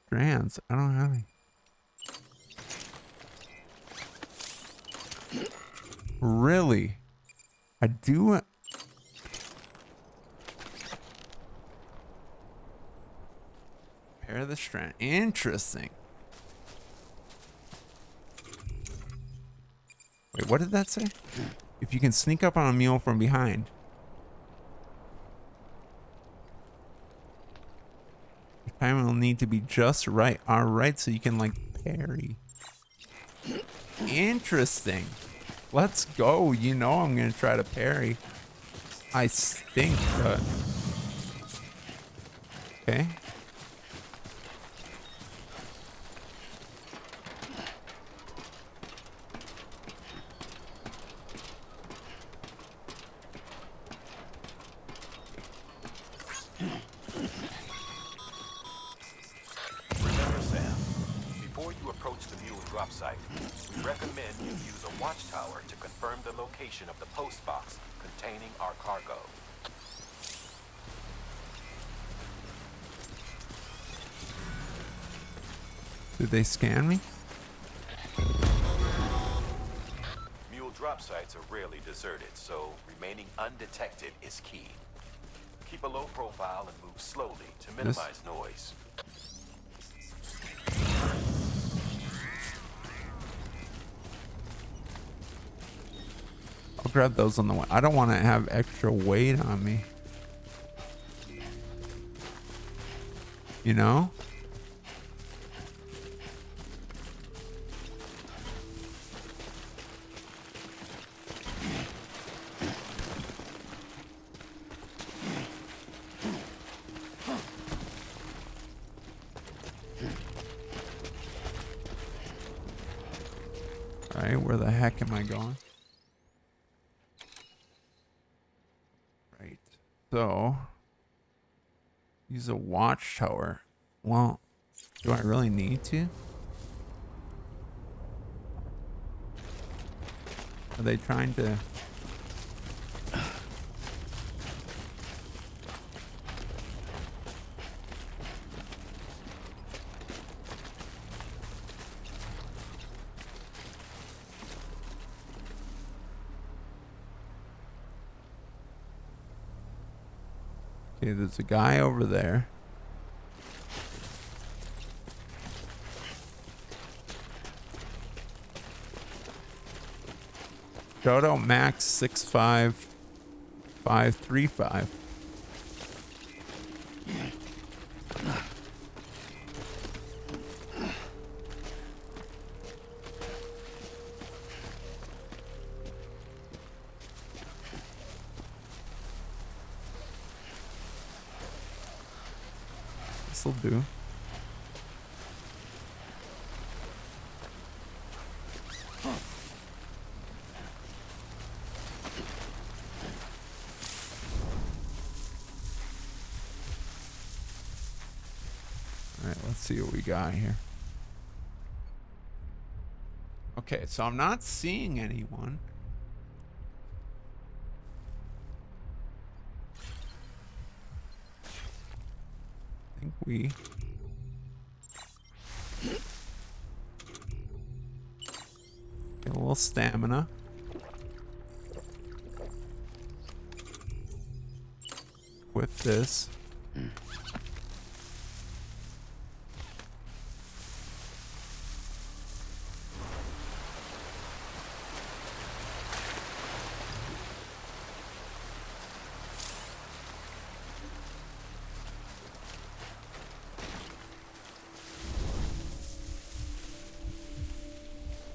Strands. I don't have any. Really? I do. Pair the strand. Interesting. Wait, what did that say? If you can sneak up on a mule from behind. Your timing will need to be just right. Alright, so you can like parry. Interesting. Let's go. You know I'm gonna try to parry. I stink, but okay. Remember, Sam, before you approach the mule drop site, we recommend you use a watchtower to confirm the location of the post box containing our cargo. Did they scan me? Mule drop sites are rarely deserted, so remaining undetected is key. Keep a low profile and move slowly to minimize noise. I'll grab those on the way. I don't want to have extra weight on me. You know? All right, where the heck am I going? Right. So, use a watchtower. Well, do I really need to? Are they trying to... Okay, there's a guy over there. Shout out Max 65535. This'll do. Alright, let's see what we got here. Okay, so I'm not seeing anyone. I think we... Get a little stamina. With this.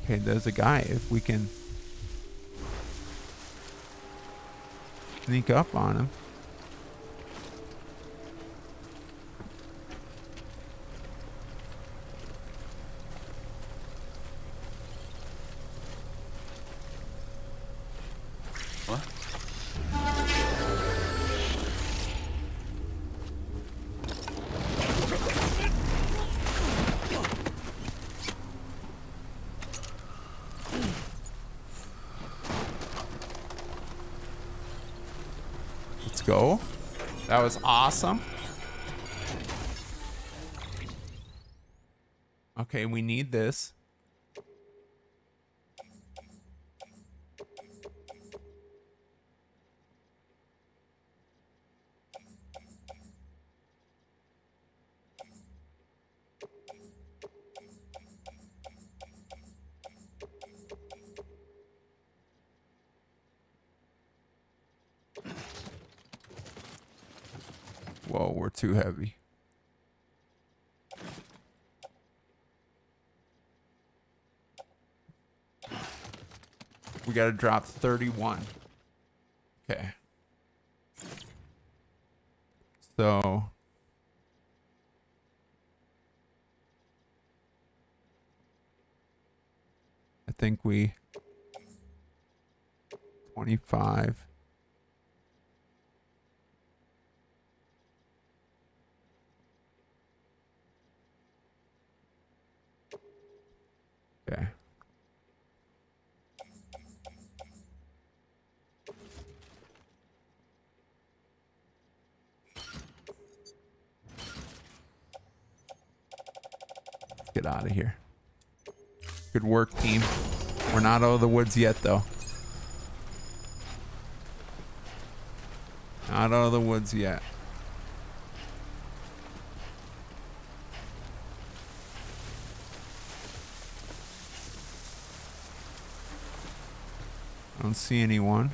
Okay, there's a guy. If we can sneak up on him. What? Let's go. That was awesome. Okay, we need this. Whoa, we're too heavy. We gotta drop 31. Okay. So I think we 25. Okay. Get out of here. Good work, team. We're not out of the woods yet, though. Not out of the woods yet. I don't see anyone.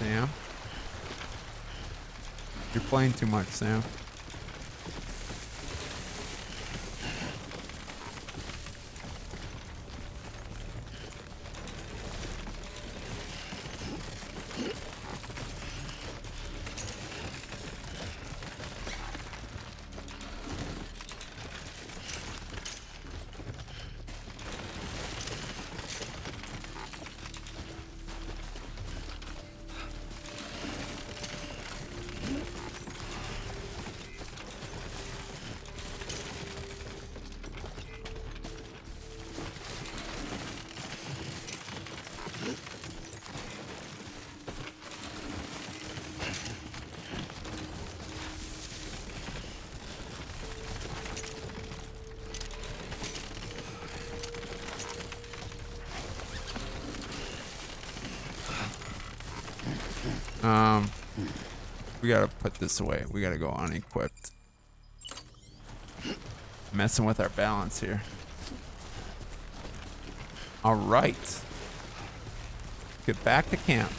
Sam? You're playing too much, Sam. We gotta put this away. We gotta go unequipped. Messing with our balance here. All right. Get back to camp.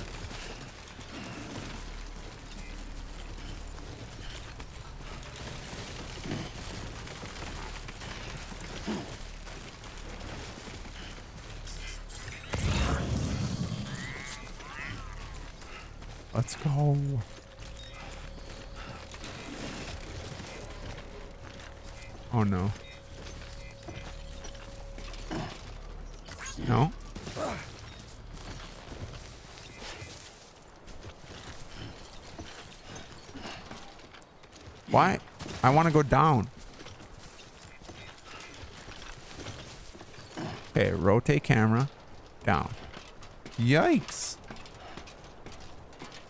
Let's go. Oh no. No? Why? I want to go down. Okay, rotate camera. Down. Yikes.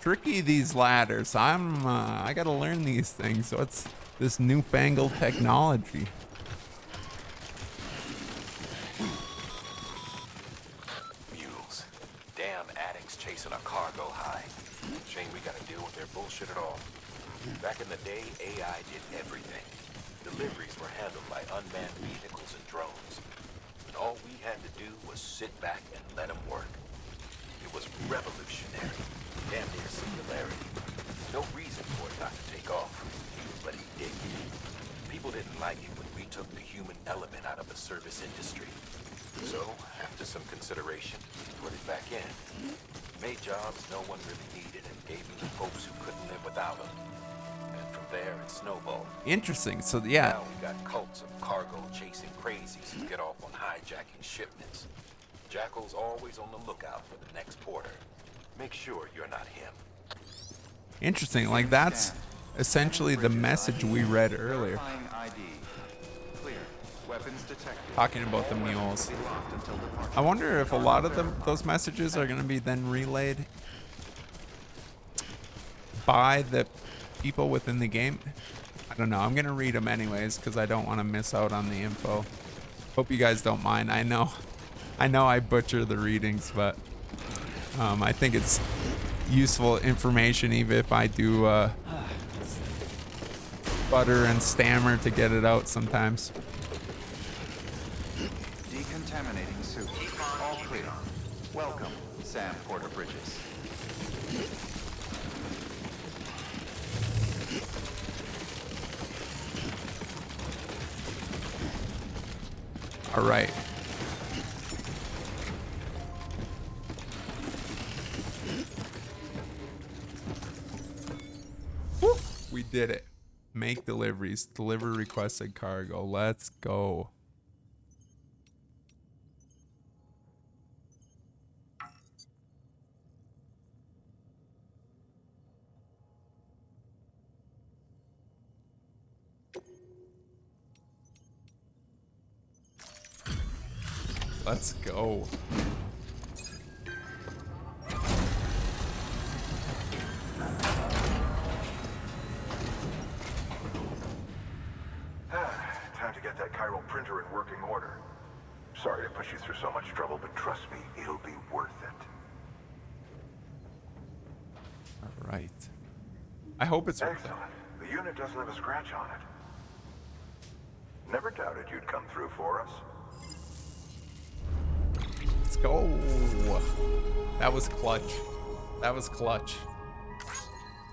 Tricky, these ladders. I gotta learn these things. So it's this newfangled technology. Mules. Damn addicts chasing a cargo high. Shame we gotta deal with their bullshit at all. Back in the day, AI did everything. Deliveries were handled by unmanned vehicles and drones. And all we had to do was sit back and let them work. It was revolutionary. Damn near singularity. No reason for it not to take off. But it did. People didn't like it when we took the human element out of the service industry. So, after some consideration, we put it back in. Made jobs no one really needed and gave them to folks who couldn't live without them. And from there, it snowballed. Interesting. So, yeah. Now we got cults of cargo chasing crazies who get off on hijacking shipments. Jackal's always on the lookout for the next porter. Make sure you're not him. Interesting. Like, that's essentially the message we read earlier. Talking about the mules. I wonder if a lot of those messages are going to be then relayed by the people within the game. I don't know. I'm going to read them anyways because I don't want to miss out on the info. Hope you guys don't mind. I know I butcher the readings, but I think it's useful information, even if I do butter and stammer to get it out sometimes. Decontaminating suit. All clear. Welcome, Sam Porter Bridges. All right. Woo! We did it. Make deliveries. Deliver requested cargo. Let's go. Let's go. Time to get that chiral printer in working order. Sorry to push you through so much trouble, but trust me, it'll be worth it. All right. I hope it's worth it. Excellent. The unit doesn't have a scratch on it. Never doubted you'd come through for us. Let's go. That was clutch. That was clutch.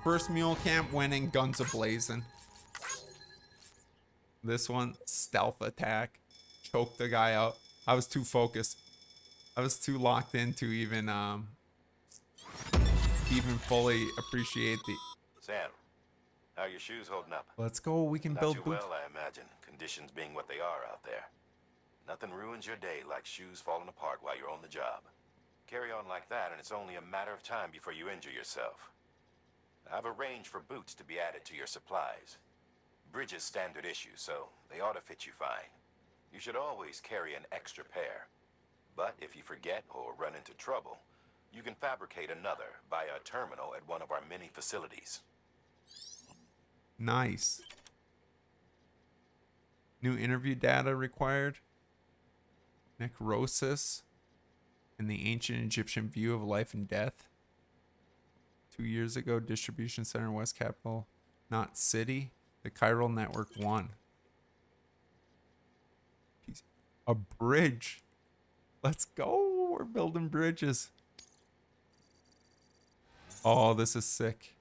First mule camp winning, guns a-blazing. This one, stealth attack. Choked the guy out. I was too focused. I was too locked in to even fully appreciate the... Sam, how are your shoes holding up? Let's go. We can Not build too boots. well, I imagine. Conditions being what they are out there. Nothing ruins your day like shoes falling apart while you're on the job. Carry on like that, and it's only a matter of time before you injure yourself. I've arranged for boots to be added to your supplies. Bridges standard issue, so they ought to fit you fine. You should always carry an extra pair. But if you forget or run into trouble, you can fabricate another via a terminal at one of our many facilities. Nice. New interview data required. Necrosis in the ancient Egyptian view of life and death. 2 years ago, distribution center, West Capital, not city. The chiral network 1. A bridge. Let's go. We're building bridges. Oh, this is sick.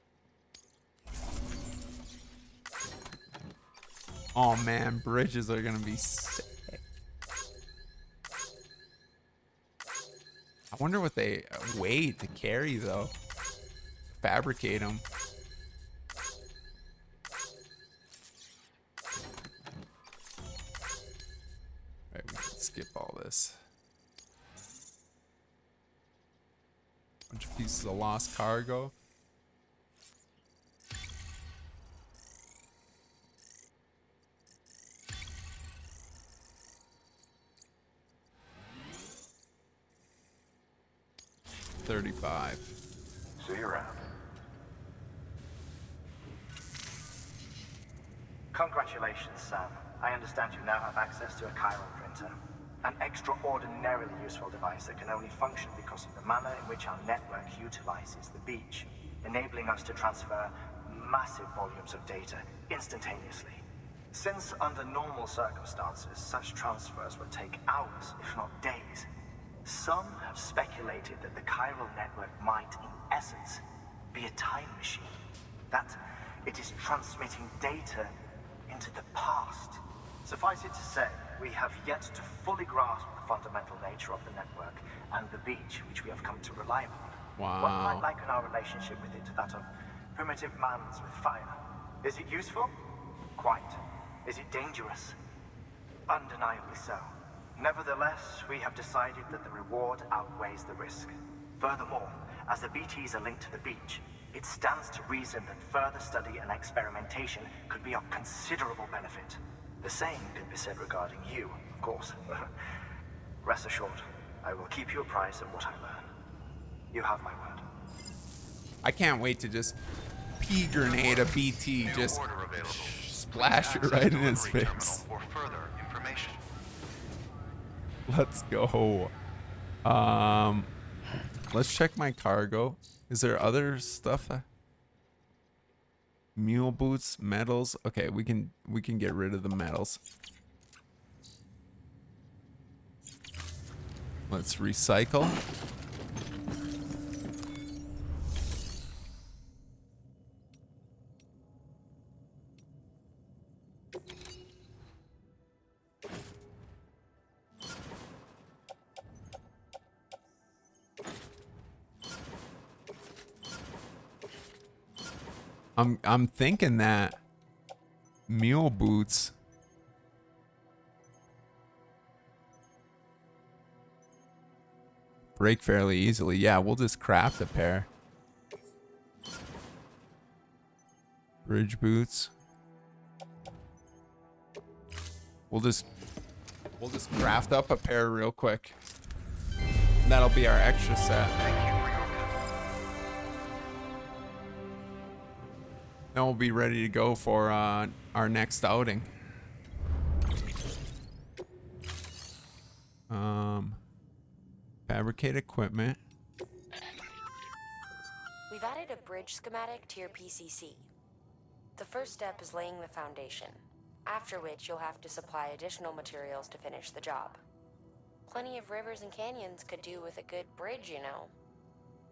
Oh man, bridges are gonna be sick. I wonder what they weigh to carry though. Fabricate them. Right, we can skip all this. Bunch of pieces of lost cargo. $35. See you around. Congratulations, Sam. I understand you now have access to a chiral printer. An extraordinarily useful device that can only function because of the manner in which our network utilizes the beach, enabling us to transfer massive volumes of data instantaneously. Since under normal circumstances, such transfers would take hours, if not days, some have speculated that the chiral network might, in essence, be a time machine. That it is transmitting data into the past. Suffice it to say, we have yet to fully grasp the fundamental nature of the network and the beach which we have come to rely upon. Wow. One might liken our relationship with it to that of primitive man's with fire. Is it useful? Quite. Is it dangerous? Undeniably so. Nevertheless, we have decided that the reward outweighs the risk. Furthermore, as the BTs are linked to the beach, it stands to reason that further study and experimentation could be of considerable benefit. The same could be said regarding you, of course. Rest assured, I will keep you apprised of what I learn. You have my word. I can't wait to just pea grenade a BT, just splash it right in his face. For further information. Let's go. let's check my cargo. Is there other stuff? Mule boots, metals. Okay, we can get rid of the metals. Let's recycle. I'm thinking that mule boots break fairly easily. Yeah, we'll just craft a pair. Bridge boots. We'll just craft up a pair real quick. That'll be our extra set. Then we'll be ready to go for our next outing. Fabricate equipment. We've added a bridge schematic to your PCC. The first step is laying the foundation, after which you'll have to supply additional materials to finish the job. Plenty of rivers and canyons could do with a good bridge, you know.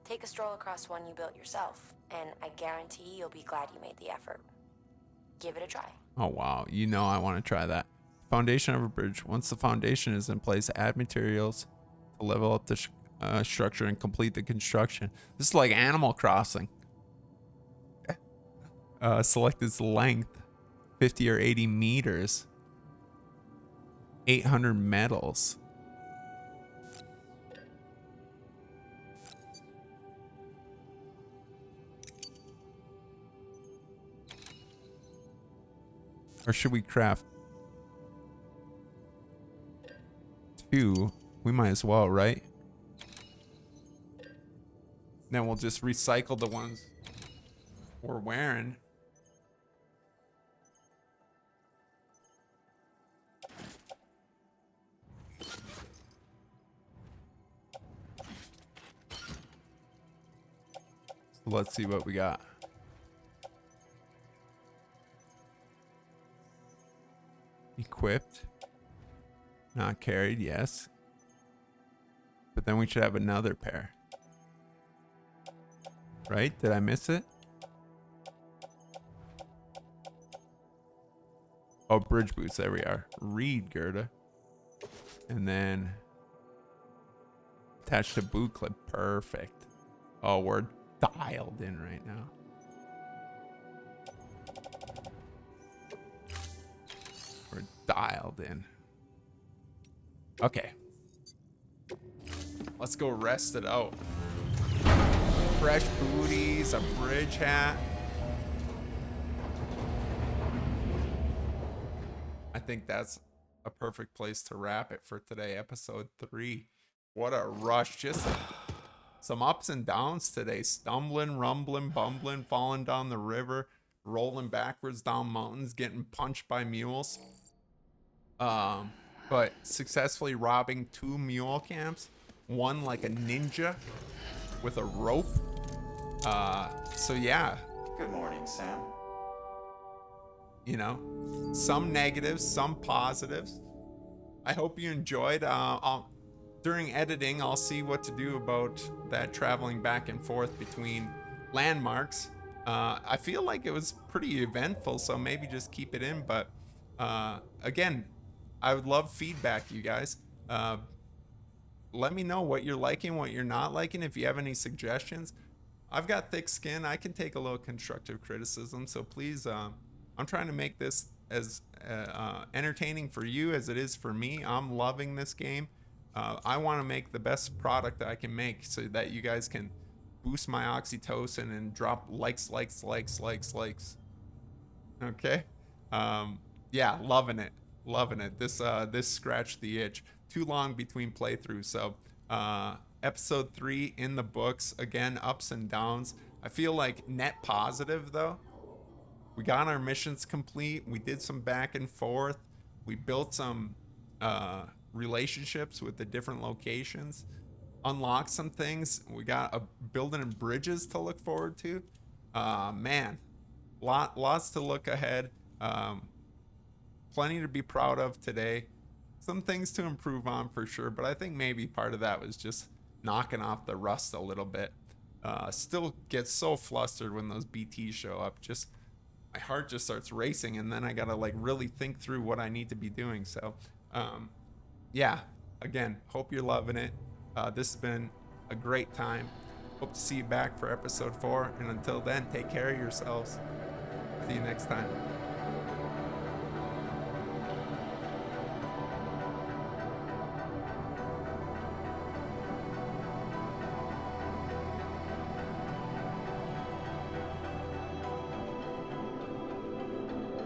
Take a stroll across one you built yourself, and I guarantee you'll be glad you made the effort. Give it a try. Oh wow, you know I want to try that. Foundation of a bridge. Once the foundation is in place, add materials to level up the structure and complete the construction. This is like Animal Crossing. Select its length, 50 or 80 meters. 800 metals. Or should we craft 2? We might as well, right? Then we'll just recycle the ones we're wearing. So let's see what we got. Equipped. Not carried, yes. But then we should have another pair. Right? Did I miss it? Oh, bridge boots. There we are. Reed Gerda. And then attached to boot clip. Perfect. Oh, we're dialed in right now. We're dialed in. Okay. Let's go rest it out. Fresh booties, a bridge hat. I think that's a perfect place to wrap it for today, episode 3. What a rush. Just some ups and downs today. Stumbling, rumbling, bumbling, falling down the river, rolling backwards down mountains, getting punched by mules. But successfully robbing 2 mule camps. One like a ninja with a rope. So yeah. Good morning, Sam. You know, some negatives, some positives. I hope you enjoyed. During editing, I'll see what to do about that traveling back and forth between landmarks. I feel like it was pretty eventful, so maybe just keep it in. But again, I would love feedback, you guys. Let me know what you're liking, what you're not liking. If you have any suggestions, I've got thick skin. I can take a little constructive criticism. So please, I'm trying to make this as entertaining for you as it is for me. I'm loving this game. I want to make the best product that I can make so that you guys can boost my oxytocin and drop likes. Okay. Yeah, loving it. This scratched the itch. Too long between playthroughs. So episode 3 in the books. Again, ups and downs. I feel like net positive though. We got our missions complete. We did some back and forth. We built some relationships with the different locations. unlock some things. We got a building and bridges to look forward to. Man, lots to look ahead. Plenty to be proud of today. Some things to improve on for sure, but I think maybe part of that was just knocking off the rust a little bit. Still get so flustered when those BTs show up. Just my heart just starts racing, and then I gotta like really think through what I need to be doing. So yeah, again, hope you're loving it. This has been a great time. Hope to see you back for episode 4, and until then, take care of yourselves. See you next time.